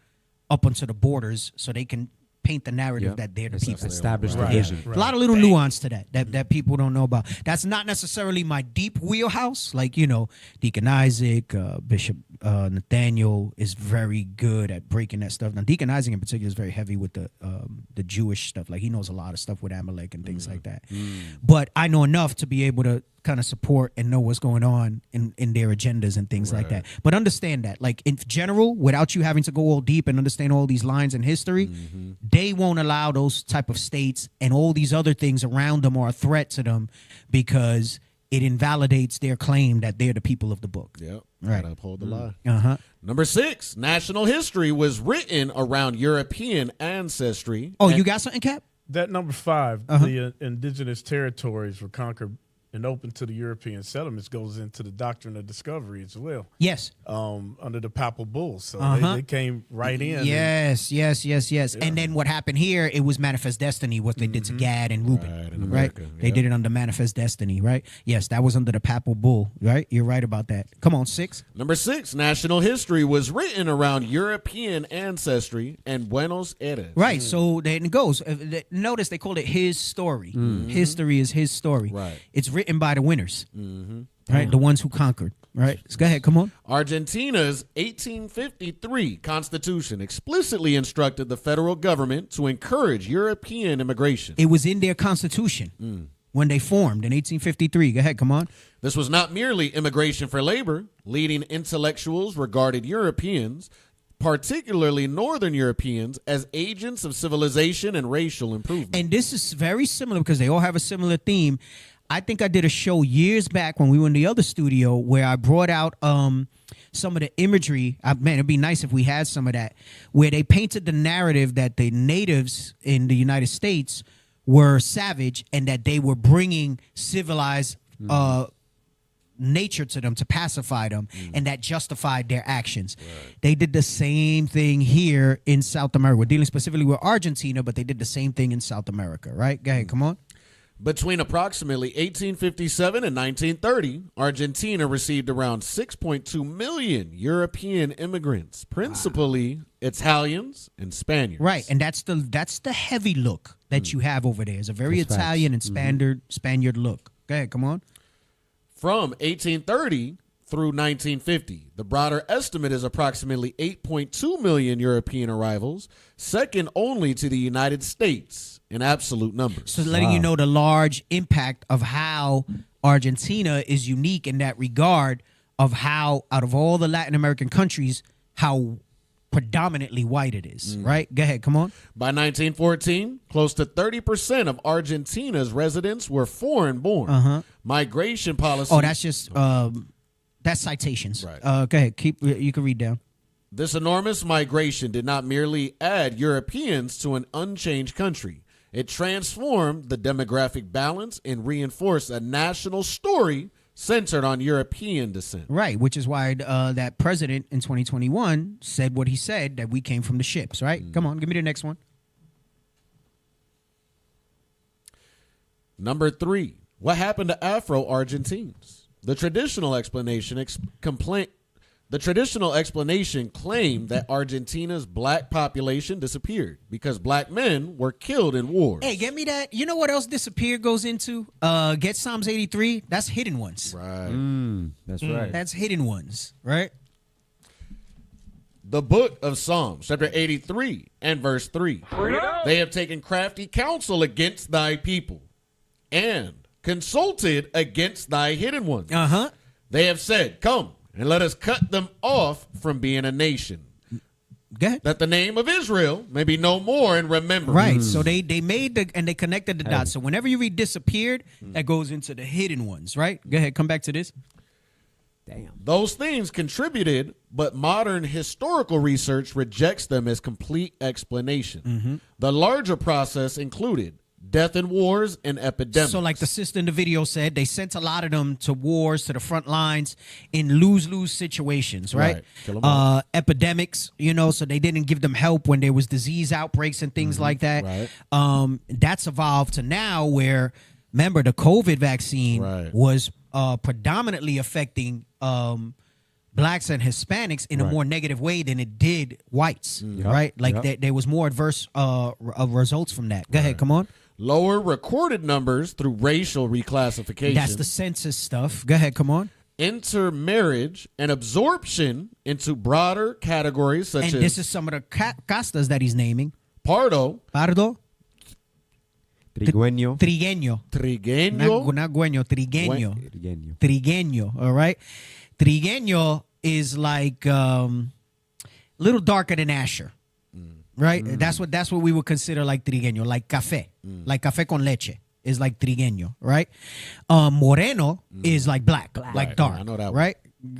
up onto the borders so they can paint the narrative that they're the people. Establish the vision. A lot of little nuance to that people don't know about. That's not necessarily my deep wheelhouse. Like, you know, Deacon Isaac, Bishop Nathaniel is very good at breaking that stuff. Now, Deacon Isaac in particular is very heavy with the Jewish stuff. Like, he knows a lot of stuff with Amalek and things like that. But I know enough to be able to kind of support and know what's going on in their agendas and things like that. But understand that, like, in general, without you having to go all deep and understand all these lines in history, they won't allow those type of states and all these other things around them are a threat to them, because it invalidates their claim that they're the people of the book. Right. Uphold the lie. Number 6, national history was written around European ancestry. Oh, you got something, Cap? That number 5, the indigenous territories were conquered and open to the European settlements, goes into the doctrine of discovery as well. Yes. Under the papal bulls. So they came right in. Yes. And then what happened here, it was manifest destiny, what they did to Gad and Reuben. Right? They did it under manifest destiny, right? Yes, that was under the papal bull, right? You're right about that. Come on, 6. Number 6, national history was written around European ancestry and Buenos Aires. Right, so then it goes. Notice they called it his story. History is his story. Right. It's written by the winners, right? The ones who conquered, right? So go ahead, come on. Argentina's 1853 constitution explicitly instructed the federal government to encourage European immigration. It was in their constitution when they formed in 1853. Go ahead, come on. This was not merely immigration for labor. Leading intellectuals regarded Europeans, particularly Northern Europeans, as agents of civilization and racial improvement. And this is very similar because they all have a similar theme. I think I did a show years back when we were in the other studio where I brought out some of the imagery. Man, it'd be nice if we had some of that, where they painted the narrative that the natives in the United States were savage and that they were bringing civilized nature to them to pacify them, and that justified their actions. They did the same thing here in South America. We're dealing specifically with Argentina, but they did the same thing in South America, right? Go ahead, come on. Between approximately 1857 and 1930, Argentina received around 6.2 million European immigrants, principally Italians and Spaniards. Right, and that's the heavy look that you have over there. It's a very That's Italian facts. and Spaniard look. Go ahead, come on. From 1830 through 1950, the broader estimate is approximately 8.2 million European arrivals, second only to the United States in absolute numbers. So letting you know the large impact of how Argentina is unique in that regard of how, out of all the Latin American countries, how predominantly white it is, right? Go ahead, come on. By 1914, close to 30% of Argentina's residents were foreign born. Migration policy. Oh, that's just that's citations. Right. Go ahead, you can read down. This enormous migration did not merely add Europeans to an unchanged country. It transformed the demographic balance and reinforced a national story centered on European descent. Right, which is why that president in 2021 said what he said, that we came from the ships, right? Come on, give me the next one. Number 3, what happened to Afro-Argentines? The traditional explanation claimed that Argentina's black population disappeared because black men were killed in wars. Hey, get me that. You know what else disappear goes into? Get Psalms 83. That's hidden ones. Right. That's right. That's hidden ones, right? The book of Psalms, chapter 83 and verse 3. They have taken crafty counsel against thy people and consulted against thy hidden ones. They have said, come and let us cut them off from being a nation. That the name of Israel may be no more in remembrance. Right. So they made and they connected the dots. So whenever you read disappeared, that goes into the hidden ones, right? Go ahead, come back to this. Damn. Those things contributed, but modern historical research rejects them as complete explanation. The larger process included death in wars and epidemics. So like the sister in the video said, they sent a lot of them to wars, to the front lines in lose-lose situations, right? Kill 'em all. Epidemics, so they didn't give them help when there was disease outbreaks and things like that. Right. That's evolved to now where, remember, the COVID vaccine was predominantly affecting blacks and Hispanics in a more negative way than it did whites, right? Like there was more adverse results from that. Go ahead, come on. Lower recorded numbers through racial reclassification. That's the census stuff. Go ahead, come on. Intermarriage and absorption into broader categories such as... And this is some of the castas that he's naming. Pardo. Trigueño. Trigueño. Not gueño, trigueño. Trigueño, all right? Trigueño is like a little darker than Asher. Right? That's what we would consider like trigueño, like café. Like café con leche is like trigueño, right? Moreno is like black, like dark. I know that one. Right?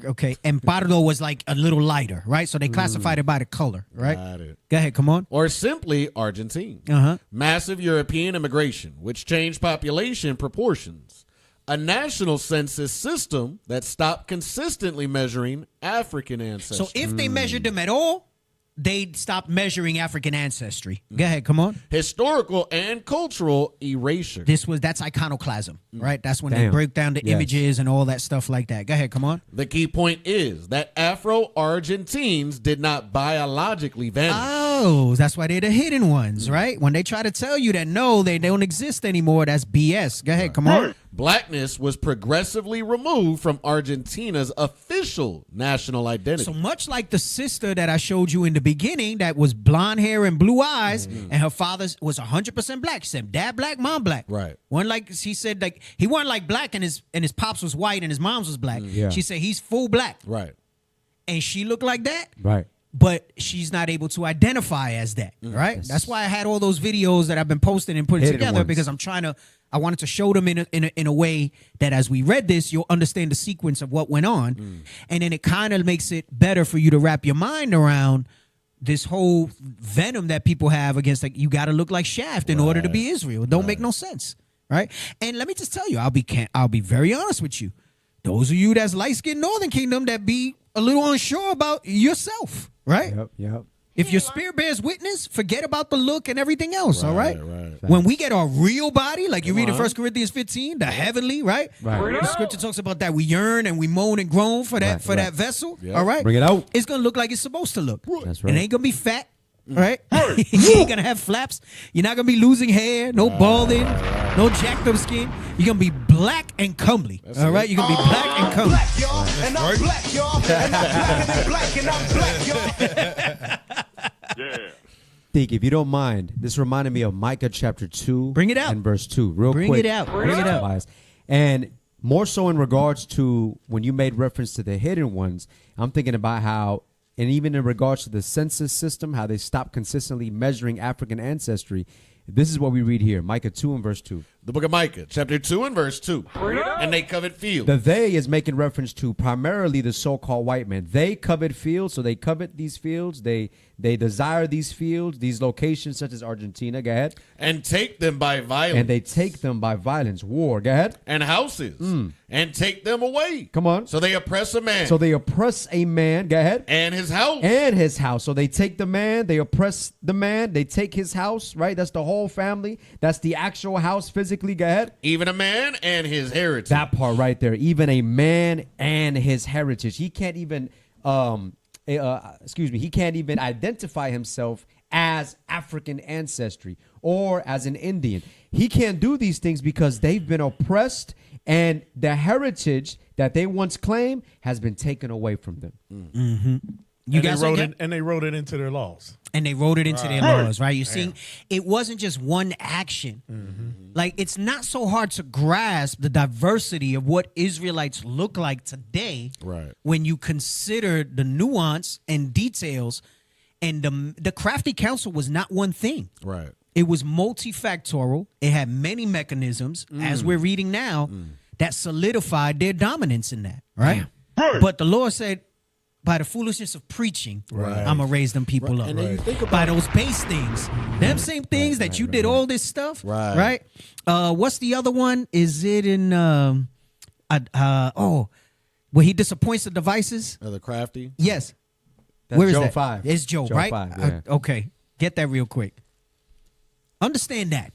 Okay. And pardo was like a little lighter, right? So they classified it by the color, right? Got it. Go ahead, come on. Or simply Argentine. Massive European immigration, which changed population proportions. A national census system that stopped consistently measuring African ancestry. So if they measured them at all, they stopped measuring African ancestry. Go ahead, come on. Historical and cultural erasure. That's iconoclasm, right? That's when they break down the images and all that stuff like that. Go ahead, come on. The key point is that Afro-Argentines did not biologically vanish. Oh, that's why they're the hidden ones, right? When they try to tell you that no, they don't exist anymore, that's BS. Go ahead, come on. Blackness was progressively removed from Argentina's official national identity. So much like the sister that I showed you in the beginning that was blonde hair and blue eyes, and her father was 100% black. She said, dad black, mom black. Right. One like he said, like he wasn't like black and his pops was white and his mom's was black. She said he's full black. Right. And she looked like that. Right. But she's not able to identify as that, right? That's why I had all those videos that I've been posting and putting Hidden together ones. because I'm trying to I wanted to show them in a way that as we read this, you'll understand the sequence of what went on. And then it kind of makes it better for you to wrap your mind around this whole venom that people have against, like, you got to look like Shaft in order to be Israel. It don't make no sense, right? And let me just tell you, I'll be very honest with you. Those of you that's light-skinned Northern Kingdom that be a little unsure about yourself, right? Yep. If your spirit bears witness, forget about the look and everything else, all right? When we get our real body, like you read in 1 Corinthians 15, the heavenly, right? The scripture talks about that. We yearn and we moan and groan for that that vessel, all right? Bring it out. It's going to look like it's supposed to look. That's right. It ain't going to be fat, right? You ain't going to have flaps. You're not going to be losing hair, no balding, no jacked up skin. You're going to be black and comely, all right? You're going to be black and comely. Black, y'all, and I'm black, y'all, and I'm black, and I'm black, y'all. Think, if you don't mind, this reminded me of Micah chapter 2. Bring it out. And verse 2, real Bring quick. it out. Bring it out. And more so in regards to when you made reference to the hidden ones, I'm thinking about how, and even in regards to the census system, how they stopped consistently measuring African ancestry. This is what we read here, Micah 2 and verse 2. The book of Micah, chapter 2 and verse 2. And they covet fields. The they is making reference to primarily the so-called white man. They covet fields, so they covet these fields. They desire these fields, these locations such as Argentina. Go ahead. And take them by violence. And they take them by violence. War. Go ahead. And houses. And take them away. Come on. So they oppress a man. So they oppress a man. Go ahead. And his house. And his house. So they take the man. They oppress the man. They take his house, right? That's the whole family. That's the actual house physically. Go ahead. Even a man and his heritage. That part right there. Even a man and his heritage. He can't even, he can't even identify himself as African ancestry or as an Indian. He can't do these things because they've been oppressed and the heritage that they once claimed has been taken away from them. Mm-hmm. And they wrote it into their laws. And they wrote it into their laws, right? You see, it wasn't just one action. Like, it's not so hard to grasp the diversity of what Israelites look like today when you consider the nuance and details. And the crafty council was not one thing. Right. It was multifactorial. It had many mechanisms, as we're reading now, that solidified their dominance in that, right? But the Lord said, by the foolishness of preaching, I'm going to raise them people up. And then you think about by those base things. Them same things that you did all this stuff, right? What's the other one? Is it in, where he disappoints the devices? The crafty? Yes. That's Where is Job that? 5. It's Job, Job right? 5, yeah. Okay. Get that real quick. Understand that.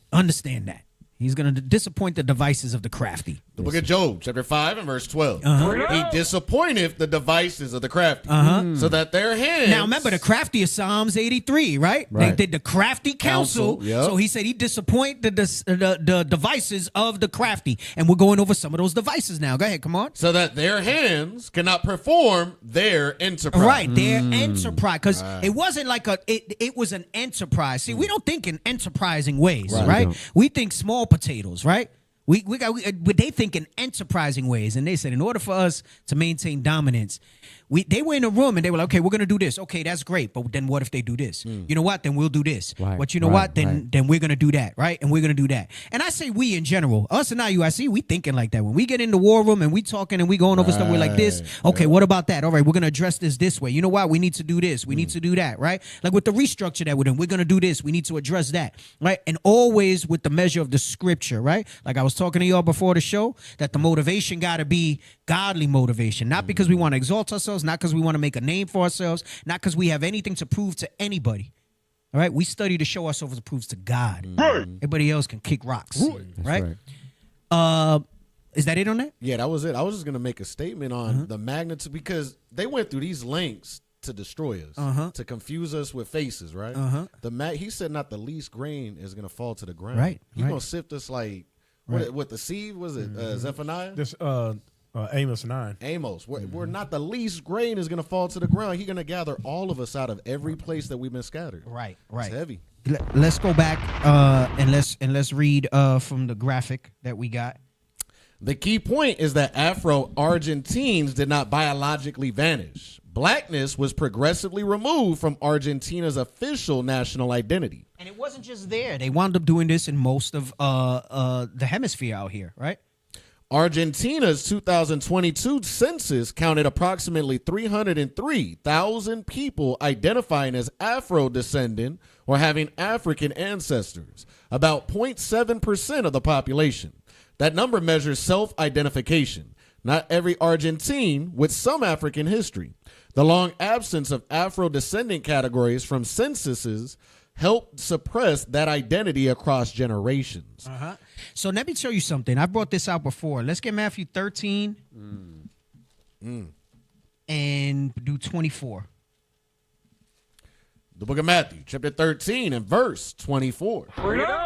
He's going to disappoint the devices of the crafty. The book of Job, chapter 5 and verse 12. He disappointeth the devices of the crafty, so that their hands... Now, remember, the crafty is Psalms 83, right? They did the crafty counsel. So he said he disappoint the devices of the crafty. And we're going over some of those devices now. Go ahead, come on. So that their hands cannot perform their enterprise. Right, their enterprise. Because it wasn't like it was an enterprise. See, we don't think in enterprising ways, right? We think small potatoes, right? They think in enterprising ways, and they said in order for us to maintain dominance, they were in a room and they were like, okay, we're gonna do this. Okay, that's great, but then what if they do this? You know what? Then we'll do this. But you know what? Then we're gonna do that, right? And we're gonna do that. And I say we in general, us and IUIC, we thinking like that. When we get in the war room and we talking and we going over stuff, we're like this. Okay, what about that? All right, we're gonna address this way. You know what? We need to do this. We need to do that, right? Like with the restructure that we're doing, we're gonna do this. We need to address that, right? And always with the measure of the scripture, right? Like I was talking to y'all before the show, that the motivation gotta be godly motivation, not because we want to exalt ourselves, not because we want to make a name for ourselves, not because we have anything to prove to anybody. All right, we study to show ourselves to prove to God. Everybody else can kick rocks, right? Is that it on that? Yeah, that was it. I was just gonna make a statement on the magnitude, because they went through these lengths to destroy us, to confuse us with faces, right? He said not the least grain is gonna fall to the ground. Right. He's gonna sift us like what the seed was it? Zephaniah. This Amos 9. Amos, where not the least grain is going to fall to the ground. He's going to gather all of us out of every place that we've been scattered. Right. It's heavy. Let's go back and let's read from the graphic that we got. The key point is that Afro-Argentines did not biologically vanish. Blackness was progressively removed from Argentina's official national identity. And it wasn't just there. They wound up doing this in most of the hemisphere out here, right? Argentina's 2022 census counted approximately 303,000 people identifying as Afro-descendant or having African ancestors, about 0.7% of the population. That number measures self-identification, not every Argentine with some African history. The long absence of Afro-descendant categories from censuses helped suppress that identity across generations. So let me tell you something. I brought this out before. Let's get Matthew 13 and do 24. The book of Matthew, chapter 13 and verse 24.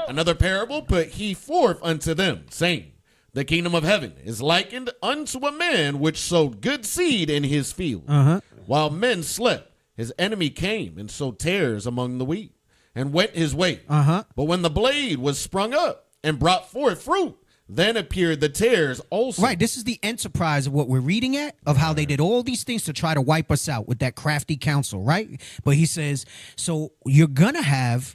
Another parable put he forth unto them, saying, the kingdom of heaven is likened unto a man which sowed good seed in his field. While men slept, his enemy came and sowed tares among the wheat, and went his way. But when the blade was sprung up and brought forth fruit, then appeared the tares also. Right, this is the enterprise of what we're reading at, of how they did all these things to try to wipe us out with that crafty counsel, right? But he says, so you're going to have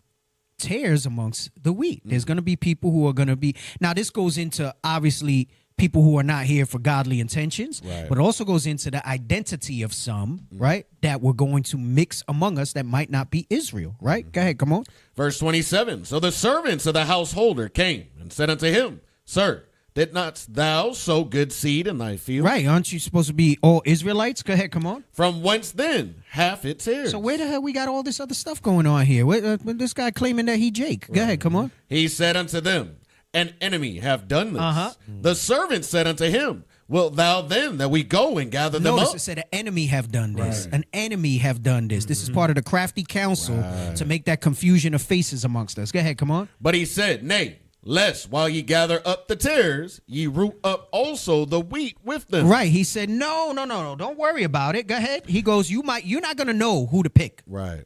tares amongst the wheat. There's going to be people who are going to be... Now, this goes into, obviously, people who are not here for godly intentions, but it also goes into the identity of some, right, that we're going to mix among us that might not be Israel, right? Go ahead, come on. Verse 27, so the servants of the householder came and said unto him, Sir, did not thou sow good seed in thy field? Right, aren't you supposed to be all Israelites? Go ahead, come on. From whence then hath it tares? So where the hell we got all this other stuff going on here? This guy claiming that he Jake. Go ahead, come on. He said unto them, an enemy have done this. The servant said unto him, wilt thou then that we go and gather them Notice up? It said an enemy have done this. An enemy have done this. This is part of the crafty counsel to make that confusion of faces amongst us. Go ahead, come on. But he said, nay, lest while ye gather up the tares, ye root up also the wheat with them. Right. He said, no. Don't worry about it. Go ahead. He goes, you're not going to know who to pick. Right.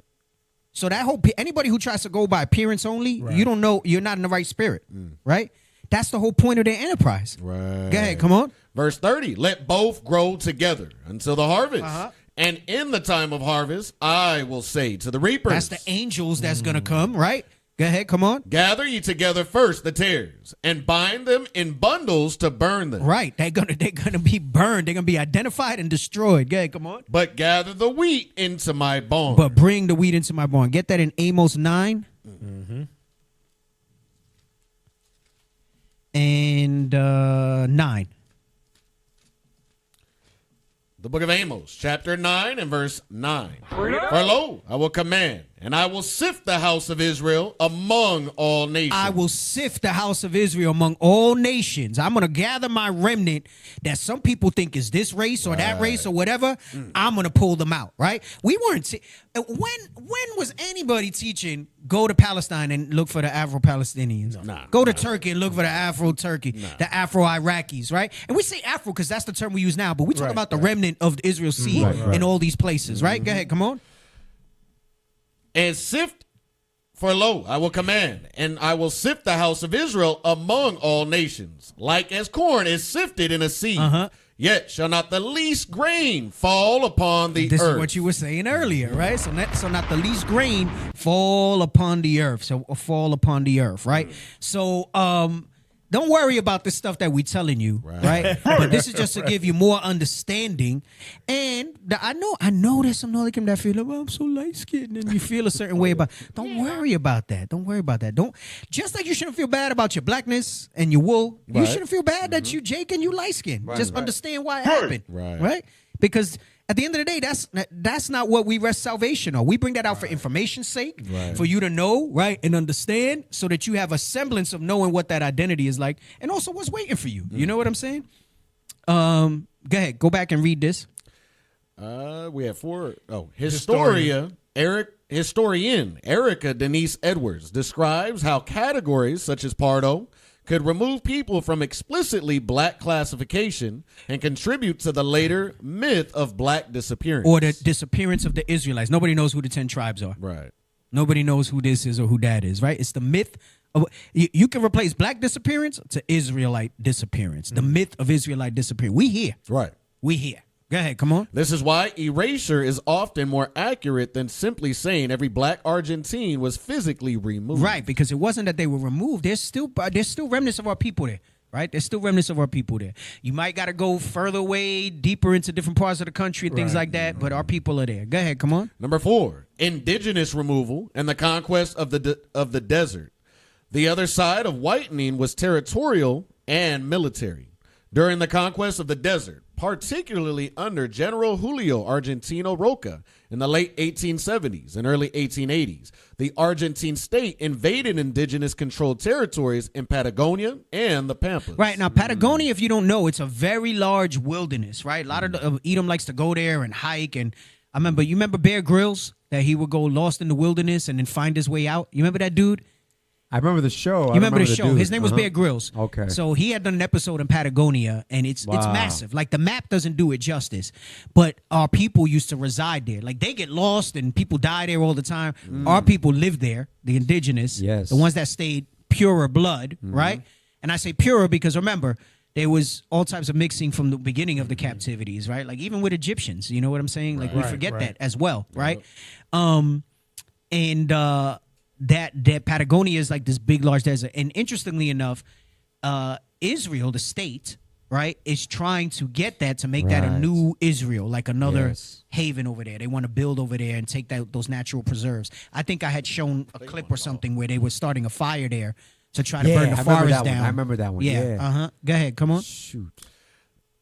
So that whole anybody who tries to go by appearance only, you don't know, you're not in the right spirit, right? That's the whole point of their enterprise. Right. Go ahead, come on. Verse 30, let both grow together until the harvest. And in the time of harvest, I will say to the reapers. That's the angels that's going to come, right? Go ahead, come on. Gather ye together first the tares, and bind them in bundles to burn them. Right, they're gonna be burned. They're gonna be identified and destroyed. Go ahead, come on. But gather the wheat into my barn. But bring the wheat into my barn. Get that in Amos 9 and 9. The book of Amos, chapter 9 and verse 9. For lo, I will command, and I will sift the house of Israel among all nations. I will sift the house of Israel among all nations. I'm going to gather my remnant that some people think is this race or that race or whatever. I'm going to pull them out, right? We weren't... When was anybody teaching go to Palestine and look for the Afro-Palestinians? Go to Turkey and look for the Afro-Turkey, the Afro-Iraqis, right? And we say Afro because that's the term we use now, but we talk about the remnant of the Israel seed in all these places, right? Go ahead, come on. And sift, for lo, I will command, and I will sift the house of Israel among all nations, like as corn is sifted in a sieve. Yet shall not the least grain fall upon the earth. This is what you were saying earlier, right? So not the least grain fall upon the earth. So fall upon the earth, right? So don't worry about the stuff that we're telling you, right? But this is just to give you more understanding. And I know there's some Northern that feel like, well, I'm so light skinned, and you feel a certain way about. Don't worry about that. Don't worry about that. Don't just like you shouldn't feel bad about your blackness and your wool. You shouldn't feel bad that you Jake and you light skinned. Just understand why it happened, right? Because at the end of the day, that's not what we rest salvation on. We bring that out for information's sake, for you to know, right, and understand, so that you have a semblance of knowing what that identity is like, and also what's waiting for you. You know what I'm saying? Go ahead, go back and read this. We have 4. Historian Erica Denise Edwards describes how categories such as Pardo could remove people from explicitly black classification and contribute to the later myth of black disappearance. Or the disappearance of the Israelites. Nobody knows who the 10 tribes are. Right. Nobody knows who this is or who that is, right? It's the myth of, you can replace black disappearance to Israelite disappearance. The myth of Israelite disappearance. We here. Right. We here. Go ahead, come on. This is why erasure is often more accurate than simply saying every black Argentine was physically removed. Right, because it wasn't that they were removed. There's still remnants of our people there. Right, there's still remnants of our people there. You might got to go further away, deeper into different parts of the country and things like that. But our people are there. Go ahead, come on. Number 4, indigenous removal and the conquest of the desert. The other side of whitening was territorial and military. During the conquest of the desert, particularly under General Julio Argentino Roca in the late 1870s and early 1880s, the Argentine state invaded indigenous controlled territories in Patagonia and the Pampas. Right, now Patagonia, if you don't know, it's a very large wilderness, right? A lot of Edom likes to go there and hike. And you remember Bear Grylls, that he would go lost in the wilderness and then find his way out? You remember that dude? I remember the show. You remember the show? dude. His name was Bear Grylls. Okay. So he had done an episode in Patagonia, and it's massive. Like, the map doesn't do it justice, but our people used to reside there. Like, they get lost and people die there all the time. Our people live there, the indigenous, the ones that stayed purer blood, right? And I say purer because, remember, there was all types of mixing from the beginning of the captivities, right? Like, even with Egyptians, you know what I'm saying? Like, we forget that as well, right? That Patagonia is like this big, large desert. And interestingly enough, Israel, the state, right, is trying to get that to make that a new Israel, like another haven over there. They want to build over there and take those natural preserves. I think I had shown a clip or something where they were starting a fire there to try to burn the forest down. I remember that one. Yeah. Go ahead. Come on. Shoot.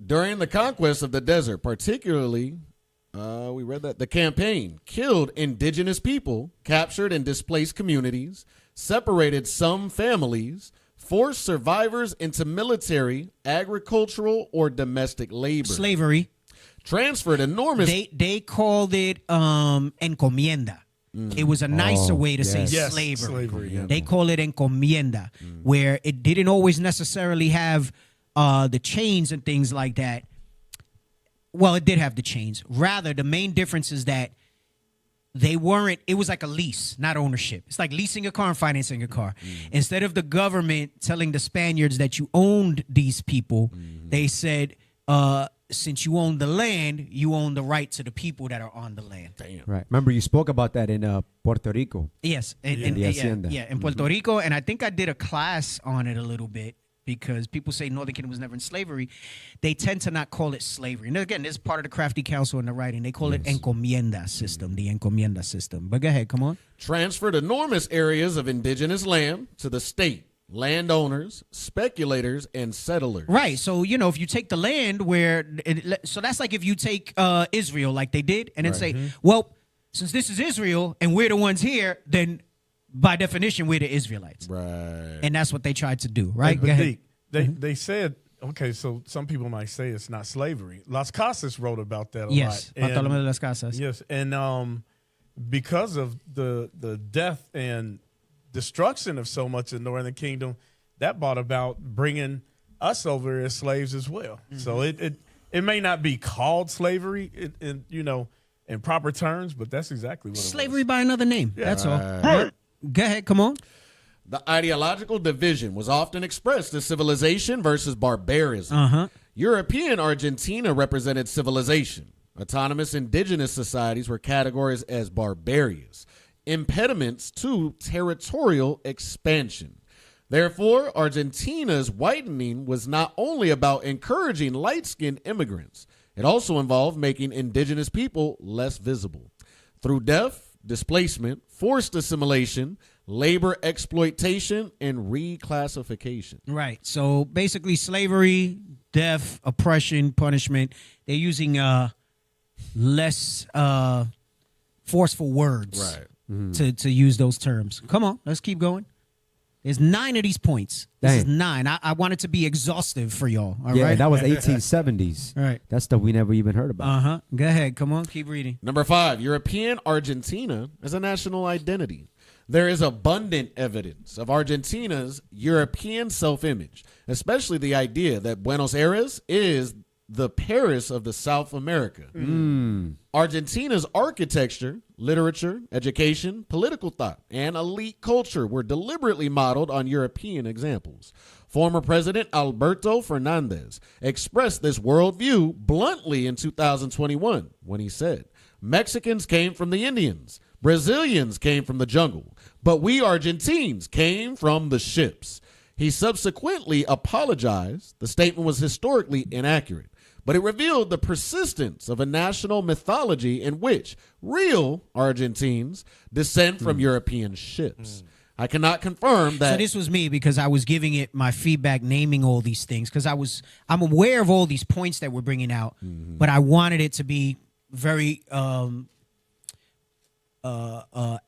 During the conquest of the desert, particularly... we read that the campaign killed indigenous people, captured and displaced communities, separated some families, forced survivors into military, agricultural, or domestic labor. Slavery. Transferred enormous... They called it encomienda. It was a nicer way to say slavery. They call it encomienda, where it didn't always necessarily have the chains and things like that. Well, it did have the chains. Rather, the main difference is that it was like a lease, not ownership. It's like leasing a car and financing a car. Instead of the government telling the Spaniards that you owned these people, they said, since you own the land, you own the right to the people that are on the land. Damn. Right. Remember, you spoke about that in Puerto Rico. Yes. In Puerto Rico. And I think I did a class on it a little bit. Because people say Northern Kingdom was never in slavery, they tend to not call it slavery. And again, this is part of the crafty council in the writing. They call it encomienda system, the encomienda system. But go ahead, come on. Transferred enormous areas of indigenous land to the state, landowners, speculators, and settlers. Right. So, if you take the land so that's like if you take Israel like they did and then say, well, since this is Israel and we're the ones here, then by definition, we're the Israelites. Right. And that's what they tried to do, right? But they said, okay, so some people might say it's not slavery. Las Casas wrote about that a lot. Bartolomé de las Casas. Yes, and because of the death and destruction of so much of the Northern Kingdom, that brought about bringing us over as slaves as well. So it may not be called slavery, in proper terms, but that's exactly what it was. Slavery by another name. Yeah. That's all. Go ahead, come on. The ideological division was often expressed as civilization versus barbarism. European Argentina represented civilization. Autonomous indigenous societies were categorized as barbarous, impediments to territorial expansion. Therefore, Argentina's whitening was not only about encouraging light-skinned immigrants, it also involved making indigenous people less visible. Through death, displacement, forced assimilation, labor exploitation, and reclassification. Right. So basically slavery, death, oppression, punishment. They're using less forceful words to use those terms. Come on, let's keep going. There's 9 of these points. This is 9. I want it to be exhaustive for y'all. All right. That was 1870s. Right. That's stuff we never even heard about. Go ahead. Come on. Keep reading. Number 5, European Argentina as a national identity. There is abundant evidence of Argentina's European self-image, especially the idea that Buenos Aires is the Paris of the South America. Argentina's architecture, literature, education, political thought, and elite culture were deliberately modeled on European examples. Former President Alberto Fernandez expressed this worldview bluntly in 2021 when he said, Mexicans came from the Indians, Brazilians came from the jungle, but we Argentines came from the ships. He subsequently apologized. The statement was historically inaccurate, but it revealed the persistence of a national mythology in which real Argentines descend from European ships. I cannot confirm that. So this was me because I was giving it my feedback, naming all these things because I'm aware of all these points that we're bringing out, but I wanted it to be very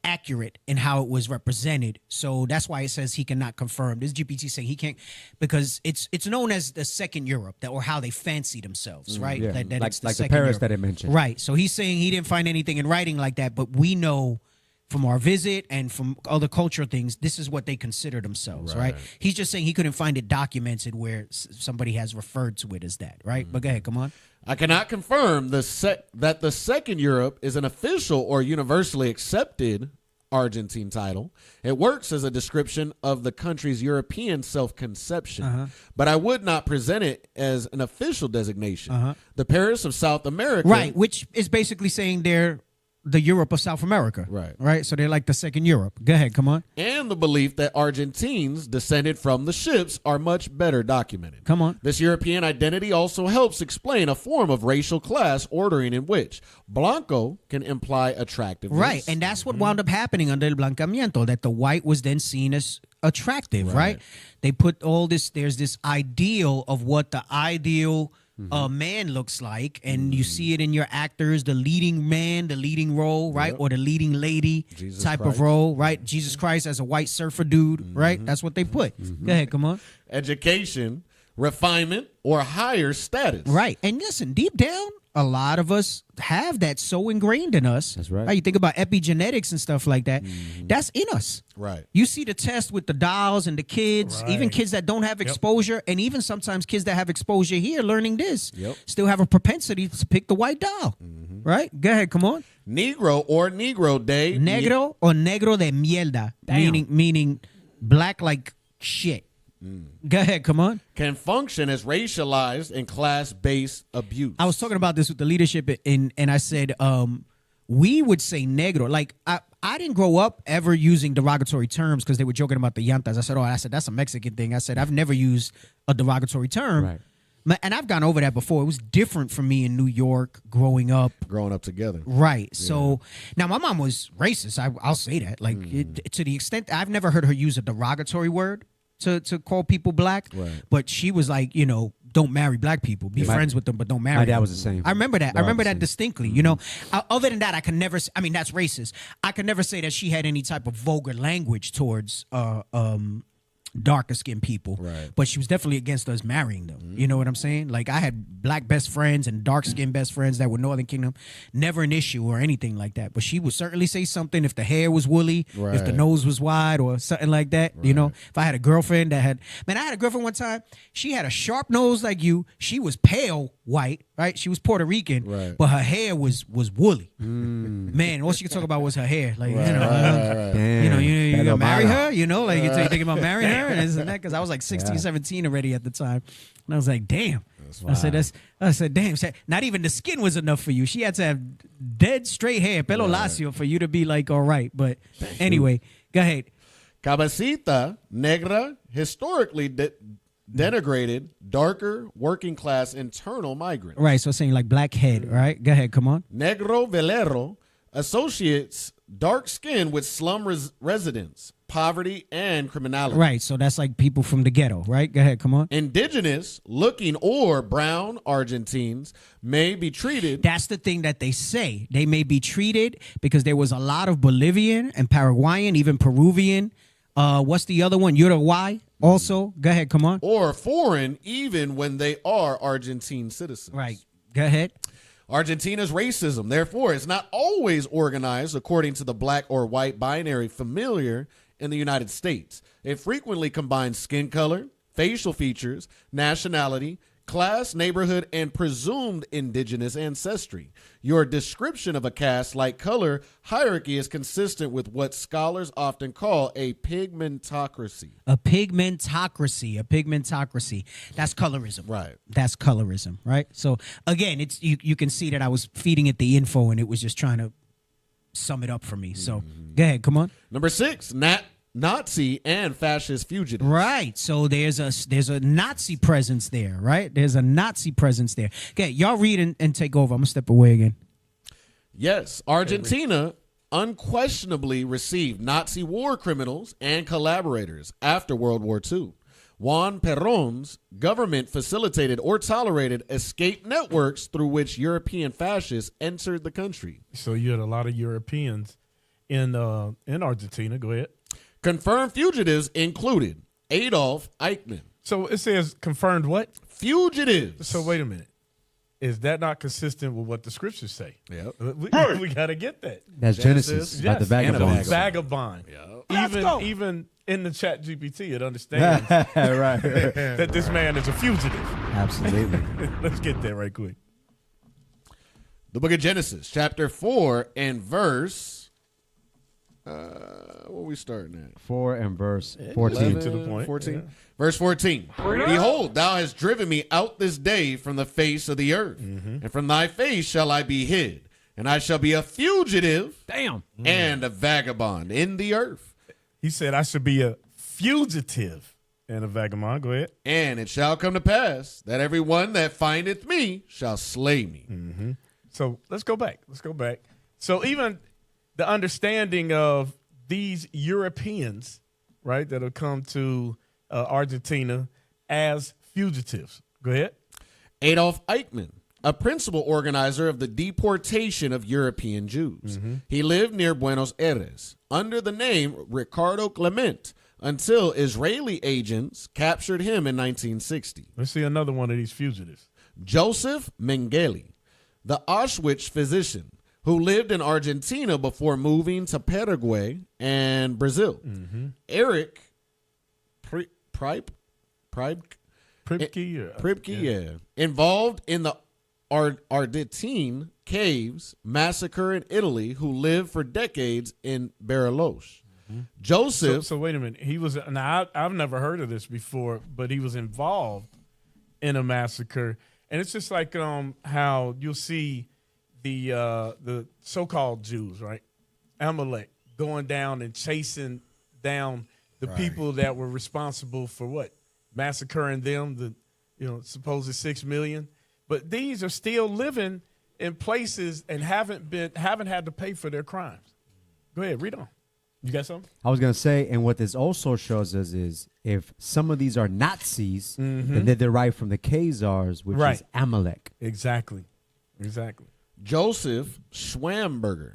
accurate in how it was represented. So that's why it says he cannot confirm. This GPT saying he can't because it's known as the second Europe, or how they fancy themselves, right? Yeah. That like it's the second Paris Europe. that I mentioned. Right. So he's saying he didn't find anything in writing like that, but we know from our visit and from other cultural things, this is what they consider themselves, right? He's just saying he couldn't find it documented where somebody has referred to it as that, right? But go ahead, come on. I cannot confirm that the second Europe is an official or universally accepted Argentine title. It works as a description of the country's European self-conception, but I would not present it as an official designation. The Paris of South America. Right, which is basically saying they're the Europe of South America. Right. So they're like the second Europe. Go ahead, come on. And the belief that Argentines descended from the ships are much better documented. Come on. This European identity also helps explain a form of racial class ordering in which Blanco can imply attractiveness. Right, and that's what wound up happening under el blancamiento, that the white was then seen as attractive, right? They put all this, there's this ideal of what the ideal man looks like, and you see it in your actors, the leading man, the leading role, right? Or the leading lady type of role, right? Jesus Christ as a white surfer dude, right? That's what they put. Go ahead, come on. Education, refinement, or higher status. Right, and listen, deep down, a lot of us have that so ingrained in us. That's right. You think about epigenetics and stuff like that. That's in us. Right. You see the test with the dolls and the kids, even kids that don't have exposure, and even sometimes kids that have exposure here learning this still have a propensity to pick the white doll. Right? Go ahead, come on. Negro or Negro Day. Negro or negro de mierda, meaning black like shit. Go ahead, come on. Can function as racialized and class-based abuse. I was talking about this with the leadership, and I said we would say negro. Like I didn't grow up ever using derogatory terms because they were joking about the llantas. I said that's a Mexican thing. I said I've never used a derogatory term. Right. And I've gone over that before. It was different for me in New York growing up together. Right. Yeah. So now my mom was racist. I'll say that. Like to the extent I've never heard her use a derogatory word to call people black, but she was like, don't marry black people. Be friends with them, but don't marry them. My dad was the same. I remember that. I remember that distinctly. Other than that, I can never. I mean, that's racist. I could never say that she had any type of vulgar language towards darker skinned people, but she was definitely against us marrying them. You know what I'm saying? Like I had black best friends and dark skinned best friends that were Northern Kingdom, never an issue or anything like that. But she would certainly say something if the hair was woolly, if the nose was wide or something like that. If I had a girlfriend that I had a girlfriend one time, she had a sharp nose like you. She was pale white, right? She was Puerto Rican, but her hair was woolly. Man, all she could talk about was her hair. Like, you gonna marry her? Like you're thinking about marrying her? And isn't that because I was like 16, 17 already at the time, and I was like, damn. I said, damn. Not even the skin was enough for you. She had to have dead straight hair, pelo lacio, for you to be like, all right. But anyway, go ahead. Cabecita negra, historically denigrated, darker, working class, internal migrant. Right. So saying like black head. Right. Go ahead. Come on. Negro velero associates dark skin with slum residents, poverty, and criminality. Right, so that's like people from the ghetto, right? Go ahead, come on. Indigenous looking or brown Argentines may be treated. That's the thing that they say. They may be treated because there was a lot of Bolivian and Paraguayan, even Peruvian. What's the other one? Uruguay also. Go ahead, come on. Or foreign even when they are Argentine citizens. Right, go ahead. Argentina's racism, therefore, is not always organized according to the black or white binary familiar in the United States. It frequently combines skin color, facial features, nationality, class, neighborhood, and presumed indigenous ancestry. Your description of a caste like color hierarchy is consistent with what scholars often call a pigmentocracy. A pigmentocracy. That's colorism. Right. That's colorism, right? So again, it's you can see that I was feeding it the info and it was just trying to sum it up for me. So go ahead, come on. Number 6, Nazi and fascist fugitives. Right. So there's a Nazi presence there, right? There's a Nazi presence there. Okay, y'all read and take over. I'm gonna step away again. Yes, Argentina unquestionably received Nazi war criminals and collaborators after World War II. Juan Perón's government facilitated or tolerated escape networks through which European fascists entered the country. So you had a lot of Europeans in Argentina. Go ahead. Confirmed fugitives included Adolf Eichmann. So it says confirmed what? Fugitives. So wait a minute. Is that not consistent with what the scriptures say? Yep. We got to get that. That's Genesis about the vagabond. Vagabond. Yep. Even in the chat GPT, it understands right. that this man is a fugitive. Absolutely. Let's get there right quick. The book of Genesis, chapter 4 and verse... what are we starting at? 4 and verse 14. 11, to the point. 14. Yeah. Verse 14. Behold, thou hast driven me out this day from the face of the earth, and from thy face shall I be hid, and I shall be a fugitive and a vagabond in the earth. He said, I should be a fugitive and a vagabond. Go ahead. And it shall come to pass that every one that findeth me shall slay me. So let's go back. So even the understanding of these Europeans, right, that have come to Argentina as fugitives. Go ahead. Adolf Eichmann, a principal organizer of the deportation of European Jews. He lived near Buenos Aires under the name Ricardo Clement until Israeli agents captured him in 1960. Let's see another one of these fugitives. Joseph Mengele, the Auschwitz physician who lived in Argentina before moving to Paraguay and Brazil. Eric Pripke, involved in the Ardeatine caves massacre in Italy, who lived for decades in Bariloche. Joseph. So wait a minute. He was. Now I've never heard of this before, but he was involved in a massacre, and it's just like how you'll see the so-called Jews, right? Amalek going down and chasing down the people that were responsible for what? Massacring them, the supposed 6 million. But these are still living in places and haven't had to pay for their crimes. Go ahead, read on. You got something? I was going to say, and what this also shows us is if some of these are Nazis, then they're derived from the Khazars, which is Amalek. Exactly. Joseph Schwamberger,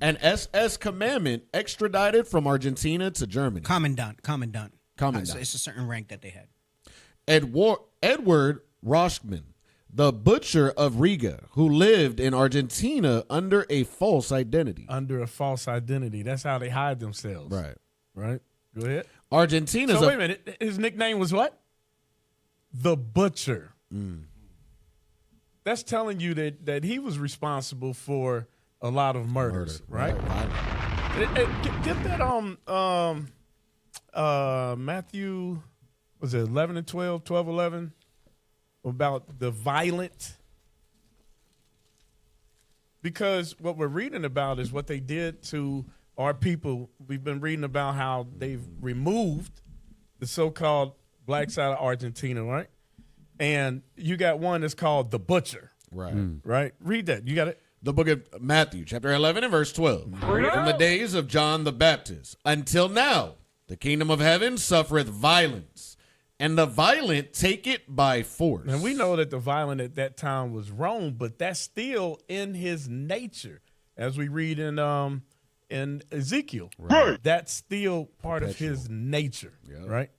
an SS commandant extradited from Argentina to Germany. Commandant. Commandant. It's a certain rank that they had. Edward Roschman, the butcher of Riga, who lived in Argentina under a false identity. That's how they hide themselves. Right. Go ahead. Argentina's. So wait a minute. His nickname was what? The Butcher. That's telling you that he was responsible for a lot of murders, right? Get that Matthew, was it 11 and 12, 12, 11, about the violent. Because what we're reading about is what they did to our people. We've been reading about how they've removed the so-called black side of Argentina, right? And you got one that's called the Butcher. Right? Read that. You got it? The book of Matthew, chapter 11 and verse 12. From the days of John the Baptist until now, the kingdom of heaven suffereth violence, and the violent take it by force. And we know that the violent at that time was Rome, but that's still in his nature, as we read in Ezekiel. That's still part of his nature, right?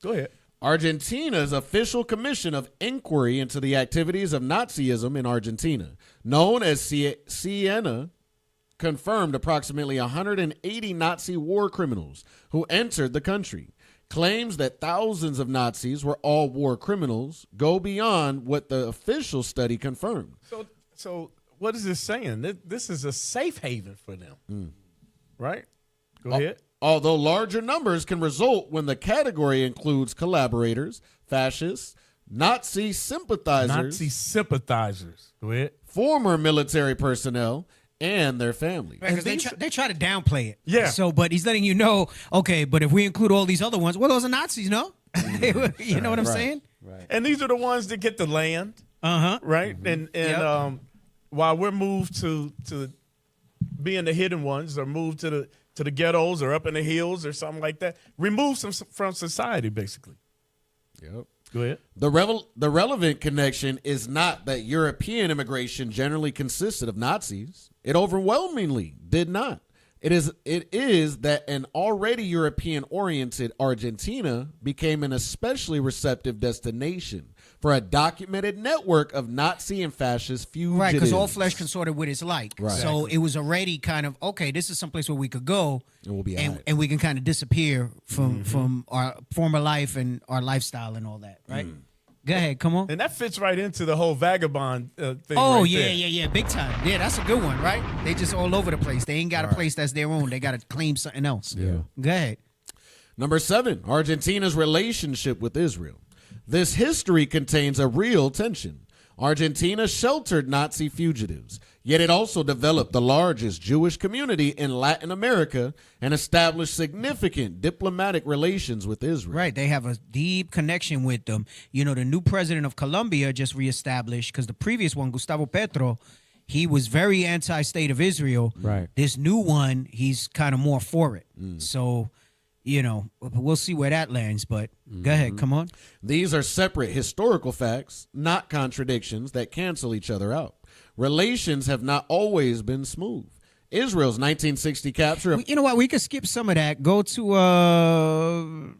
Go ahead. Argentina's official commission of inquiry into the activities of Nazism in Argentina, known as Siena, confirmed approximately 180 Nazi war criminals who entered the country. Claims that thousands of Nazis were all war criminals go beyond what the official study confirmed. So what is this saying? This is a safe haven for them, right? Go ahead. Although larger numbers can result when the category includes collaborators, fascists, Nazi sympathizers, Go ahead. former military personnel, and their families. Because they try to downplay it. Yeah. So, but he's letting you know, okay, but if we include all these other ones, well, those are Nazis, no? You know what I'm saying? Right. And these are the ones that get the land, right? And while we're moved to being the hidden ones, or moved to the ghettos, or up in the hills, or something like that, removed from society, basically. Yep. Go ahead. The relevant connection is not that European immigration generally consisted of Nazis. It overwhelmingly did not. It is that an already European-oriented Argentina became an especially receptive destination for a documented network of Nazi and fascist fugitives. Right, because all flesh consorted with its like. Right. So it was already kind of, okay, this is someplace where we could go, and we'll be and we can kind of disappear from our former life and our lifestyle and all that, right? Go ahead, come on. And that fits right into the whole vagabond thing. Oh, right yeah, there. yeah, big time. Yeah, that's a good one, right? They just all over the place. They ain't got a place that's their own. They got to claim something else. Yeah. Go ahead. Number 7, Argentina's relationship with Israel. This history contains a real tension. Argentina sheltered Nazi fugitives, yet it also developed the largest Jewish community in Latin America and established significant diplomatic relations with Israel. Right, they have a deep connection with them. You know, the new president of Colombia just reestablished, because the previous one, Gustavo Petro, he was very anti-state of Israel. Right. This new one, he's kind of more for it. So, you know, we'll see where that lands, but go ahead, come on. These are separate historical facts, not contradictions that cancel each other out. Relations have not always been smooth. Israel's 1960 capture of... You know what? We could skip some of that. Go to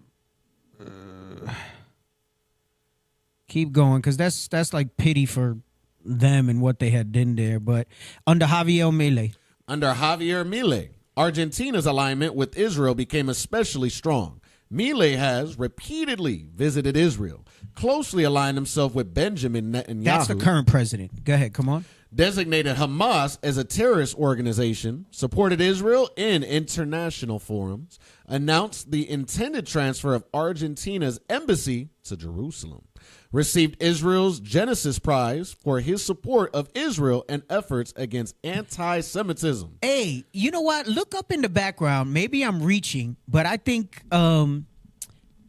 keep going, because that's like pity for them and what they had done there. But under Javier Milei. Under Javier Milei, Argentina's alignment with Israel became especially strong. Milei has repeatedly visited Israel, closely aligned himself with Benjamin Netanyahu. That's the current president. Go ahead, come on. Designated Hamas as a terrorist organization, supported Israel in international forums, announced the intended transfer of Argentina's embassy to Jerusalem, received Israel's Genesis Prize for his support of Israel and efforts against anti-Semitism. Hey, you know what? Look up in the background. Maybe I'm reaching, but I think, I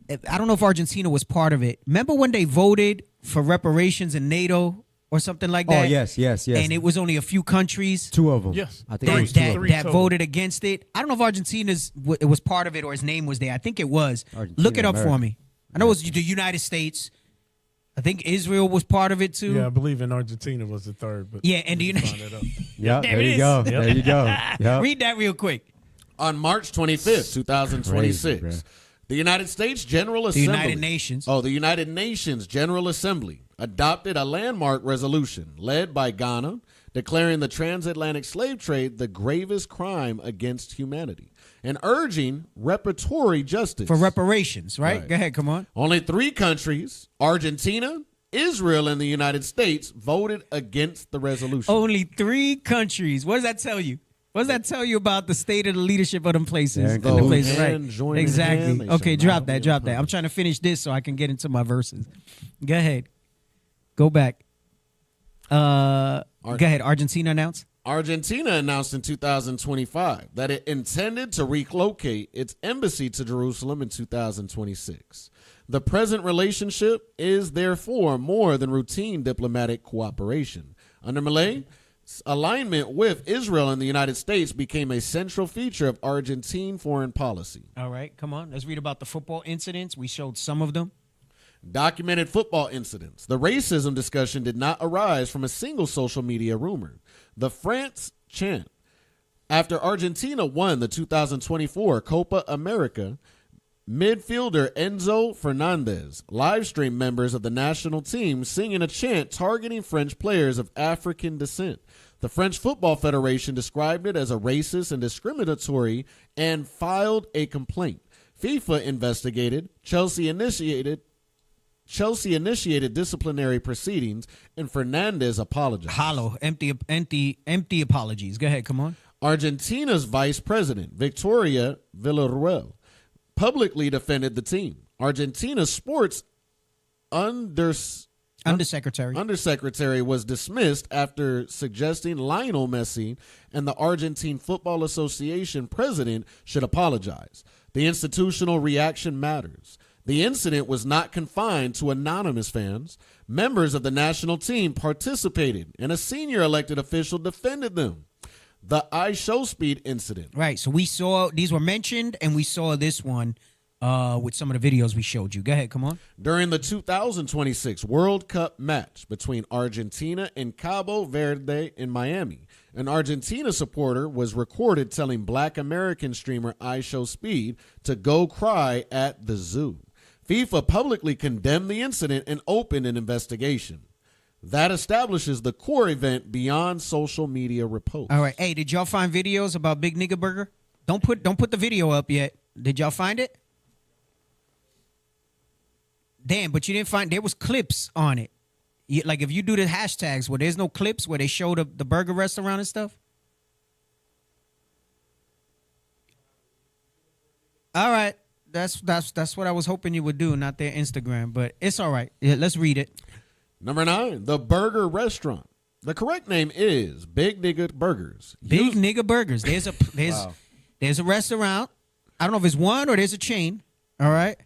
don't know if Argentina was part of it. Remember when they voted for reparations in NATO or something like that? Oh, yes. And it was only a few countries. 2 of them. Yes. I think it was 2 of them. that voted against it. I don't know if Argentina's it was part of it or his name was there. I think it was. Argentina, Look it up America. for me. I know it was the United States. I think Israel was part of it too. Yeah, I believe in Argentina was the third. But Yeah, and the we can United. find it up. Yeah, There there it you is. go. Yep. There you go. Yep. Read that real quick. On March 25th, 2026, Crazy, the United States General The Assembly... United Nations. Oh, the United Nations General Assembly adopted a landmark resolution led by Ghana declaring the transatlantic slave trade the gravest crime against humanity and urging reparatory justice. For reparations, right? Go ahead, come on. Only 3 countries, Argentina, Israel, and the United States, voted against the resolution. Only 3 countries. What does that tell you? What does that tell you about the state of the leadership of them places? Those Places, hand join in Exactly. hand, they Okay, shall drop not that, be drop that. apart. I'm trying to finish this so I can get into my verses. Go ahead. Go back. Go ahead. Argentina announced? Argentina announced in 2025 that it intended to relocate its embassy to Jerusalem in 2026. The present relationship is therefore more than routine diplomatic cooperation. Under Milei, alignment with Israel and the United States became a central feature of Argentine foreign policy. All right, come on. Let's read about the football incidents. We showed some of them. Documented football incidents. The racism discussion did not arise from a single social media rumor. The France chant. After Argentina won the 2024 Copa America, midfielder Enzo Fernandez livestreamed members of the national team singing a chant targeting French players of African descent. The French Football Federation described it as a racist and discriminatory and filed a complaint. FIFA investigated. Chelsea initiated disciplinary proceedings, and Fernandez apologized. Hollow, empty apologies. Go ahead, come on. Argentina's vice president, Victoria Villarreal, publicly defended the team. Argentina's sports undersecretary was dismissed after suggesting Lionel Messi and the Argentine Football Association president should apologize. The institutional reaction matters. The incident was not confined to anonymous fans. Members of the national team participated, and a senior elected official defended them. The iShowSpeed incident. Right. So we saw these were mentioned, and we saw this one with some of the videos we showed you. Go ahead. Come on. During the 2026 World Cup match between Argentina and Cabo Verde in Miami, an Argentina supporter was recorded telling Black American streamer iShowSpeed to go cry at the zoo. FIFA publicly condemned the incident and opened an investigation. That establishes the core event beyond social media reposts. All right. Hey, did y'all find videos about Big Nigga Burger? Don't put the video up yet. Did y'all find it? Damn, but you didn't find, there was clips on it. Like if you do the hashtags where there's no clips where they show the burger restaurant and stuff. All right. That's what I was hoping you would do, not their Instagram, but it's all right. Yeah, let's read it. Number 9, the burger restaurant. The correct name is Big Nigga Burgers. Big Nigga Burgers. There's a restaurant. I don't know if it's one or there's a chain. All right.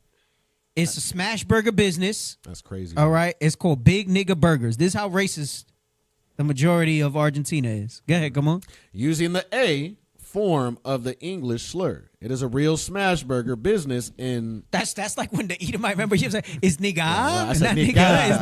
It's a smash burger business. That's crazy. All right. It's called Big Nigga Burgers. This is how racist the majority of Argentina is. Go ahead, come on. Using the A form of the English slur. It is a real smash burger business in... That's like when the Edomite membership said, it's nigga. I said not nigga. It's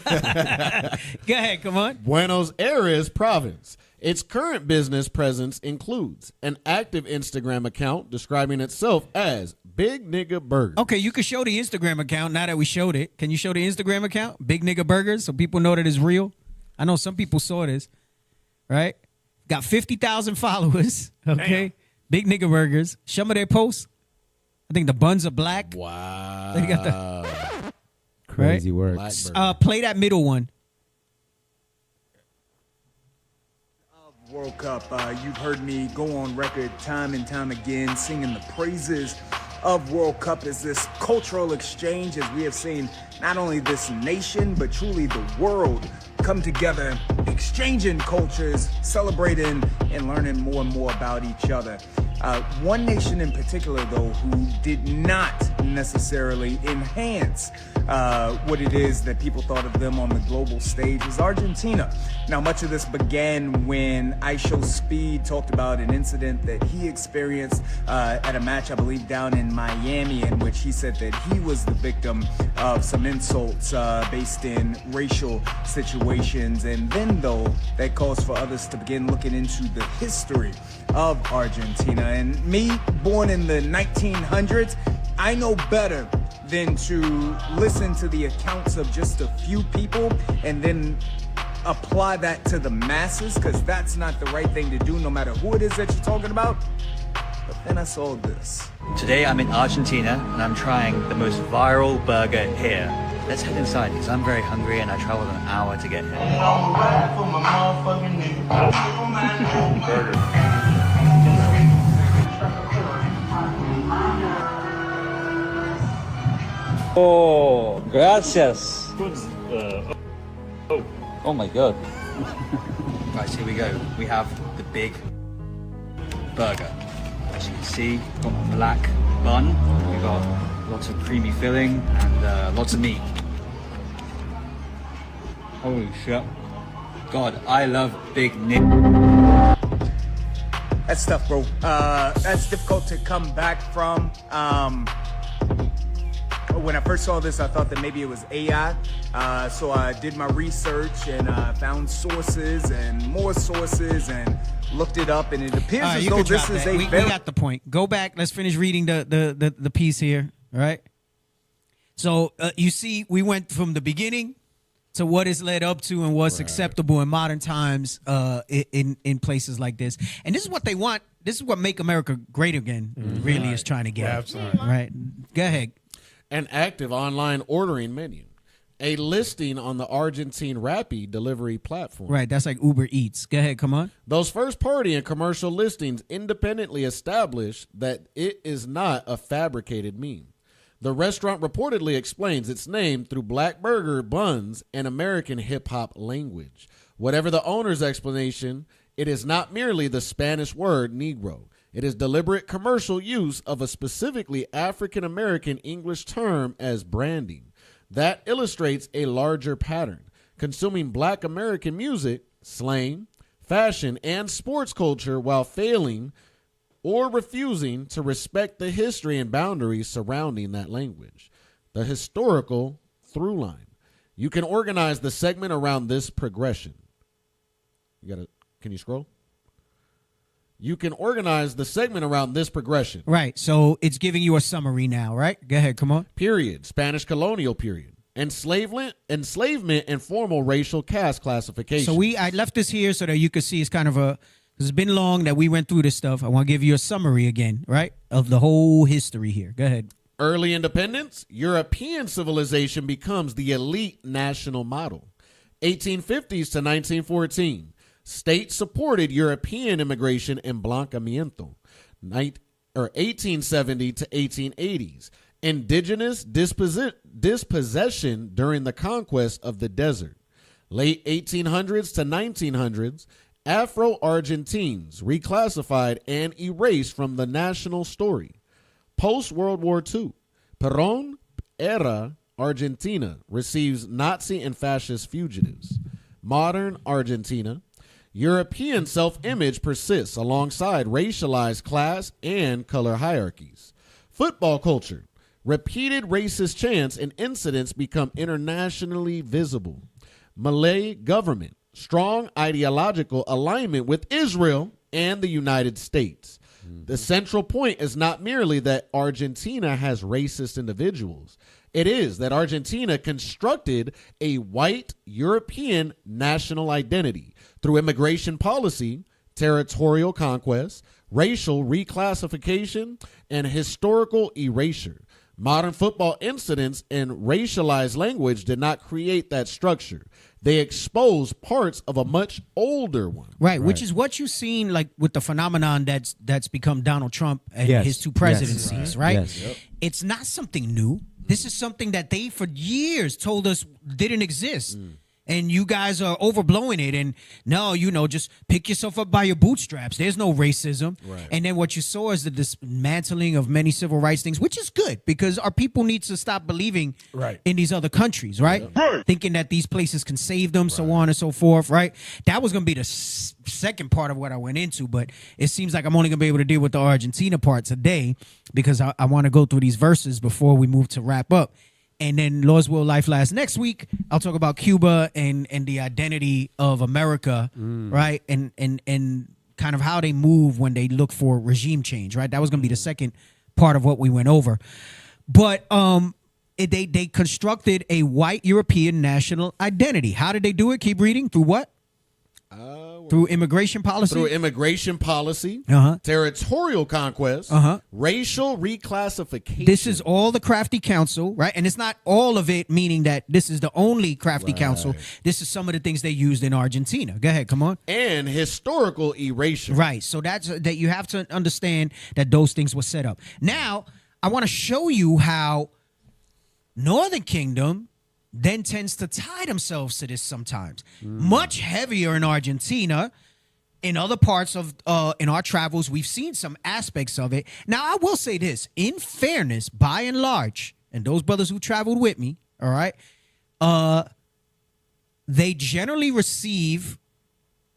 nigga. Go ahead, come on. Buenos Aires province. Its current business presence includes an active Instagram account describing itself as Big Nigga Burgers. Okay, you can show the Instagram account now that we showed it. Can you show the Instagram account? Big Nigga Burgers, so people know that it's real. I know some people saw this, right? Got 50,000 followers, okay? Damn. Big Nigga Burgers. Some of their posts, I think the buns are black. Wow. They got the, crazy right? works. Play that middle one. World Cup, you've heard me go on record time and time again singing the praises of World Cup as this cultural exchange, as we have seen not only this nation but truly the world come together, exchanging cultures, celebrating and learning more and more about each other. One nation in particular, though, who did not necessarily enhance what it is that people thought of them on the global stage was Argentina. Now, much of this began when iShowSpeed talked about an incident that he experienced at a match, I believe, down in Miami, in which he said that he was the victim of some insults based in racial situations. And then, though, that caused for others to begin looking into the history of Argentina. And me, born in the 1900s, I know better than to listen to the accounts of just a few people and then apply that to the masses, because that's not the right thing to do no matter who it is that you're talking about. But then I saw this. Today I'm in Argentina and I'm trying the most viral burger here. Let's head inside because I'm very hungry and I traveled an hour to get here. Burger. Oh, gracias. Oh my god. Guys, here we go. We have the big burger. As you can see, we've got a black bun. We've got lots of creamy filling and lots of meat. Holy shit. God, I love Big Nick. That's tough, bro. That's difficult to come back from. When I first saw this, I thought that maybe it was AI. So I did my research and found sources and more sources and looked it up, and it appears as though this is we got the point. Go back. Let's finish reading the piece here. All right. So you see, we went from the beginning to what is led up to and what's acceptable in modern times in places like this. And this is what they want this is what Make America Great Again really is trying to get. Absolutely. Right. Go ahead. An active online ordering menu. A listing on the Argentine Rappi delivery platform. Right. That's like Uber Eats. Go ahead. Come on. Those first-party and commercial listings independently establish that it is not a fabricated meme. The restaurant reportedly explains its name through black burger buns and American hip-hop language. Whatever the owner's explanation, it is not merely the Spanish word Negro. It is deliberate commercial use of a specifically African-American English term as branding. That illustrates a larger pattern. Consuming black American music, slang, fashion, and sports culture while failing or refusing to respect the history and boundaries surrounding that language. The historical through line. You can organize the segment around this progression. Can you scroll? You can organize the segment around this progression. Right. So it's giving you a summary now, right? Go ahead. Come on. Period. Spanish colonial period. Enslavement and formal racial caste classification. So I left this here so that you could see it's kind of because it's been long that we went through this stuff. I want to give you a summary again, right, of the whole history here. Go ahead. Early independence, European civilization becomes the elite national model. 1850s to 1914. State-supported European immigration and blanqueamiento, 1870 to 1880s. Indigenous dispossession during the conquest of the desert. Late 1800s to 1900s, Afro-Argentines reclassified and erased from the national story. Post-World War II, Perón-era Argentina receives Nazi and fascist fugitives. Modern Argentina, European self-image persists alongside racialized class and color hierarchies. Football culture, repeated racist chants and incidents become internationally visible. Malay government, strong ideological alignment with Israel and the United States. The central point is not merely that Argentina has racist individuals. It is that Argentina constructed a white European national identity through immigration policy, territorial conquest, racial reclassification, and historical erasure. Modern football incidents and racialized language did not create that structure. They expose parts of a much older one. Right, which is what you've seen like with the phenomenon that's become Donald Trump and his two presidencies, right? Yes. Yep. It's not something new. This is something that they for years told us didn't exist. And you guys are overblowing it. And no, just pick yourself up by your bootstraps. There's no racism. Right. And then what you saw is the dismantling of many civil rights things, which is good because our people need to stop believing in these other countries, right? Thinking that these places can save them, so on and so forth, right? That was going to be the second part of what I went into, but it seems like I'm only going to be able to deal with the Argentina part today because I want to go through these verses before we move to wrap up. And then Lord's Will Life Lasts next week. I'll talk about Cuba and the identity of America, right? And kind of how they move when they look for regime change, right? That was going to be the second part of what we went over. But they constructed a white European national identity. How did they do it? Keep reading. Through what? Through immigration policy? Through immigration policy, territorial conquest, racial reclassification. This is all the crafty council, right? And it's not all of it, meaning that this is the only crafty council. This is some of the things they used in Argentina. Go ahead, come on. And historical erasure. Right. So that you have to understand that those things were set up. Now, I want to show you how Northern Kingdom then tends to tie themselves to this sometimes. Much heavier in Argentina. In other parts of in our travels, we've seen some aspects of it. Now, I will say this. In fairness, by and large, and those brothers who traveled with me, all right, they generally receive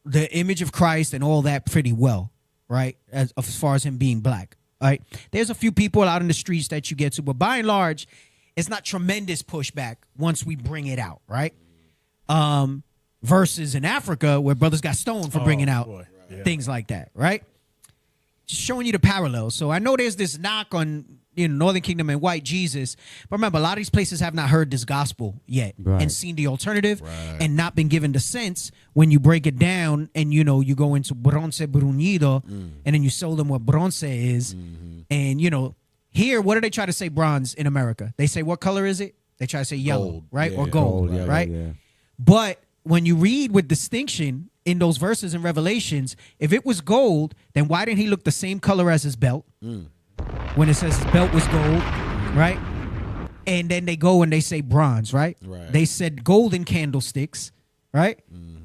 the image of Christ and all that pretty well, right, as far as him being black, all right? There's a few people out in the streets that you get to, but by and large, it's not tremendous pushback once we bring it out, right? Versus in Africa where brothers got stoned for bringing out things like that, right? Just showing you the parallels. So I know there's this knock on Northern Kingdom and white Jesus. But remember, a lot of these places have not heard this gospel yet and seen the alternative and not been given the sense when you break it down and, you go into bronce bruñido and then you show them what bronce is. And, here, what do they try to say bronze in America? They say, what color is it? They try to say yellow, Gold. right? Yeah. Or gold, Gold, yeah, right? yeah. But when you read with distinction in those verses in Revelations, if it was gold, then why didn't he look the same color as his belt? When it says his belt was gold, right? And then they go and they say bronze, right? They said golden candlesticks, right?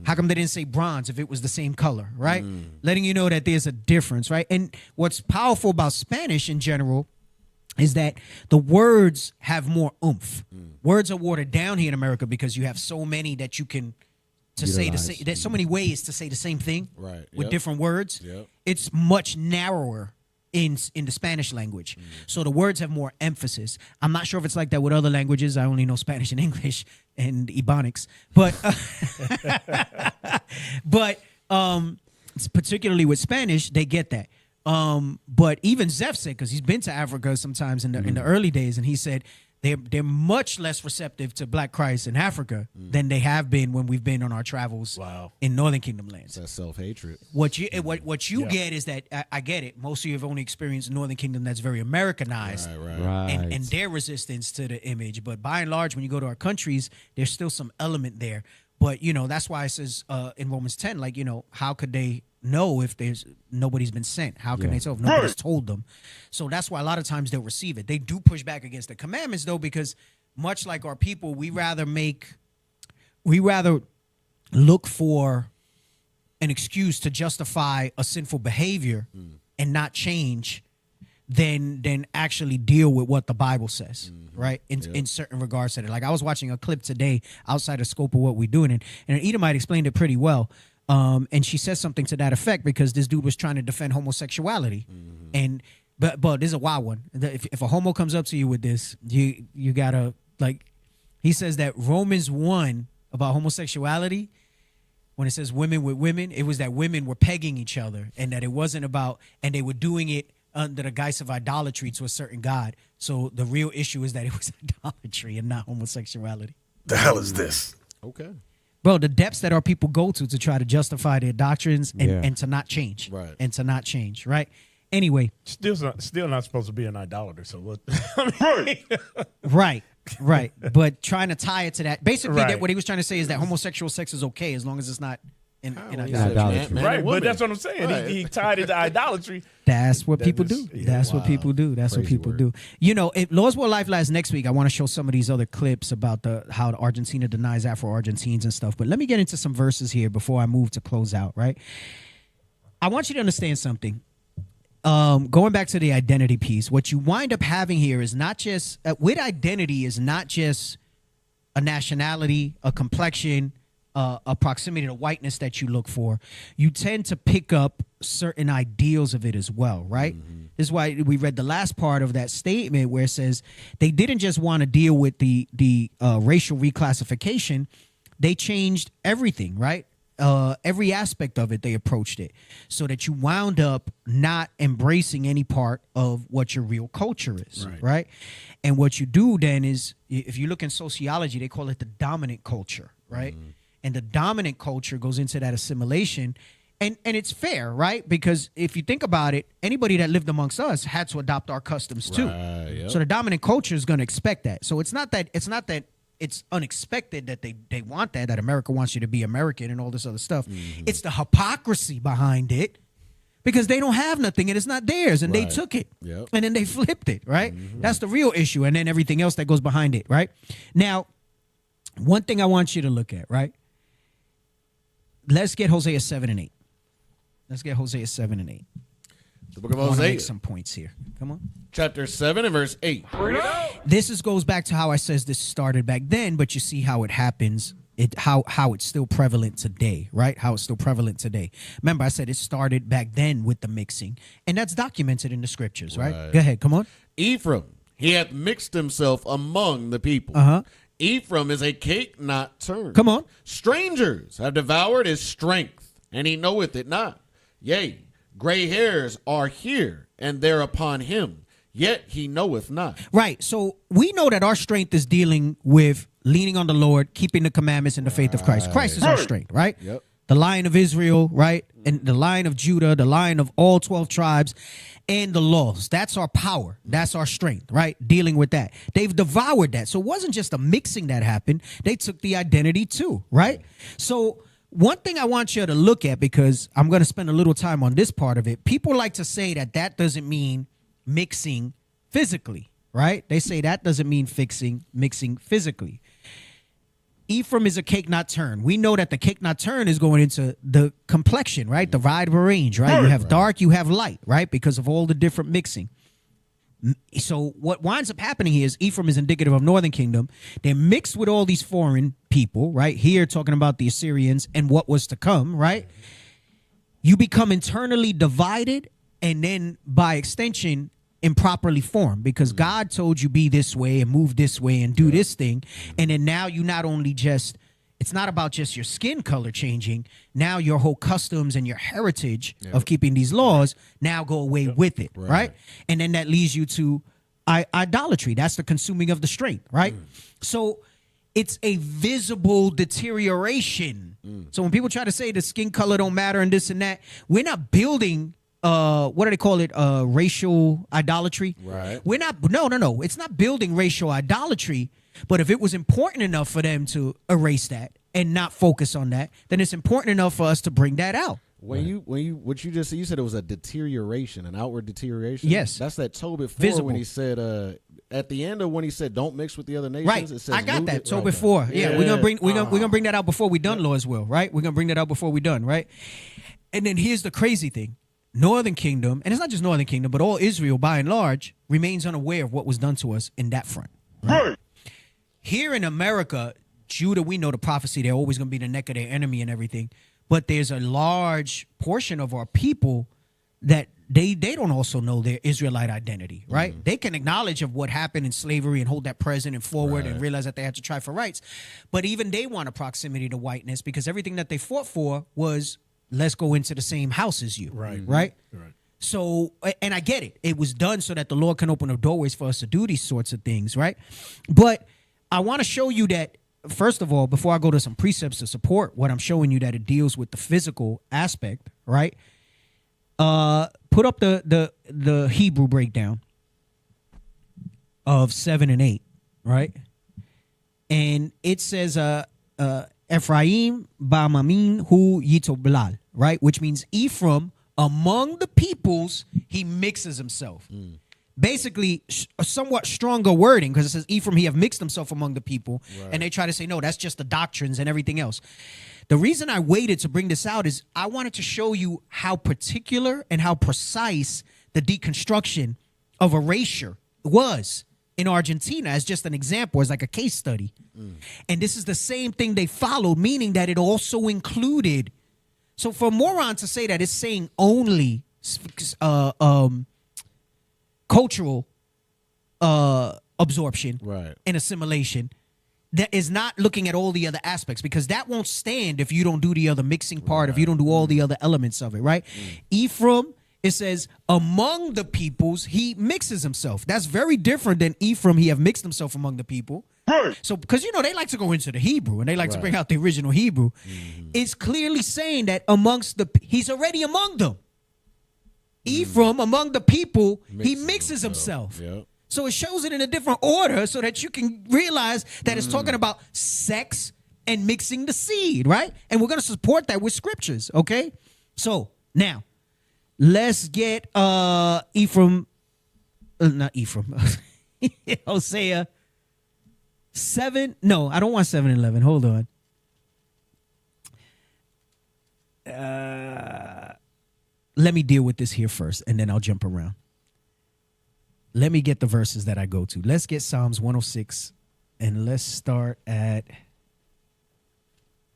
How come they didn't say bronze if it was the same color, right? Letting you know that there's a difference, right? And what's powerful about Spanish in general is that the words have more oomph. Words are watered down here in America because you have so many that you can say the same. There's so many ways to say the same thing with different words. It's much narrower in the Spanish language. So the words have more emphasis. I'm not sure if it's like that with other languages. I only know Spanish and English and Ebonics. But particularly with Spanish, they get that. But even Zeph said, because he's been to Africa sometimes in the early days, and he said they're much less receptive to Black Christ in Africa than they have been when we've been on our travels in Northern Kingdom lands. That's self-hatred. What you get is that I get it. Most of you have only experienced Northern Kingdom that's very Americanized, and their resistance to the image. But by and large, when you go to our countries, there's still some element there. But that's why it says in Romans 10, like how could they know if nobody's been sent? How can they tell if nobody's told them? So that's why a lot of times they'll receive it. They do push back against the commandments though, because much like our people, we rather look for an excuse to justify a sinful behavior and not change than actually deal with what the Bible says, right? In certain regards to it. Like I was watching a clip today outside the scope of what we're doing, and an Edomite explained it pretty well. And she says something to that effect because this dude was trying to defend homosexuality. But this is a wild one. If a homo comes up to you with this, you gotta, like, he says that Romans 1 about homosexuality, when it says women with women, it was that women were pegging each other and that it wasn't about, and they were doing it under the guise of idolatry to a certain God. So the real issue is that it was idolatry and not homosexuality. The hell is this? Okay. Bro, the depths that our people go to try to justify their doctrines and to not change. Right. And to not change, right? Anyway. Still not supposed to be an idolater, so what? Right. But trying to tie it to that. Basically, what he was trying to say is that homosexual sex is okay as long as it's not in idolatry. Right, but that's what I'm saying. Right. He tied it to idolatry. That's what people do. That's what people do. That's what people do. If Laws Will Life lasts next week, I want to show some of these other clips about how Argentina denies Afro-Argentines and stuff. But let me get into some verses here before I move to close out, right? I want you to understand something. Going back to the identity piece, what you wind up having here is not just, with identity is not just a nationality, a complexion, a proximity to whiteness that you look for. You tend to pick up certain ideals of it as well, right? This is why we read the last part of that statement where it says they didn't just want to deal with the racial reclassification. They changed everything, right? Every aspect of it, they approached it so that you wound up not embracing any part of what your real culture is, right? And what you do then is, if you look in sociology, they call it the dominant culture, right? And the dominant culture goes into that assimilation. And it's fair, right? Because if you think about it, anybody that lived amongst us had to adopt our customs too. So the dominant culture is going to expect that. So it's not that it's unexpected that they want that America wants you to be American and all this other stuff. It's the hypocrisy behind it because they don't have nothing and it's not theirs and they took it and then they flipped it, right? That's the real issue. And then everything else that goes behind it, right? Now, one thing I want you to look at, right? Let's get Hosea 7 and 8. Let's get Hosea 7 and 8. The book of I want to Hosea. make some points here. Come on. Chapter 7 and verse 8. This goes back to how I says this started back then, but you see how it happens, how it's still prevalent today, right? How it's still prevalent today. Remember, I said it started back then with the mixing, and that's documented in the scriptures, right? Go ahead, come on. Ephraim, he hath mixed himself among the people. Ephraim is a cake not turned. Come on. Strangers have devoured his strength, and he knoweth it not. Yea, gray hairs are here and there upon him, yet he knoweth not. Right. So we know that our strength is dealing with leaning on the Lord, keeping the commandments and the faith of Christ. Christ is our strength, right? Yep. The Lion of Israel, right? And the Lion of Judah, the Lion of all 12 tribes, and the laws. That's our power. That's our strength, right? Dealing with that. They've devoured that. So it wasn't just a mixing that happened. They took the identity too, right? So one thing I want you to look at, because I'm going to spend a little time on this part of it. People like to say that that doesn't mean mixing physically, right? They say that doesn't mean mixing physically. Ephraim is a cake not turn. We know that the cake not turn is going into the complexion, right? The wide range, right? You have dark, you have light, right? Because of all the different mixing. So what winds up happening here is Ephraim is indicative of Northern Kingdom. They're mixed with all these foreign people, right? Here talking about the Assyrians and what was to come, right? You become internally divided, and then by extension improperly formed, because God told you be this way and move this way and do this thing. And then now you not only just, it's not about just your skin color changing. Now your whole customs and your heritage of keeping these laws now go away with it, right? And then that leads you to idolatry. That's the consuming of the strength, right? So it's a visible deterioration. So when people try to say the skin color don't matter and this and that, we're not building what do they call it? Racial idolatry. Right. We're not, no. It's not building racial idolatry. But if it was important enough for them to erase that and not focus on that, then it's important enough for us to bring that out. What you just said, you said it was a deterioration, an outward deterioration. Yes. That's that Tobit 4 Visible. when he said at the end of when he said don't mix with the other nations. Right. It says I got that. rooted- So right. before, we're gonna bring that out before we done, law as well, right? We're gonna bring that out before we done, right? And then here's the crazy thing. Northern Kingdom, and it's not just Northern Kingdom, but all Israel by and large remains unaware of what was done to us in that front. Right? Here in America, Judah, we know the prophecy, they're always going to be the neck of their enemy and everything. But there's a large portion of our people that they don't also know their Israelite identity, right? They can acknowledge of what happened in slavery and hold that present and forward and realize that they had to try for rights. But even they want a proximity to whiteness because everything that they fought for was, let's go into the same house as you. Right. So, and I get it. It was done so that the Lord can open the doorways for us to do these sorts of things, right? But I want to show you that, first of all, before I go to some precepts to support what I'm showing you, that it deals with the physical aspect, right? Put up the Hebrew breakdown of 7 and 8, right? And it says, Ephraim ba'amim hu yitoblal, right? Which means Ephraim, among the peoples, he mixes himself. Basically, a somewhat stronger wording, because it says Ephraim, he have mixed himself among the people. And they try to say, no, that's just the doctrines and everything else. The reason I waited to bring this out is I wanted to show you how particular and how precise the deconstruction of erasure was in Argentina, as just an example, as like a case study. And this is the same thing they followed, meaning that it also included. So for a moron to say that it's saying only cultural absorption and assimilation, that is not looking at all the other aspects, because that won't stand if you don't do the other mixing part, if you don't do all the other elements of it, right? Ephraim, it says, among the peoples, he mixes himself. That's very different than Ephraim, he have mixed himself among the people. So, because, they like to go into the Hebrew, and they like to bring out the original Hebrew. It's clearly saying that he's already among them. Ephraim, among the people, he mixes himself. So it shows it in a different order so that you can realize that it's talking about sex and mixing the seed, right? And we're going to support that with scriptures, okay? So, now, let's get Ephraim, not Ephraim, Hosea 7. No, I don't want 7 and 11. Hold on. Let me deal with this here first, and then I'll jump around. Let me get the verses that I go to. Let's get Psalms 106, and let's start at,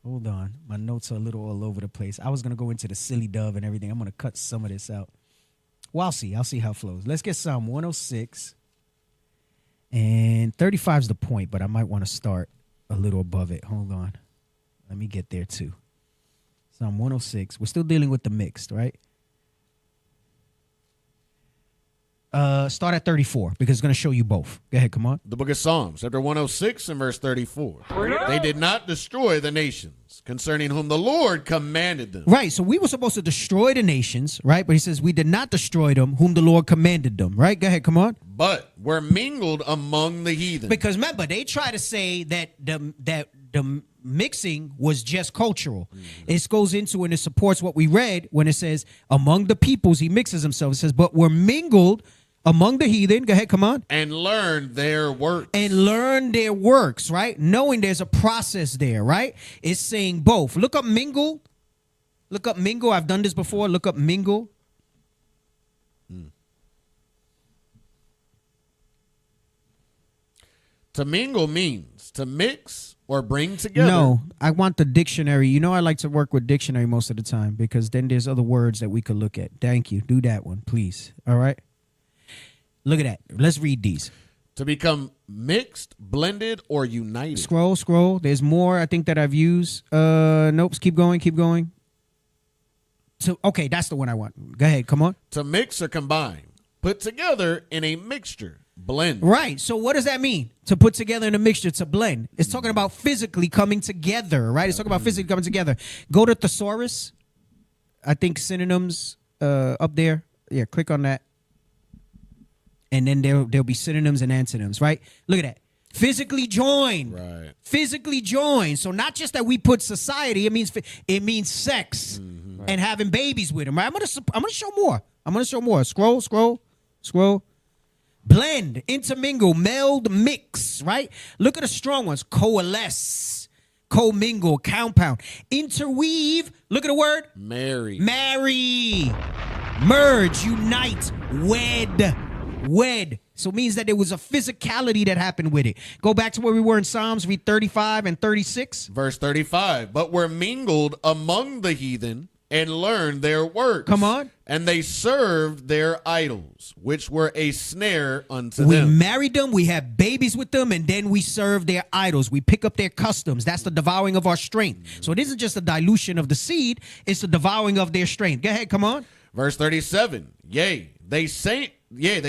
hold on. My notes are a little all over the place. I was going to go into the silly dove and everything. I'm going to cut some of this out. Well, I'll see. I'll see how it flows. Let's get Psalm 106, and 35 is the point, but I might want to start a little above it. Hold on. Let me get there, too. Psalm 106. We're still dealing with the mixed, right? Start at 34 because it's going to show you both. Go ahead, come on. The book of Psalms, chapter 106 and verse 34. They did not destroy the nations concerning whom the Lord commanded them. Right, so we were supposed to destroy the nations, right? But he says we did not destroy them whom the Lord commanded them, right? Go ahead, come on. But were mingled among the heathen. Because remember, they try to say that the mixing was just cultural. It goes into and it supports what we read when it says among the peoples he mixes himself. It says, but were mingled among the heathen. Go ahead, come on. And learned their works. And learn their works, right? Knowing there's a process there, right? It's saying both. Look up mingle. Look up mingle. I've done this before. Look up mingle. To mingle means to mix or bring together. No, I want the dictionary. You know I like to work with dictionary most of the time because then there's other words that we could look at. Thank you. Do that one, please. All right? Look at that. Let's read these. To become mixed, blended, or united. Scroll. There's more I think that I've used. Nope. Keep going. So, okay, that's the one I want. Go ahead. Come on. To mix or combine. Put together in a mixture. Blend. Right. So what does that mean? To put together in a mixture, to blend. It's talking about physically coming together, right? It's talking about physically coming together. Go to thesaurus. I think synonyms up there. Yeah, click on that. And then there'll be synonyms and antonyms, right? Look at that. Physically joined. Right. Physically joined. So not just that we put society, it means sex and having babies with them, right? I'm gonna show more. Scroll. Blend, intermingle, meld, mix, right? Look at the strong ones. Coalesce, commingle, compound. Interweave, look at the word. Marry. Merge, unite, wed. So it means that there was a physicality that happened with it. Go back to where we were in Psalms, read 35 and 36. Verse 35, but were mingled among the heathen and learned their works. Come on. And they served their idols, which were a snare unto We them. married them, we had babies with them, and then we serve their idols. We pick up their customs. That's the devouring of our strength. So it isn't just a dilution of the seed, it's the devouring of their strength. Go ahead, come on. Verse 37, they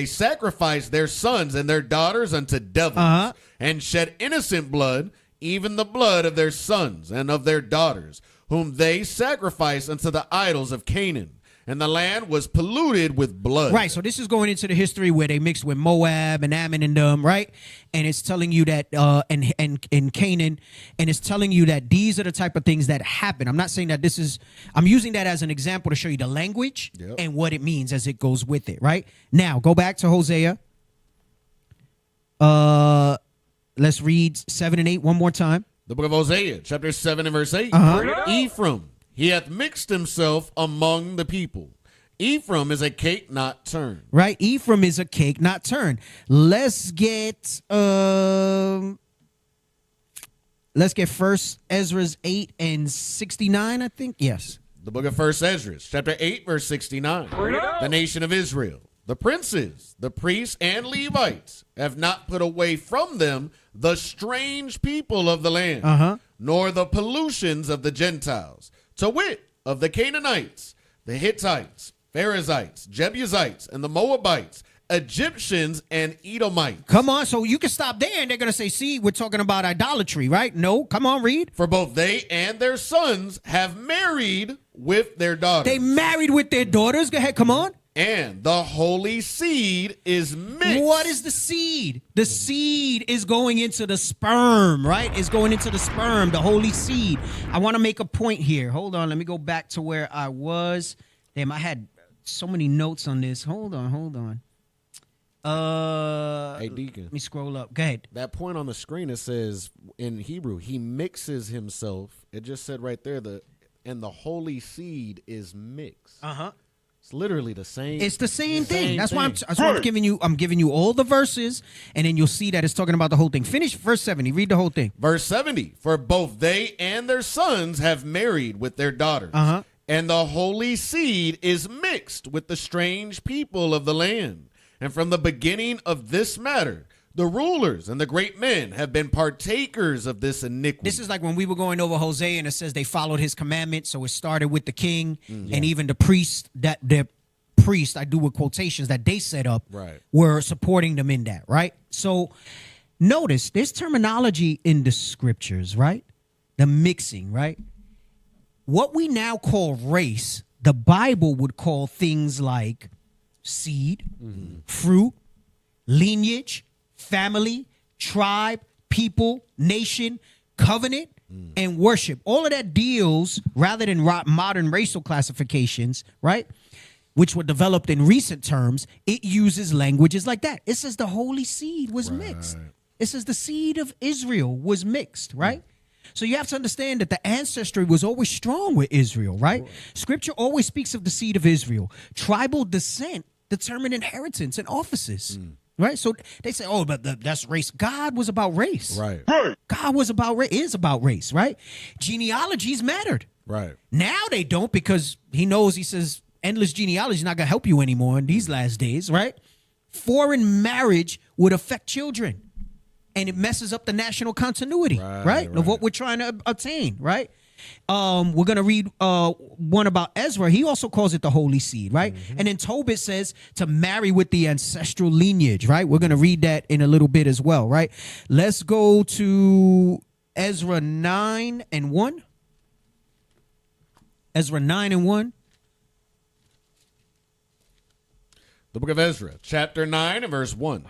sacrificed their sons and their daughters unto devils, and shed innocent blood, even the blood of their sons and of their daughters, whom they sacrificed unto the idols of Canaan. And the land was polluted with blood. Right, so this is going into the history where they mixed with Moab and Ammon and them, right? And it's telling you that, and Canaan, and it's telling you that these are the type of things that happen. I'm not saying that I'm using that as an example to show you the language and what it means as it goes with it, right? Now, go back to Hosea. Let's read 7 and 8 one more time. The book of Hosea, chapter 7 and verse 8. Ephraim, he hath mixed himself among the people. Ephraim is a cake not turned. Right? Ephraim is a cake not turned. Let's get First Ezra's 8 and 69, I think. Yes. The book of First Ezra, chapter 8, verse 69. The nation of Israel, the princes, the priests, and Levites have not put away from them the strange people of the land, nor the pollutions of the Gentiles, to wit, of the Canaanites, the Hittites, Perizzites, Jebusites, and the Moabites, Egyptians, and Edomites. Come on, so you can stop there, and they're going to say, see, we're talking about idolatry, right? No, come on, read. For both they and their sons have married with their daughters. They married with their daughters. Go ahead, come on. And the holy seed is mixed. What is the seed? The seed is going into the sperm, right? It's going into the sperm, the holy seed. I want to make a point here. Hold on. Let me go back to where I was. Damn, I had so many notes on this. Hold on. Hey, Deacon. Let me scroll up. Go ahead. That point on the screen, it says in Hebrew, he mixes himself. It just said right there, and the holy seed is mixed. It's literally the same. It's the same thing. That's why I'm giving you all the verses, and then you'll see that it's talking about the whole thing. Finish verse 70. Read the whole thing. Verse 70. For both they and their sons have married with their daughters. And the holy seed is mixed with the strange people of the land. And from the beginning of this matter, the rulers and the great men have been partakers of this iniquity. This is like when we were going over Hosea, and it says they followed his commandments. So it started with the king and even the priests that priests, I do with quotations, that they set up were supporting them in that, right? So notice there's terminology in the scriptures, right? The mixing, right? What we now call race, the Bible would call things like seed, fruit, lineage, family, tribe, people, nation, covenant, and worship. All of that deals, rather than modern racial classifications, right, which were developed in recent terms, it uses languages like that. It says the holy seed was mixed. It says the seed of Israel was mixed, right? So you have to understand that the ancestry was always strong with Israel, right? Scripture always speaks of the seed of Israel. Tribal descent determined inheritance and offices. Right, so they say, "Oh, but that's race." God was about race, right? God was about is about race, right? Genealogies mattered, right? Now they don't, because he knows. He says, "Endless genealogy is not gonna help you anymore in these last days," right? Foreign marriage would affect children, and it messes up the national continuity, right? Of what we're trying to attain, right? We're going to read one about Ezra. He also calls it the holy seed, right? And then Tobit says to marry with the ancestral lineage, right? We're going to read that in a little bit as well, right? Let's go to Ezra 9:1. Ezra 9:1. The book of Ezra, chapter 9 and verse 1.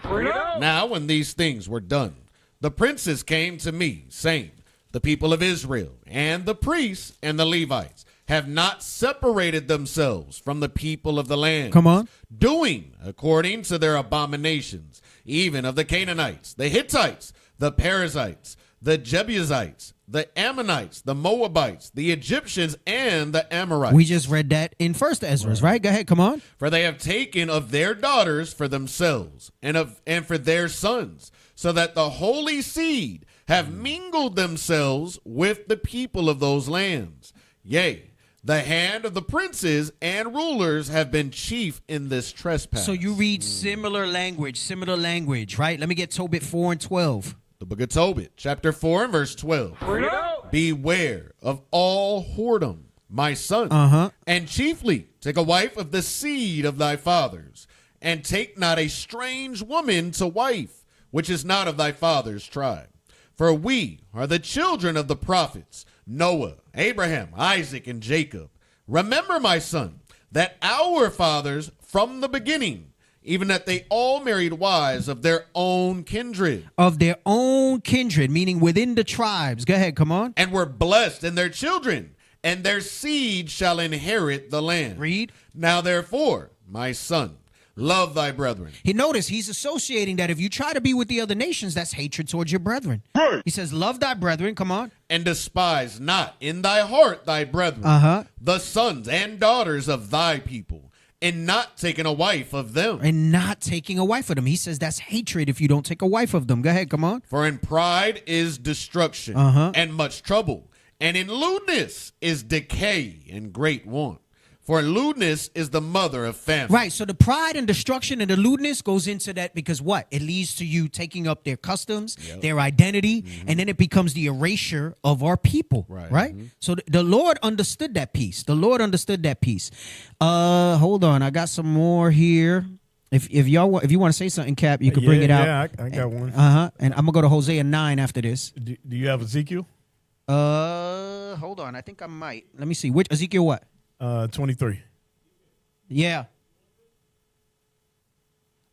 Now when these things were done, the princes came to me, saying, the people of Israel and the priests and the Levites have not separated themselves from the people of the land. Come on. Doing according to their abominations, even of the Canaanites, the Hittites, the Perizzites, the Jebusites, the Ammonites, the Moabites, the Egyptians, and the Amorites. We just read that in First Ezra, right? Go ahead, come on. For they have taken of their daughters for themselves and for their sons, so that the holy seed have mingled themselves with the people of those lands. Yea, the hand of the princes and rulers have been chief in this trespass. So you read similar language, right? Let me get Tobit 4:12. The book of Tobit, chapter 4 and verse 12. Beware of all whoredom, my son, and chiefly take a wife of the seed of thy fathers, and take not a strange woman to wife, which is not of thy father's tribe. For we are the children of the prophets, Noah, Abraham, Isaac, and Jacob. Remember, my son, that our fathers from the beginning, even that they all married wives of their own kindred. Of their own kindred, meaning within the tribes. Go ahead, come on. And were blessed in their children, and their seed shall inherit the land. Read. Now therefore, my son, love thy brethren. He's associating that if you try to be with the other nations, that's hatred towards your brethren. He says, love thy brethren, come on. And despise not in thy heart thy brethren, the sons and daughters of thy people, and not taking a wife of them. And not taking a wife of them. He says that's hatred if you don't take a wife of them. Go ahead, come on. For in pride is destruction and much trouble, and in lewdness is decay and great want. For lewdness is the mother of famine. Right, so the pride and destruction and the lewdness goes into that because what? It leads to you taking up their customs, their identity, and then it becomes the erasure of our people, right? So the Lord understood that piece. Hold on, I got some more here. If you want to say something, Cap, you can bring it out. Yeah, I got one. And I'm going to go to Hosea 9 after this. Do you have Ezekiel? Hold on, I think I might. Let me see. Which Ezekiel what? 23. Yeah.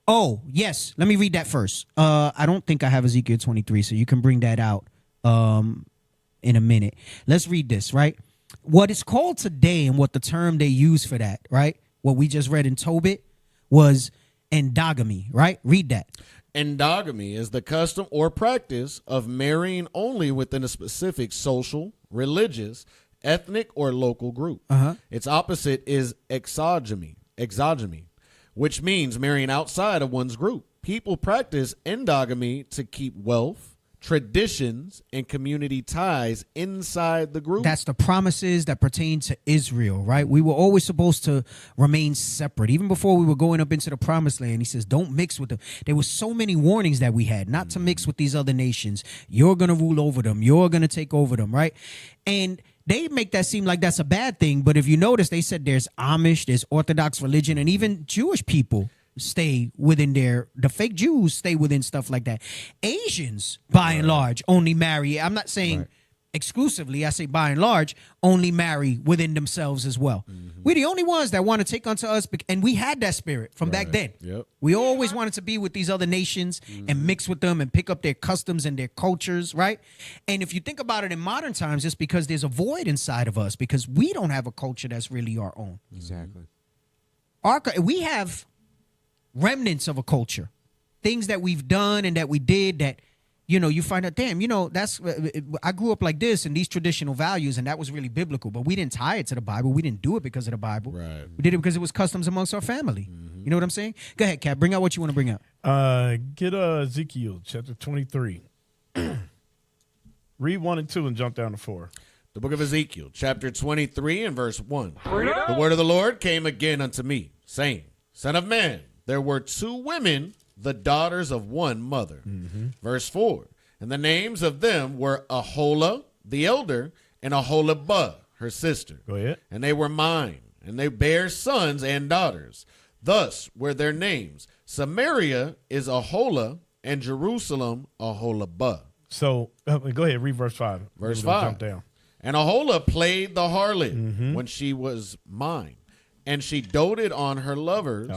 Oh, yes. Let me read that first. I don't think I have Ezekiel 23, so you can bring that out in a minute. Let's read this, right? What it's called today and what the term they use for that, right? What we just read in Tobit was endogamy, right? Read that. Endogamy is the custom or practice of marrying only within a specific social, religious, ethnic, or local group. Its opposite is exogamy, which means marrying outside of one's group. People practice endogamy to keep wealth, traditions, and community ties inside the group. That's the promises that pertain to Israel, right? We were always supposed to remain separate. Even before we were going up into the promised land, he says, don't mix with them. There were so many warnings that we had not to mix with these other nations. You're going to rule over them. You're going to take over them, right? And they make that seem like that's a bad thing. But if you notice, they said there's Amish, there's Orthodox religion, and even Jewish people stay within the fake Jews stay within stuff like that. Asians, by and large, only marry. I'm not saying exclusively, I say by and large, only marry within themselves as well. We're the only ones that want to take unto us, and we had that spirit from back then. We always wanted to be with these other nations and mix with them and pick up their customs and their cultures, right? And if you think about it in modern times, it's because there's a void inside of us because we don't have a culture that's really our own. Exactly. We have remnants of a culture, things that we've done and that we did that, you find out, damn, that's, I grew up like this and these traditional values, and that was really biblical, but we didn't tie it to the Bible. We didn't do it because of the Bible. Right. We did it because it was customs amongst our family. You know what I'm saying? Go ahead, Cap. Bring out what you want to bring out. Get Ezekiel chapter 23. Read 1 and 2 and jump down to 4. The book of Ezekiel, chapter 23 and verse 1. The word of the Lord came again unto me, saying, Son of man, there were 2 women, the daughters of one mother. Verse 4. And the names of them were Aholah, the elder, and Aholibah, her sister. Go ahead. And they were mine, and they bare sons and daughters. Thus were their names. Samaria is Aholah, and Jerusalem Aholibah. So go ahead, read verse 5. Verse 5. Jump down. And Aholah played the harlot when she was mine. And she doted on her lovers,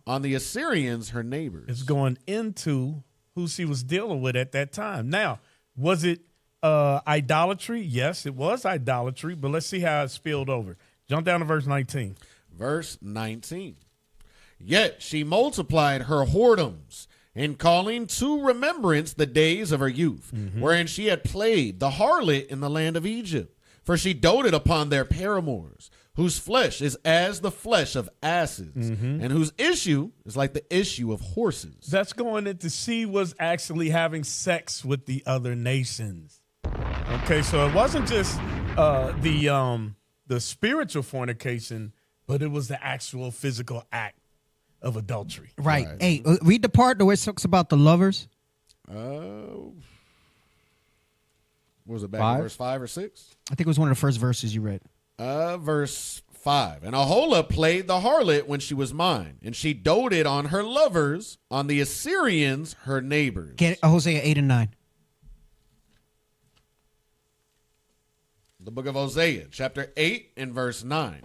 on the Assyrians, her neighbors. It's going into who she was dealing with at that time. Now, was it idolatry? Yes, it was idolatry, but let's see how it spilled over. Jump down to verse 19. Verse 19. Yet she multiplied her whoredoms, in calling to remembrance the days of her youth, wherein she had played the harlot in the land of Egypt. For she doted upon their paramours, whose flesh is as the flesh of asses, and whose issue is like the issue of horses. That's going into she was actually having sex with the other nations. Okay, so it wasn't just the spiritual fornication, but it was the actual physical act of adultery. Right. Hey, read the part where it talks about the lovers. What was it, back 5? in verse 5 or 6? I think it was one of the first verses you read. Verse 5. And Aholah played the harlot when she was mine, and she doted on her lovers, on the Assyrians, her neighbors. Get Hosea 8 and 9. The book of Hosea, chapter 8 and verse 9.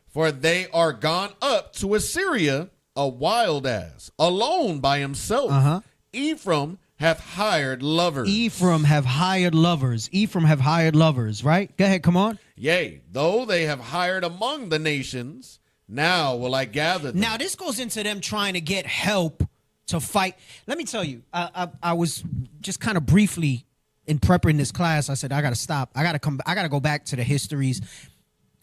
For they are gone up to Assyria, a wild ass, alone by himself. Ephraim hath hired lovers. Ephraim have hired lovers. Ephraim have hired lovers, right? Go ahead, come on. Yea, though they have hired among the nations, now will I gather them. Now, this goes into them trying to get help to fight. Let me tell you, I was just kind of briefly in preparing this class. I said, I got to stop. I got to go back to the histories.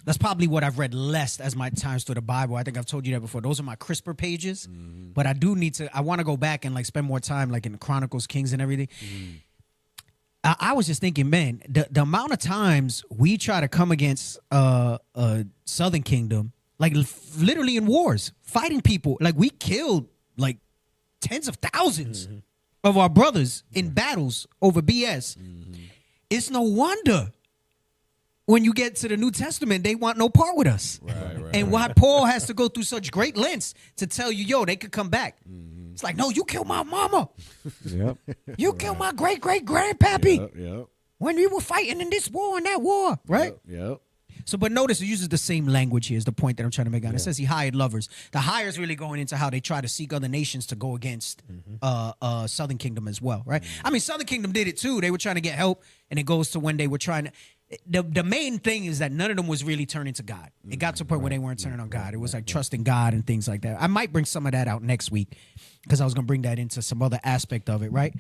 That's probably what I've read less as my times through the Bible. I think I've told you that before. Those are my CRISPR pages. But I do need to, I want to go back and like spend more time like in the Chronicles, Kings and everything. I was just thinking, man, the amount of times we try to come against Southern Kingdom, like literally in wars, fighting people. Like we killed like tens of thousands of our brothers in battles over BS. It's no wonder when you get to the New Testament, they want no part with us. And why Paul has to go through such great lengths to tell you, yo, they could come back. It's like, no, you killed my mama. You killed my great-great-grandpappy. When we were fighting in this war and that war, right? So, but notice it uses the same language here is the point that I'm trying to make on. It says he hired lovers. The hire is really going into how they try to seek other nations to go against Southern Kingdom as well, right? I mean, Southern Kingdom did it too. They were trying to get help, and it goes to when they were trying to... The main thing is that none of them was really turning to God. It got to a point where they weren't turning on God. It was like trusting God and things like that. I might bring some of that out next week because I was going to bring that into some other aspect of it, right?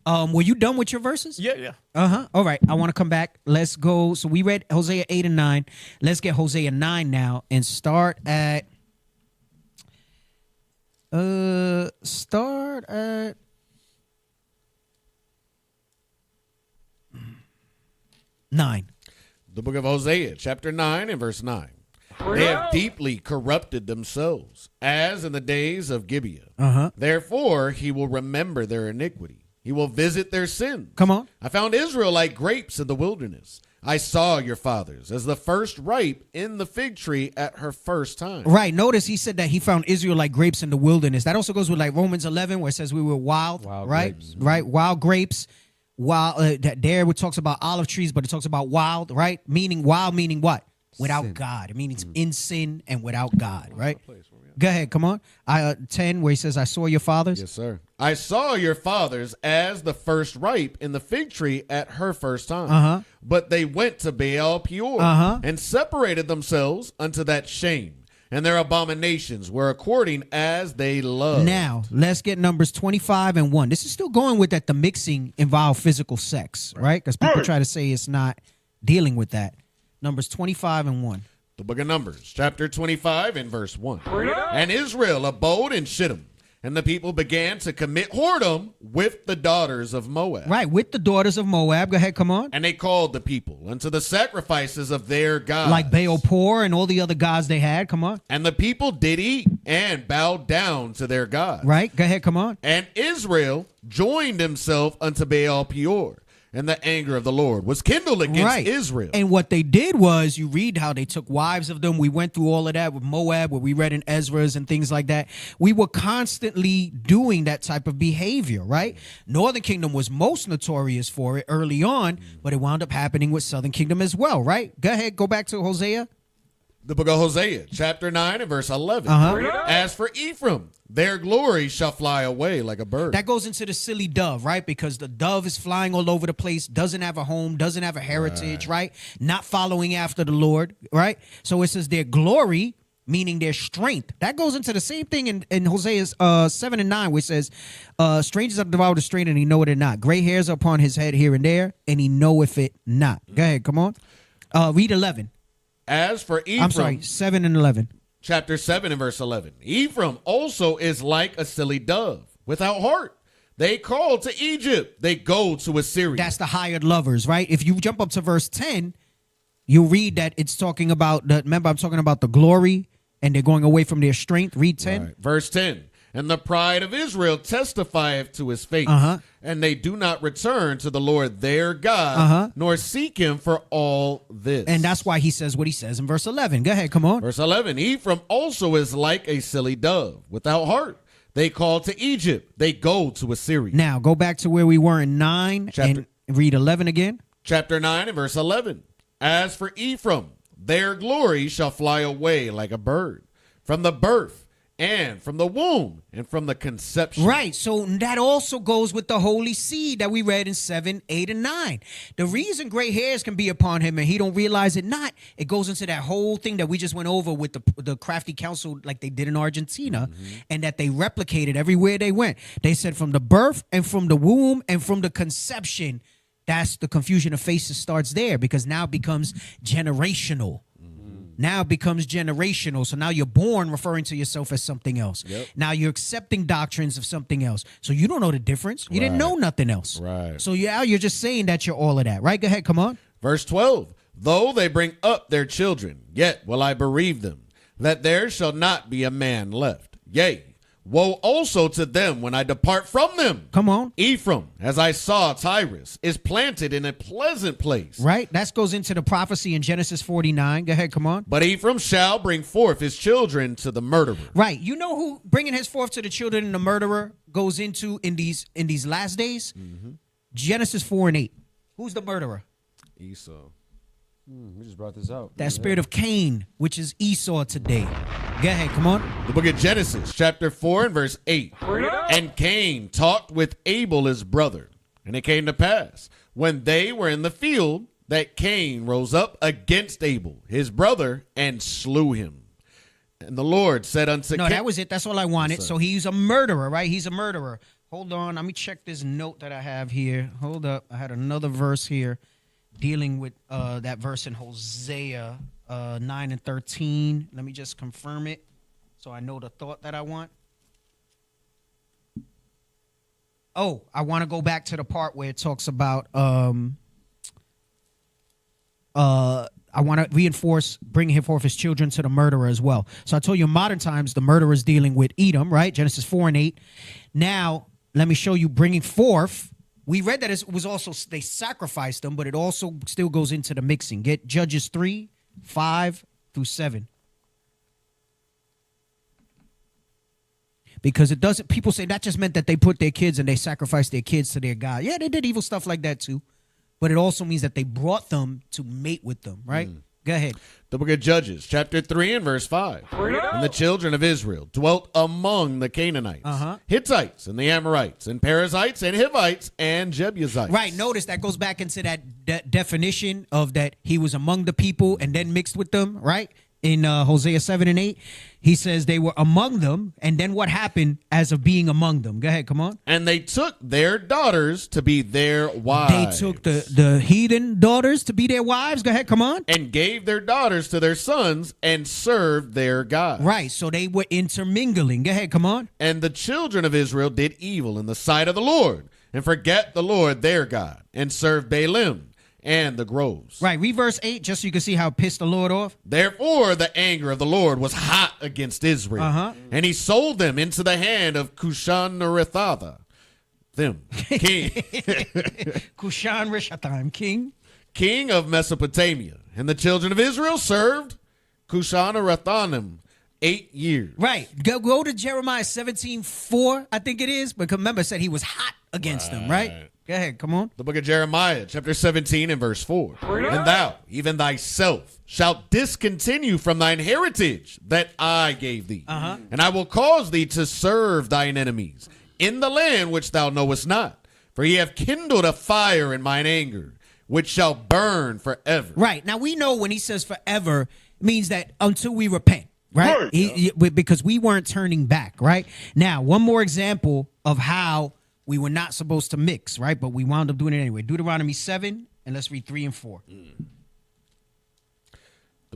Were you done with your verses? Yeah. All right. I want to come back. Let's go. So we read Hosea 8 and 9. Let's get Hosea 9 now and start at 9. The book of Hosea, chapter 9 and verse 9. They have deeply corrupted themselves, as in the days of Gibeah. Therefore, he will remember their iniquity. He will visit their sins. Come on. I found Israel like grapes in the wilderness. I saw your fathers as the first ripe in the fig tree at her first time. Right. Notice he said that he found Israel like grapes in the wilderness. That also goes with like Romans 11, where it says we were wild right? grapes. Right. Wild grapes. Wild. There it talks about olive trees, but it talks about wild, right? Meaning wild, meaning what? Without God. It means in sin and without God, right? Go ahead, come on. 10, where he says, I saw your fathers. Yes, sir. I saw your fathers as the first ripe in the fig tree at her first time. But they went to Baal Peor and separated themselves unto that shame. And their abominations were according as they loved. Now, let's get Numbers 25 and 1. This is still going with that the mixing involved physical sex, right? Because people try to say it's not dealing with that. Numbers 25 and 1. The book of Numbers, chapter 25 and verse 1. And Israel abode in Shittim, and the people began to commit whoredom with the daughters of Moab. Right, with the daughters of Moab. Go ahead, come on. And they called the people unto the sacrifices of their gods. Like Baal Peor and all the other gods they had. Come on. And the people did eat and bowed down to their gods. Right, go ahead, come on. And Israel joined himself unto Baal Peor. And the anger of the Lord was kindled against Israel. And what they did was, you read how they took wives of them. We went through all of that with Moab, where we read in Ezra's and things like that. We were constantly doing that type of behavior, right? Northern Kingdom was most notorious for it early on, but it wound up happening with Southern Kingdom as well, right? Go ahead, go back to Hosea. The book of Hosea, chapter 9 and verse 11. As for Ephraim, their glory shall fly away like a bird. That goes into the silly dove, right? Because the dove is flying all over the place, doesn't have a home, doesn't have a heritage, right? Not following after the Lord, right? So it says their glory, meaning their strength. That goes into the same thing in Hosea's 7 and 9, where it says, strangers have devoured the stranger, and he knoweth it not. Gray hairs upon his head here and there, and he knoweth it not. Go ahead, come on. Read 11. As for Ephraim, I'm sorry, 7 and 11. Chapter 7 and verse 11. Ephraim also is like a silly dove, without heart. They call to Egypt. They go to Assyria. That's the hired lovers, right? If you jump up to verse 10, you'll read that it's talking about, remember I'm talking about the glory, and they're going away from their strength. Read 10. Right. Verse 10. And the pride of Israel testifieth to his face, and they do not return to the Lord their God, nor seek him for all this. And that's why he says what he says in verse 11. Go ahead, come on. Verse 11, Ephraim also is like a silly dove, without heart. They call to Egypt. They go to Assyria. Now, go back to where we were in 9 and read 11 again. Chapter 9 and verse 11. As for Ephraim, their glory shall fly away like a bird from the birth, and from the womb, and from the conception. Right. So that also goes with the holy seed that we read in 7, 8, and 9. The reason gray hairs can be upon him and he don't realize it not, it goes into that whole thing that we just went over with the crafty council, like they did in Argentina, and that they replicated everywhere they went. They said from the birth and from the womb and from the conception. That's the confusion of faces starts there, because now it becomes generational. Now it becomes generational. So now you're born referring to yourself as something else. Now you're accepting doctrines of something else. So you don't know the difference. You didn't know nothing else. Right. So you're just saying that you're all of that. Right? Go ahead. Come on. Verse 12. Though they bring up their children, yet will I bereave them, that there shall not be a man left. Yea, woe also to them when I depart from them. Come on. Ephraim, as I saw Tyrus, is planted in a pleasant place. Right. That goes into the prophecy in Genesis 49. Go ahead. Come on. But Ephraim shall bring forth his children to the murderer. Right. You know who bringing his forth to the children and the murderer goes into in these last days? Genesis 4 and 8. Who's the murderer? Esau. We just brought this out. That spirit of Cain, which is Esau today. Go ahead, come on. The book of Genesis, chapter 4 and verse 8. And Cain talked with Abel his brother. And it came to pass, when they were in the field, that Cain rose up against Abel, his brother, and slew him. And the Lord said unto No, Cain... that was it. That's all I wanted. Yes, so he's a murderer, right? He's a murderer. Hold on. Let me check this note that I have here. Hold up. I had another verse here dealing with that verse in Hosea 9 and 13. Let me just confirm it so I know the thought that I want. Oh, I want to go back to the part where it talks about I want to reinforce bringing him forth his children to the murderer as well. So I told you in modern times, the murderer is dealing with Edom, right? Genesis 4 and 8. Now, let me show you bringing forth We read that it was also they sacrificed them, but it also still goes into the mixing. Get Judges 3, 5 through 7. Because it doesn't, people say that just meant that they put their kids and they sacrificed their kids to their God. Yeah, they did evil stuff like that too. But it also means that they brought them to mate with them, right? Go ahead. The book of Judges, chapter 3 and verse 5. And the children of Israel dwelt among the Canaanites, Hittites, and the Amorites, and Perizzites, and Hivites, and Jebusites. Right, notice that goes back into that definition of that he was among the people and then mixed with them, right? In Hosea 7 and 8, he says they were among them, and then what happened as of being among them? Go ahead, come on. And they took their daughters to be their wives. They took the heathen daughters to be their wives. Go ahead, come on. And gave their daughters to their sons and served their gods. Right, so they were intermingling. Go ahead, come on. And the children of Israel did evil in the sight of the Lord, and forget the Lord their God, and served Baalim and the groves. Right, read verse 8 just so you can see how it pissed the Lord off. Therefore the anger of the Lord was hot against Israel, and he sold them into the hand of Cushan-Rishathaim, king. Cushan-Rishathaim, king of Mesopotamia. And the children of Israel served Cushan-Rishathaim 8 years. Right, go to Jeremiah 17:4, I think it is, because remember it said he was hot against them, right? Go ahead, come on. The book of Jeremiah, chapter 17 and verse 4. And thou, even thyself, shalt discontinue from thine heritage that I gave thee. And I will cause thee to serve thine enemies in the land which thou knowest not. For ye have kindled a fire in mine anger, which shall burn forever. Right. Now we know when he says forever, it means that until we repent. Right? Because we weren't turning back. Right. Now, one more example of how we were not supposed to mix, right? But we wound up doing it anyway. Deuteronomy 7, and let's read 3 and 4.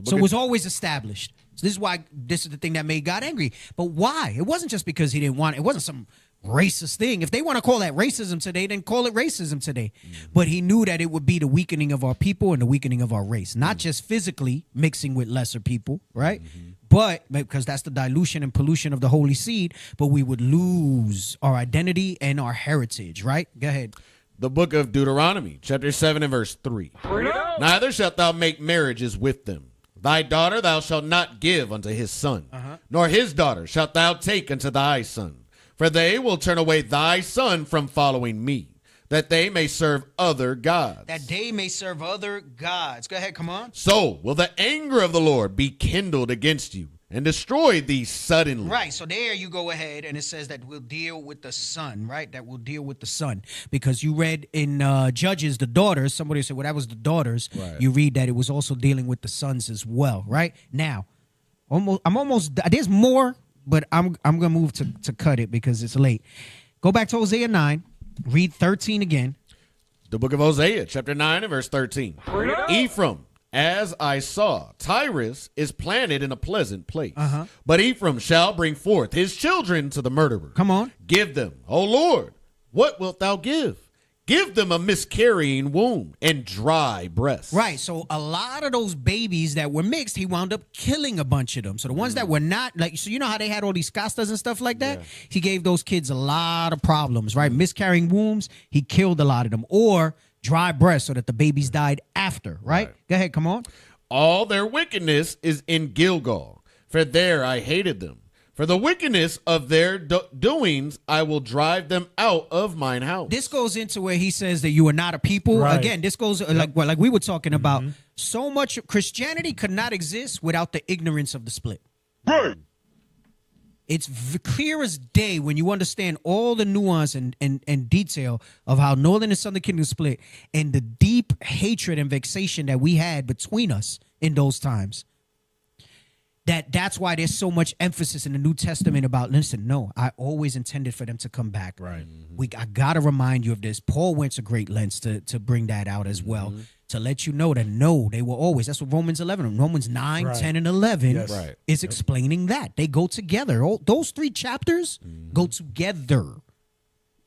So it was always established. So this is why this is the thing that made God angry. But why? It wasn't just because he didn't want it. It wasn't some racist thing. If they want to call that racism today, then call it racism today. But he knew that it would be the weakening of our people and the weakening of our race. Not just physically mixing with lesser people, right? But because that's the dilution and pollution of the holy seed, but we would lose our identity and our heritage, right? Go ahead. The book of Deuteronomy, chapter 7 and verse 3. Neither shalt thou make marriages with them. Thy daughter thou shalt not give unto his son, nor his daughter shalt thou take unto thy son. For they will turn away thy son from following me, that they may serve other gods. That they may serve other gods. Go ahead, come on. So will the anger of the Lord be kindled against you, and destroy thee suddenly. Right, so there you go ahead, and it says that we'll deal with the son, right? That we'll deal with the son. Because you read in Judges, the daughters, somebody said, well, that was the daughters. Right. You read that it was also dealing with the sons as well, right? Now, there's more, but I'm going to move to cut it because it's late. Go back to Hosea 9, read 13 again. The book of Hosea, chapter 9 and verse 13. Ephraim, as I saw, Tyrus is planted in a pleasant place. But Ephraim shall bring forth his children to the murderer. Come on. Give them, O Lord, what wilt thou give? Give them a miscarrying womb and dry breasts. Right, so a lot of those babies that were mixed, he wound up killing a bunch of them. So the ones that were not, like, so you know how they had all these castas and stuff like that? Yeah. He gave those kids a lot of problems, right? Miscarrying wombs, he killed a lot of them. Or dry breasts so that the babies died after, right? Go ahead, come on. All their wickedness is in Gilgal, for there I hated them. For the wickedness of their doings, I will drive them out of mine house. This goes into where he says that you are not a people. Right. Again, this goes like we were talking about. So much Christianity could not exist without the ignorance of the split. Right. It's clear as day when you understand all the nuance and detail of how Northern and Southern Kingdom split and the deep hatred and vexation that we had between us in those times. That's why there's so much emphasis in the New Testament about, listen, no, I always intended for them to come back. Right. I got to remind you of this. Paul went to great lengths to bring that out as well, to let you know that, no, they were always. That's what Romans 11, Romans 9, 10, and 11 is explaining that. They go together. Those three chapters go together.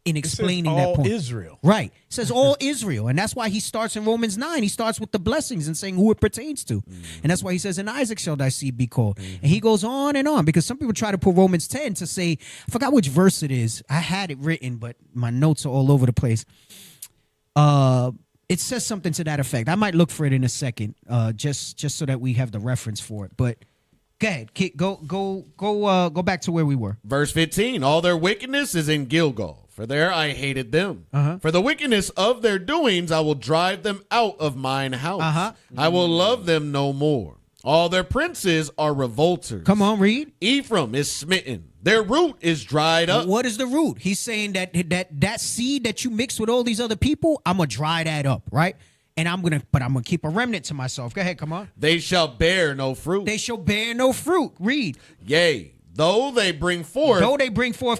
in explaining that all point. Israel. Right. It says all Israel. And that's why he starts in Romans 9. He starts with the blessings and saying who it pertains to. And that's why he says, in Isaac shall thy seed be called. And he goes on and on because some people try to put Romans 10 to say, I forgot which verse it is. I had it written, but my notes are all over the place. It says something to that effect. I might look for it in a second, just so that we have the reference for it. But go ahead, go back to where we were. Verse 15, all their wickedness is in Gilgal, for there I hated them. Uh-huh. For the wickedness of their doings I will drive them out of mine house. Uh-huh. I will love them no more. All their princes are revolters. Come on, read. Ephraim is smitten. Their root is dried up. What is the root? He's saying that seed that you mix with all these other people, I'm gonna dry that up, right? And I'm gonna keep a remnant to myself. Go ahead, come on. They shall bear no fruit. They shall bear no fruit. Read. Yea, though they bring forth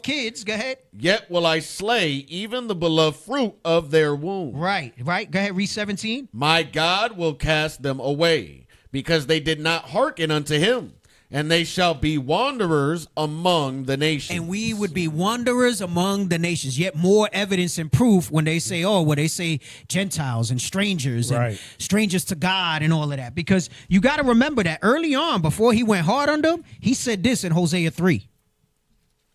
kids. Go ahead. Yet will I slay even the beloved fruit of their womb. Right. Go ahead, read 17. My God will cast them away, because they did not hearken unto him. And they shall be wanderers among the nations. And we would be wanderers among the nations. Yet more evidence and proof when they say, they say Gentiles and strangers and strangers to God and all of that. Because you got to remember that early on, before he went hard on them, he said this in Hosea 3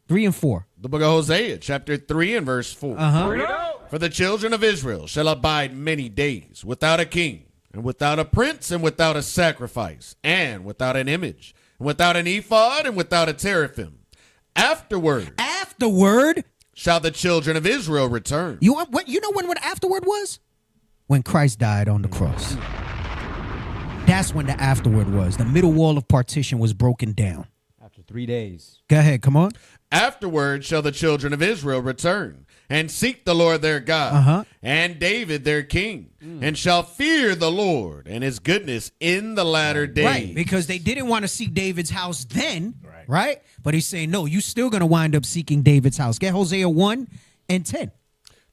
and 4. The book of Hosea, chapter 3 and verse 4. For the children of Israel shall abide many days without a king, and without a prince, and without a sacrifice, and without an image, and without an ephod, and without a teraphim. Afterward shall the children of Israel return. You know when afterward was? When Christ died on the cross. That's when the afterward was. The middle wall of partition was broken down. After 3 days. Go ahead, come on. Afterward shall the children of Israel return, and seek the Lord their God, and David their king, and shall fear the Lord and his goodness in the latter days. Right, because they didn't want to seek David's house then, right? But he's saying, no, you're still going to wind up seeking David's house. Get Hosea 1 and 10.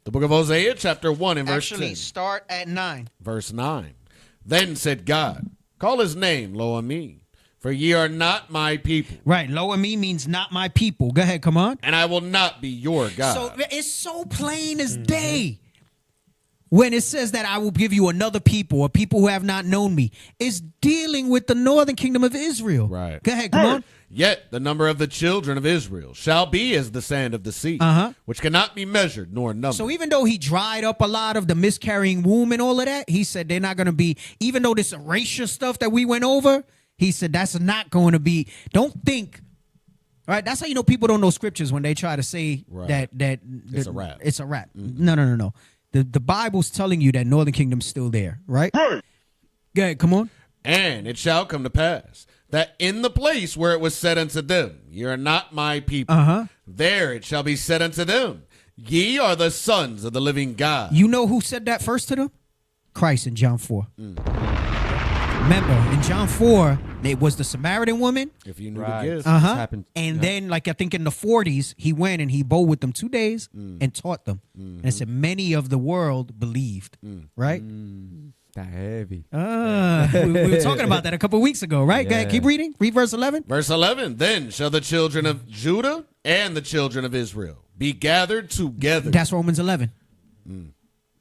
The book of Hosea, chapter 1 and verse 10. Actually, start at 9. Verse 9. Then said God, call his name, lo me, for ye are not my people. Right, lo me means not my people. Go ahead, come on. And I will not be your God. So it's so plain as day. When it says that I will give you another people, or people who have not known me, it's dealing with the northern kingdom of Israel. Right. Go ahead, come on. Yet the number of the children of Israel shall be as the sand of the sea, which cannot be measured nor numbered. So even though he dried up a lot of the miscarrying womb and all of that, he said they're not going to be, even though this erasure stuff that we went over, he said that's not going to be, don't think, all right, that's how you know people don't know scriptures when they try to say that it's a wrap. It's a wrap. No. The Bible's telling you that northern kingdom's still there, right? Go ahead, come on. And it shall come to pass that in the place where it was said unto them, ye are not my people, there it shall be said unto them, ye are the sons of the living God. You know who said that first to them? Christ in John 4. Remember, in John 4, it was the Samaritan woman. If you knew the gift. And then, like, I think in the 40s, he went and he bowed with them 2 days and taught them. And it said many of the world believed, right? That heavy. We were talking about that a couple of weeks ago, right? Go ahead, keep reading. Read verse 11. Verse 11, then shall the children of Judah and the children of Israel be gathered together. That's Romans 11.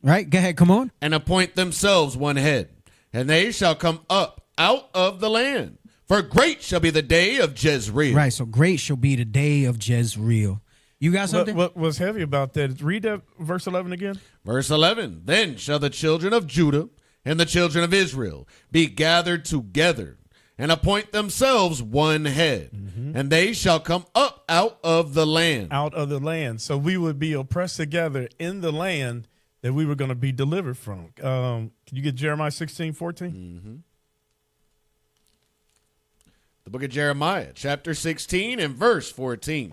Right? Go ahead, come on. And appoint themselves one head, and they shall come up out of the land. For great shall be the day of Jezreel. Right, so great shall be the day of Jezreel. You got something? What was heavy about that? Read that verse 11 again. Verse 11, then shall the children of Judah and the children of Israel be gathered together, and appoint themselves one head, and they shall come up out of the land. Out of the land. So we would be oppressed together in the land that we were going to be delivered from. Can you get Jeremiah 16:14? The book of Jeremiah, chapter 16 and verse 14.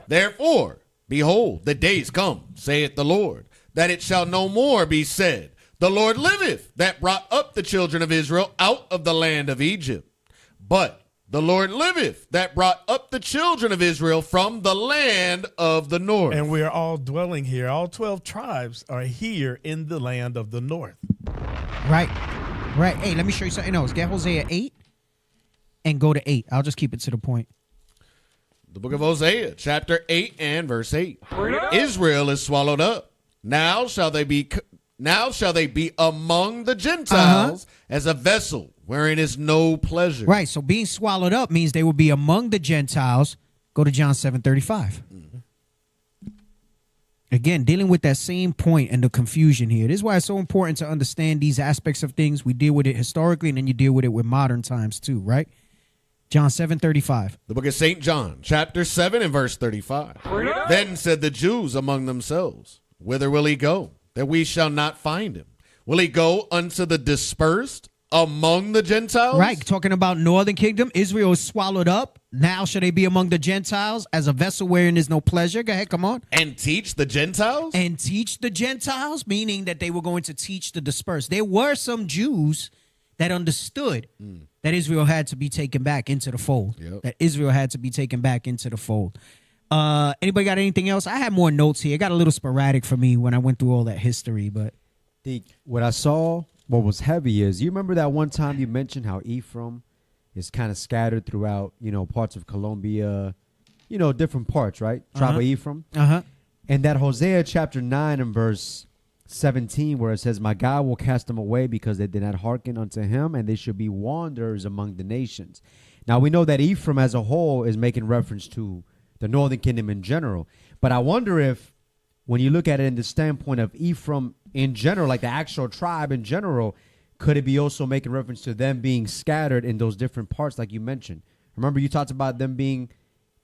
Therefore, behold, the days come, saith the Lord, that it shall no more be said, the Lord liveth, that brought up the children of Israel out of the land of Egypt. But the Lord liveth, that brought up the children of Israel from the land of the north. And we are all dwelling here. All 12 tribes are here in the land of the north. Right. Hey, let me show you something else. Get Hosea 8 and go to 8. I'll just keep it to the point. The book of Hosea, chapter 8 and verse 8. Israel is swallowed up. Now shall they be among the Gentiles as a vessel wherein is no pleasure. Right. So being swallowed up means they will be among the Gentiles. Go to John 7:35. Again, dealing with that same point and the confusion here. This is why it's so important to understand these aspects of things. We deal with it historically, and then you deal with it with modern times too, right? John 7:35. The book of St. John, chapter 7 and verse 35. Then said the Jews among themselves, whither will he go, that we shall not find him? Will he go unto the dispersed among the Gentiles? Right, talking about northern kingdom. Israel is swallowed up. Now shall they be among the Gentiles as a vessel wherein is no pleasure? Go ahead, come on. And teach the Gentiles? And teach the Gentiles, meaning that they were going to teach the dispersed. There were some Jews that understood that Israel had to be taken back into the fold. Yep. That Israel had to be taken back into the fold. Anybody got anything else? I had more notes here. It got a little sporadic for me when I went through all that history, but what I saw, what was heavy is, you remember that one time you mentioned how Ephraim is kind of scattered throughout, parts of Colombia, different parts, right? Tribe of Ephraim. And that Hosea chapter 9 and verse 17, where it says, my God will cast them away because they did not hearken unto him, and they should be wanderers among the nations. Now, we know that Ephraim as a whole is making reference to the northern kingdom in general. But I wonder if, when you look at it in the standpoint of Ephraim in general, like the actual tribe in general, could it be also making reference to them being scattered in those different parts like you mentioned? Remember, you talked about them being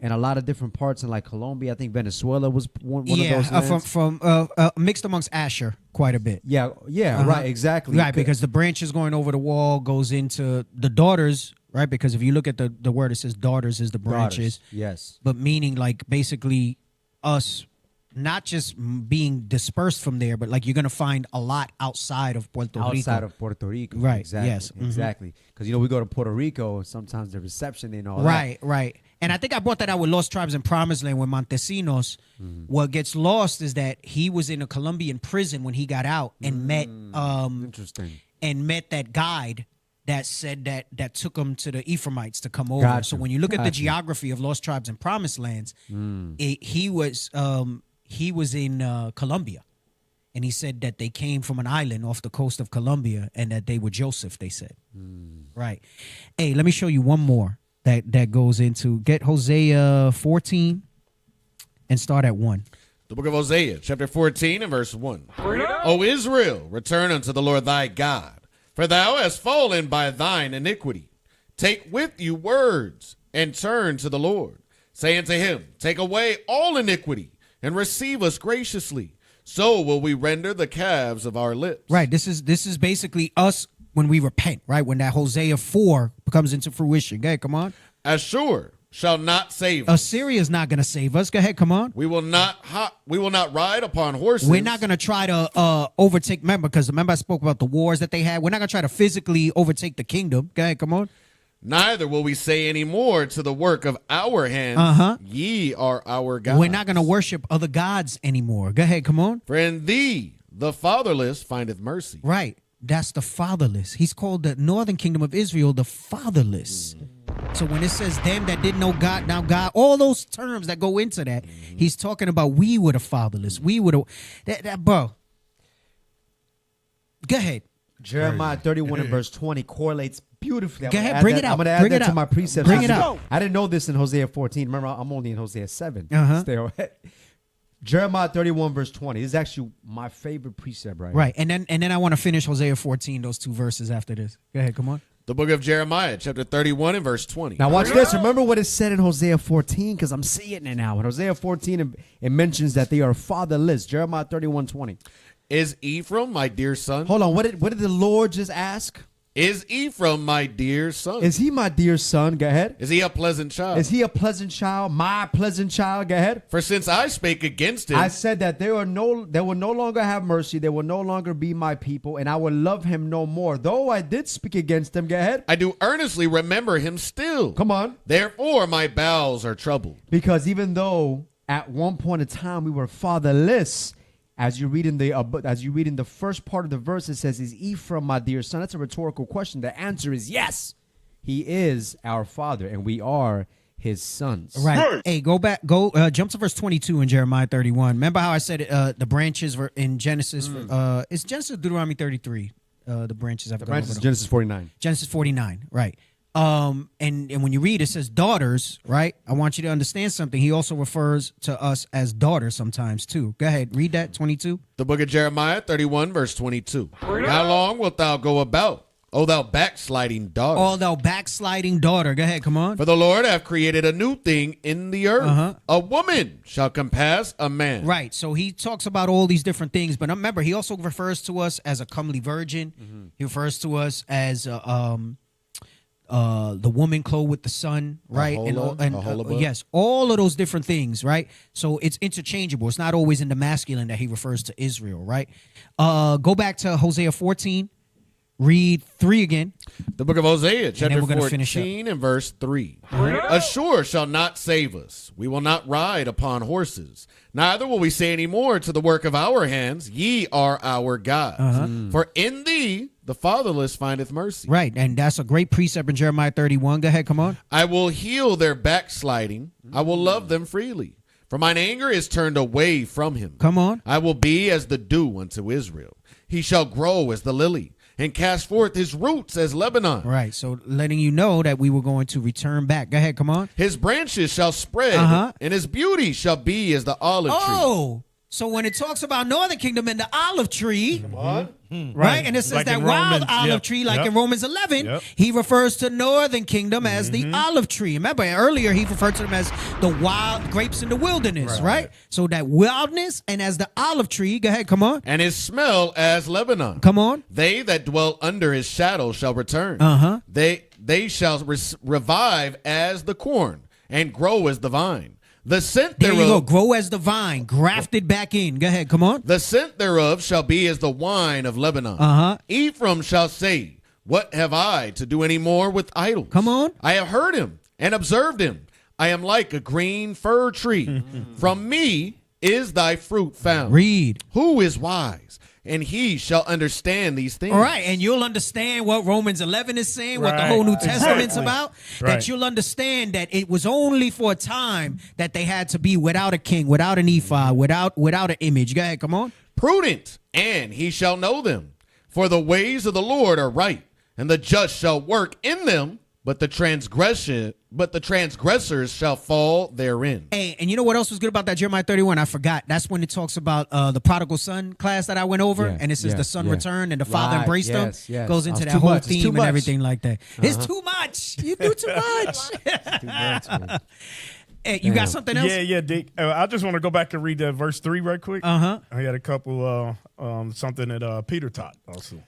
in a lot of different parts in like Colombia. I think Venezuela was one of those lands. from mixed amongst Asher quite a bit. Yeah, right, exactly. Right, because the branches going over the wall goes into the daughters, right? Because if you look at the word, it says daughters is the branches. Yes. But meaning like basically us not just being dispersed from there, but like you're going to find a lot outside of Puerto Rico. Outside of Puerto Rico. Right, Exactly. yes. Exactly. Because, we go to Puerto Rico, sometimes the reception and all that. Right. And I think I brought that out with Lost Tribes in Promised Land with Montesinos. What gets lost is that he was in a Colombian prison when he got out and met interesting. And met that guide that said that took him to the Ephraimites to come over. Gotcha. So when you look at the geography of Lost Tribes and Promised Lands, he was in Colombia. And he said that they came from an island off the coast of Colombia and that they were Joseph, they said. Right. Hey, let me show you one more that goes into, get Hosea 14 and start at 1. The book of Hosea, chapter 14 and verse 1. O Israel, return unto the Lord thy God, for thou hast fallen by thine iniquity. Take with you words and turn to the Lord. Say unto him, take away all iniquity and receive us graciously. So will we render the calves of our lips. Right. This is basically us when we repent, right? When that Hosea 4 comes into fruition. Go ahead, come on. Ashur shall not save us. Assyria is not going to save us. Go ahead, come on. We will not ride upon horses. We're not going to try to overtake, remember I spoke about the wars that they had. We're not going to try to physically overtake the kingdom. Go ahead, come on. Neither will we say any more to the work of our hands, ye are our gods. We're not going to worship other gods anymore. Go ahead, come on. For in thee the fatherless findeth mercy. Right. That's the fatherless. He's called the northern kingdom of Israel the fatherless. So when it says them that didn't know God, now God, all those terms that go into that, he's talking about we were the fatherless. We were the, bro. Go ahead. Jeremiah 31 and verse 20 correlates beautifully. Go ahead, bring it out. I'm going to add that to my precepts. Bring it out. I didn't know this in Hosea 14. Remember, I'm only in Hosea 7. Stay away. Jeremiah 31 verse 20. This is actually my favorite precept right Right. And then I want to finish Hosea 14, those two verses after this. Go ahead, come on. The book of Jeremiah, chapter 31 and verse 20. Now watch this. Remember what it said in Hosea 14? Because I'm seeing it now. In Hosea 14, it mentions that they are fatherless. Jeremiah 31, 20. Is Ephraim my dear son? Hold on. What did the Lord just ask? Is Ephraim my dear son? Is he my dear son? Go ahead. Is he a pleasant child? Is he a pleasant child? My pleasant child? Go ahead. For since I spake against him, I said that they will no longer have mercy. They will no longer be my people, and I will love him no more. Though I did speak against him. Go ahead. I do earnestly remember him still. Come on. Therefore my bowels are troubled. Because even though at one point in time we were fatherless, as you read in the first part of the verse, it says, "Is Ephraim my dear son?" That's a rhetorical question. The answer is yes. He is our father, and we are his sons. Right. Hey, jump to verse 22 in Jeremiah 31. Remember how I said the branches were in Genesis? It's Genesis, Deuteronomy 33. The branches. The branches is Genesis 49. Genesis 49. Right. And when you read, it says daughters. Right. I want you to understand something. He also refers to us as daughters sometimes too. Go ahead. Read that 22. The book of Jeremiah 31 verse 22. How long wilt thou go about, O thou backsliding daughter? Oh, thou backsliding daughter. Go ahead. Come on. For the Lord hath created a new thing in the earth. A woman shall compass a man. Right. So he talks about all these different things. But remember, he also refers to us as a comely virgin. He refers to us as the woman clothed with the sun, right? Yes, all of those different things, right? So it's interchangeable. It's not always in the masculine that he refers to Israel, right? Go back to Hosea 14. Read 3 again. The book of Hosea, chapter 14 and verse 3. Ashur shall not save us. We will not ride upon horses. Neither will we say any more to the work of our hands, ye are our gods. For in thee the fatherless findeth mercy. Right, and that's a great precept in Jeremiah 31. Go ahead, come on. I will heal their backsliding. I will love them freely. For mine anger is turned away from him. Come on. I will be as the dew unto Israel. He shall grow as the lily, and cast forth his roots as Lebanon. Right, so letting you know that we were going to return back. Go ahead, come on. His branches shall spread, and his beauty shall be as the olive tree. Oh, so when it talks about Northern Kingdom and the olive tree, right, and it says Like that in wild Romans, olive tree, like in Romans 11, he refers to Northern Kingdom as the olive tree. Remember, earlier he referred to them as the wild grapes in the wilderness, right? So that wildness and as the olive tree, go ahead, come on. And his smell as Lebanon. Come on. They that dwell under his shadow shall return. They shall revive as the corn and grow as the vine. The scent There thereof, you go. Grow as the vine, grafted back in. Go ahead, come on. the scent thereof shall be as the wine of Lebanon. Ephraim shall say, what have I to do any more with idols? Come on. I have heard him and observed him. I am like a green fir tree. From me is thy fruit found. Read. Who is wise? And he shall understand these things. All right, and you'll understand what Romans 11 is saying, what the whole New Testament's about. That you'll understand that it was only for a time that they had to be without a king, without an ephod, without an image. Go ahead, come on. Prudent, and he shall know them. For the ways of the Lord are right, and the just shall work in them, but the transgressors shall fall therein. Hey, and you know what else was good about that Jeremiah 31? I forgot. That's when it talks about the prodigal son class that I went over, and it says the son returned and the father embraced him. Goes into that whole theme and everything like that. It's too much. You do too much. Too much, man. Hey, you got something else? Yeah, Dick. I just want to go back and read that verse 3 right quick. I had a couple something that Peter taught also.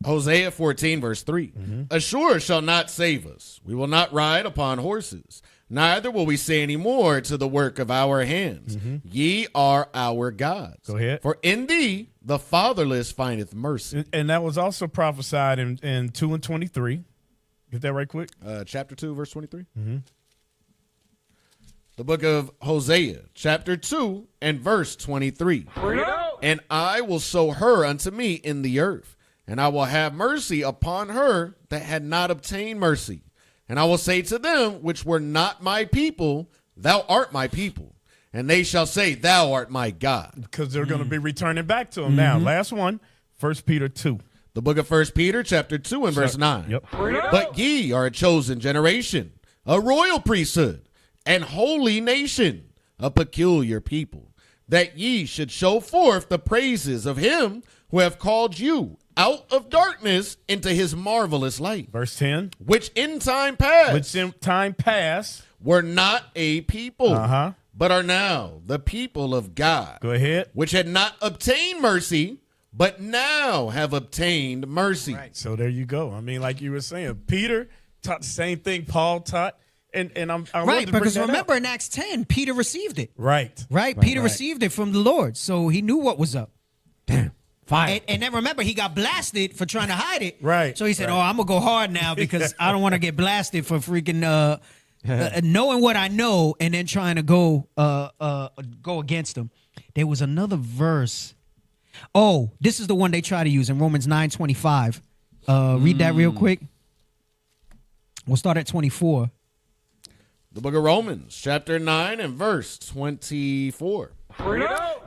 Hosea 14, verse 3. Ashur shall not save us. We will not ride upon horses. Neither will we say any more to the work of our hands. Ye are our gods. Go ahead. For in thee the fatherless findeth mercy. And that was also prophesied in 2 and 23. Get that right quick? Chapter 2, verse 23. The book of Hosea, chapter 2 and verse 23. And I will sow her unto me in the earth, and I will have mercy upon her that had not obtained mercy. And I will say to them which were not my people, thou art my people. And they shall say, thou art my God. Because they're going to be returning back to him now. Last one, 1 Peter 2. The book of 1 Peter, chapter 2 and verse 9. But ye are a chosen generation, a royal priesthood, and holy nation, a peculiar people, that ye should show forth the praises of him who have called you out of darkness into his marvelous light. Verse 10. Which in time past were not a people, but are now the people of God. Go ahead. Which had not obtained mercy, but now have obtained mercy. Right. So there you go. I mean, like you were saying, Peter taught the same thing Paul taught. And I'm right, because remember in Acts 10, Peter received it. Right. Peter received it from the Lord. So he knew what was up. Damn. Fire. And then remember, he got blasted for trying to hide it. Right. So he said, oh, I'm going to go hard now because I don't want to get blasted for freaking knowing what I know and then trying to go against him. There was another verse. Oh, this is the one they try to use in Romans 9:25. Read that real quick. We'll start at 24. The book of Romans, chapter 9 and verse 24.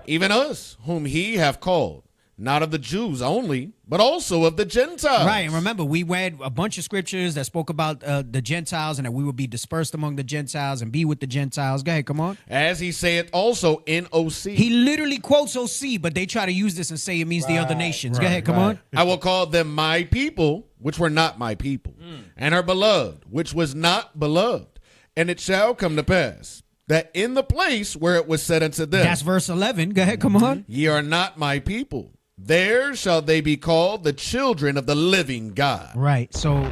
Even us, whom he hath called, not of the Jews only, but also of the Gentiles. Right, and remember, we read a bunch of scriptures that spoke about the Gentiles and that we would be dispersed among the Gentiles and be with the Gentiles. Go ahead, come on. As he saith also in OC. He literally quotes OC, but they try to use this and say it means the other nations. Go ahead, come on. I will call them my people, which were not my people, and her beloved, which was not beloved. And it shall come to pass that in the place where it was said unto them, That's verse 11. Go ahead, come on. Ye are not my people. There shall they be called the children of the living God. Right. So,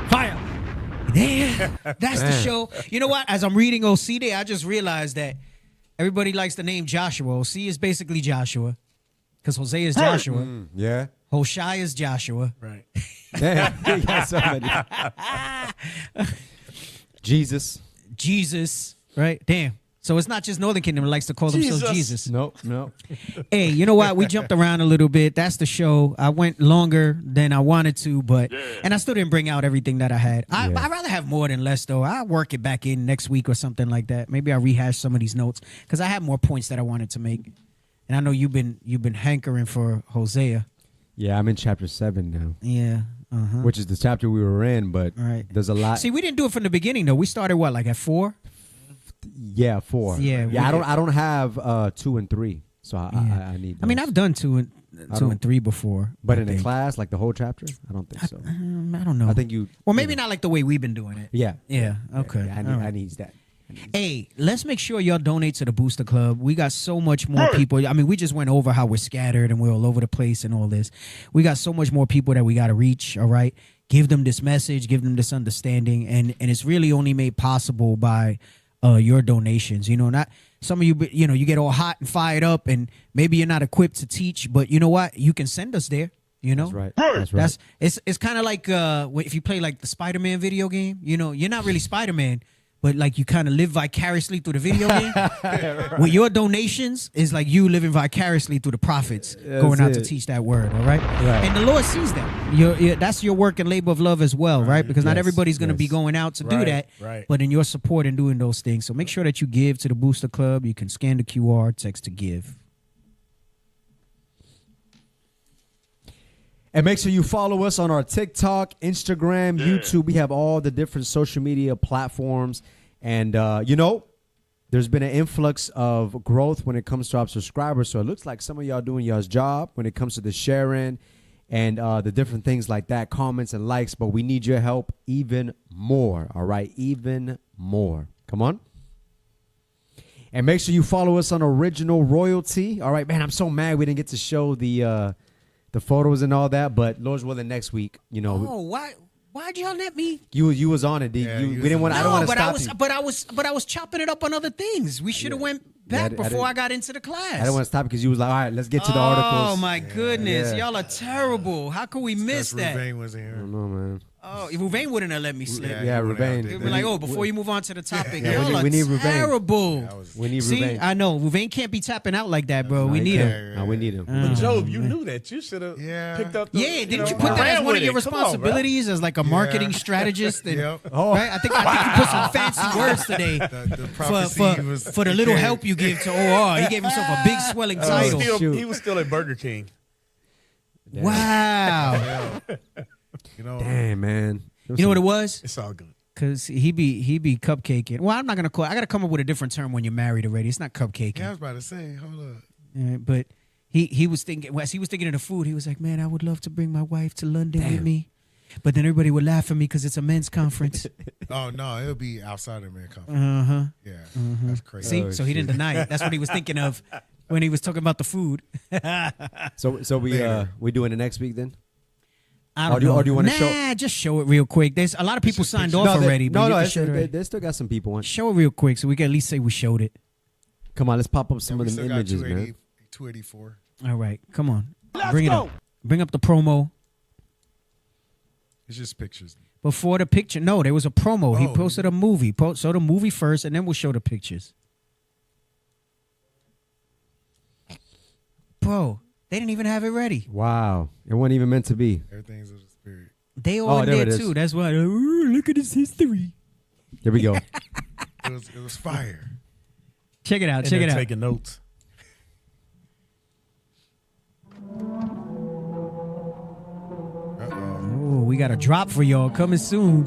fire. Yeah, that's the show. You know what? As I'm reading OC Day, I just realized that everybody likes the name Joshua. OC is basically Joshua because Hosea is Joshua. Yeah. Hoshai is Joshua. Right. Damn. You got so many. Jesus. Right? Damn. So it's not just Northern Kingdom that likes to call themselves Jesus. Nope. Hey, you know what? We jumped around a little bit. That's the show. I went longer than I wanted to, and I still didn't bring out everything that I had. I'd rather have more than less, though. I'll work it back in next week or something like that. Maybe I'll rehash some of these notes because I have more points that I wanted to make. And I know you've been hankering for Hosea. Yeah, I'm in chapter 7 now. Yeah. Which is the chapter we were in, but there's a lot. See, we didn't do it from the beginning, though. We started, at 4? Yeah, 4. Yeah, I don't have 2 and 3, so I need. I mean, I've done 2 and 3 before, but in a class like the whole chapter, I don't think so. I don't know. I think you. Well, maybe not like the way we've been doing it. Yeah. Okay. I need that. Hey, let's make sure y'all donate to the Booster Club. We got so much more people. I mean, we just went over how we're scattered and we're all over the place and all this. We got so much more people that we got to reach. All right, give them this message, give them this understanding, and it's really only made possible by your donations. Not some of you. You get all hot and fired up, and maybe you're not equipped to teach, but you know what? You can send us there. That's right. That's right. It's kind of like if you play like the Spider-Man video game. You're not really Spider-Man, but like you kind of live vicariously through the video game. Right. With your donations is like you living vicariously through the prophets going out to teach that word. All right. And the Lord sees that. That's your work and labor of love as well, right? Because not everybody's going to be going out to do that, but in your support and doing those things. So make sure that you give to the Booster Club. You can scan the QR, text to give. And make sure you follow us on our TikTok, Instagram, YouTube. We have all the different social media platforms. And, there's been an influx of growth when it comes to our subscribers. So it looks like some of y'all doing y'all's job when it comes to the sharing and the different things like that, comments and likes. But we need your help even more, all right? Even more. Come on. And make sure you follow us on Original Royalty. All right, man, I'm so mad we didn't get to show the photos and all that, but Lord's willing next week, Why'd y'all let me? You was on it. We didn't want. I don't want to stop you. But I was chopping it up on other things. We should have went back before I got into the class. I didn't want to stop because you was like, all right, let's get to the articles. Oh my goodness, y'all are terrible. How could we miss that? Ruvain was in here. I don't know, man. Oh, Ruvain wouldn't have let me slip. Yeah, Ruvain. He'd be like, before you move on to the topic, Yeah, y'all we need are Ruvain. terrible. We need See, Ruvain. I know. Ruvain can't be tapping out like that, bro. We need him. No, we need him. But Job, you knew that. You should have picked up. Didn't you put that as one of your responsibilities as like a marketing strategist? And, right? I think you put some fancy words today for the little help you give to OR. He gave himself a big swelling title. He was still at Burger King. Wow. Damn, man. You know what it was? It's all good. Cause he be cupcaking. Well, I'm not gonna call. I gotta come up with a different term when you're married already. It's not cupcaking. Yeah, I was about to say, hold up. But he was thinking. As he was thinking of the food, he was like, "Man, I would love to bring my wife to London with me," but then everybody would laugh at me because it's a men's conference. Oh no, it'll be outside of the men's conference. Yeah, that's crazy. See, so he didn't deny it. That's what he was thinking of when he was talking about the food. So we doing it next week then? I don't know. Or do you want to show? Just show it real quick. There's a lot of people signed off already. They still got some people on. Show it real quick so we can at least say we showed it. Come on, let's pop up some of them images, man. 284. All right, come on. Bring it up. Bring up the promo. It's just pictures. Before the picture. No, there was a promo. He posted a movie. Show the movie first, and then we'll show the pictures. Bro. They didn't even have it ready. Wow. It wasn't even meant to be. Everything's of the spirit. They all in there too. That's why. Look at his history. Here we go. It was fire. Check it out. And Check they're it out. taking notes. Oh, we got a drop for y'all coming soon.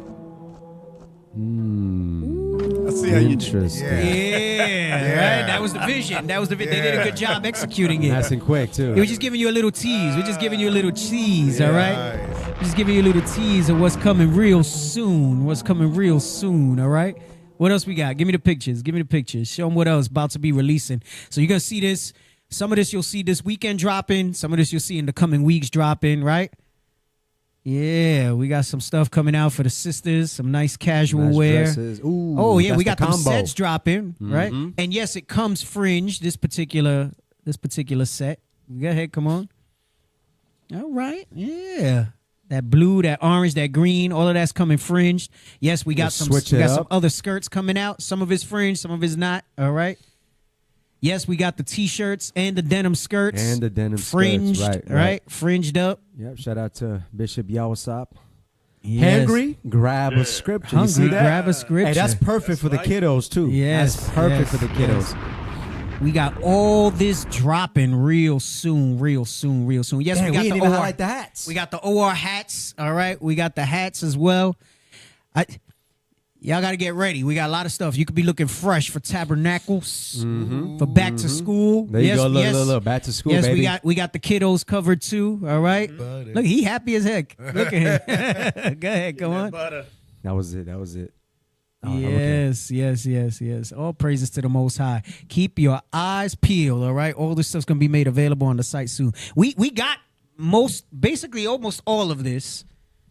I see how you did. Interesting. Yeah, right. That was the vision. That was the. They did a good job executing it. Nice and quick too. We're just giving you a little tease. We're just giving you a little tease. All right. Just giving you a little tease of what's coming real soon. What's coming real soon. All right. What else we got? Give me the pictures. Give me the pictures. Show them what else about to be releasing. So you're gonna see this. Some of this you'll see this weekend dropping. Some of this you'll see in the coming weeks dropping. Right. Yeah, we got some stuff coming out for the sisters, some nice casual Nice wear. dresses. Ooh, oh yeah, we that's got the them combo. sets dropping, right? And yes, it comes fringed. This particular set. Go ahead, come on. All right, yeah. That blue, that orange, that green, all of that's coming fringed. Yes, we got some. switch We it got some up. other skirts coming out. Some of it's fringed, some of it's not. All right. Yes, we got the t-shirts and the denim skirts. And the denim skirts, fringed, right. Fringed up. Yep. Shout out to Bishop Yawasop. Yes. Hungry, grab a scripture. You see Hungry, that? grab a scripture. Hey, that's perfect for the kiddos too. Yes, that's perfect yes, for the kiddos. yes. We got all this dropping real soon. Yes, Damn, we got we the didn't even OR highlight the hats. We got the OR hats. All right, we got the hats as well. Y'all got to get ready. We got a lot of stuff. You could be looking fresh for tabernacles, for back to school. There you go. Look, back to school, yes, baby. we got the kiddos covered too. All right. Look, he happy as heck. Look at him. Go ahead, come on. That was it. Oh, okay. Yes. All praises to the Most High. Keep your eyes peeled, all right? All this stuff's going to be made available on the site soon. We got basically almost all of this,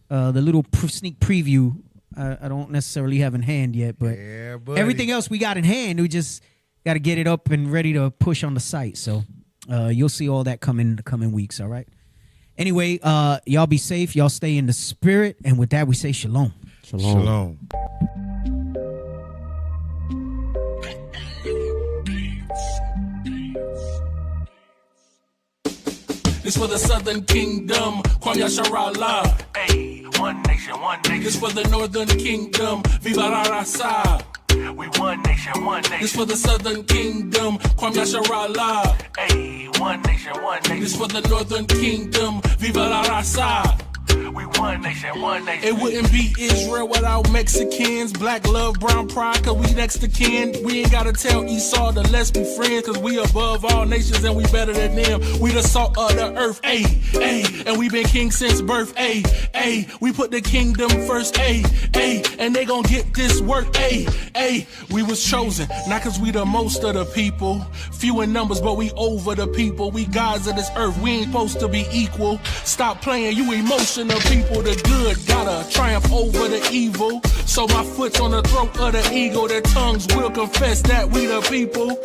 the little sneak preview. I don't necessarily have in hand yet, but everything else we got in hand. We just got to get it up and ready to push on the site. So you'll see all that come in the coming weeks, all right? Anyway, y'all be safe. Y'all stay in the spirit. And with that, we say shalom. Shalom. This for the Southern Kingdom, Kwam Yasharallah. Hey, one nation, one nation. This for the Northern Kingdom, Viva la Raza. We one nation, one nation. This for the Southern Kingdom, Kwam Yasharallah. Hey, one nation, one nation. This for the Northern Kingdom, Viva la Raza. We one nation, one nation. It wouldn't be Israel without Mexicans. Black love, brown pride, cause we next to kin. We ain't gotta tell Esau to let's be friends, cause we above all nations and we better than them. We the salt of the earth, ayy, and we been king since birth, ayy. We put the kingdom first, ayy, and they gon' get this work, ayy. We was chosen, not cause we the most of the people. Few in numbers, but we over the people. We gods of this earth, we ain't supposed to be equal. Stop playing, you emotional people. The good gotta triumph over the evil. So my foot's on the throat of the eagle. Their tongues will confess that we the people.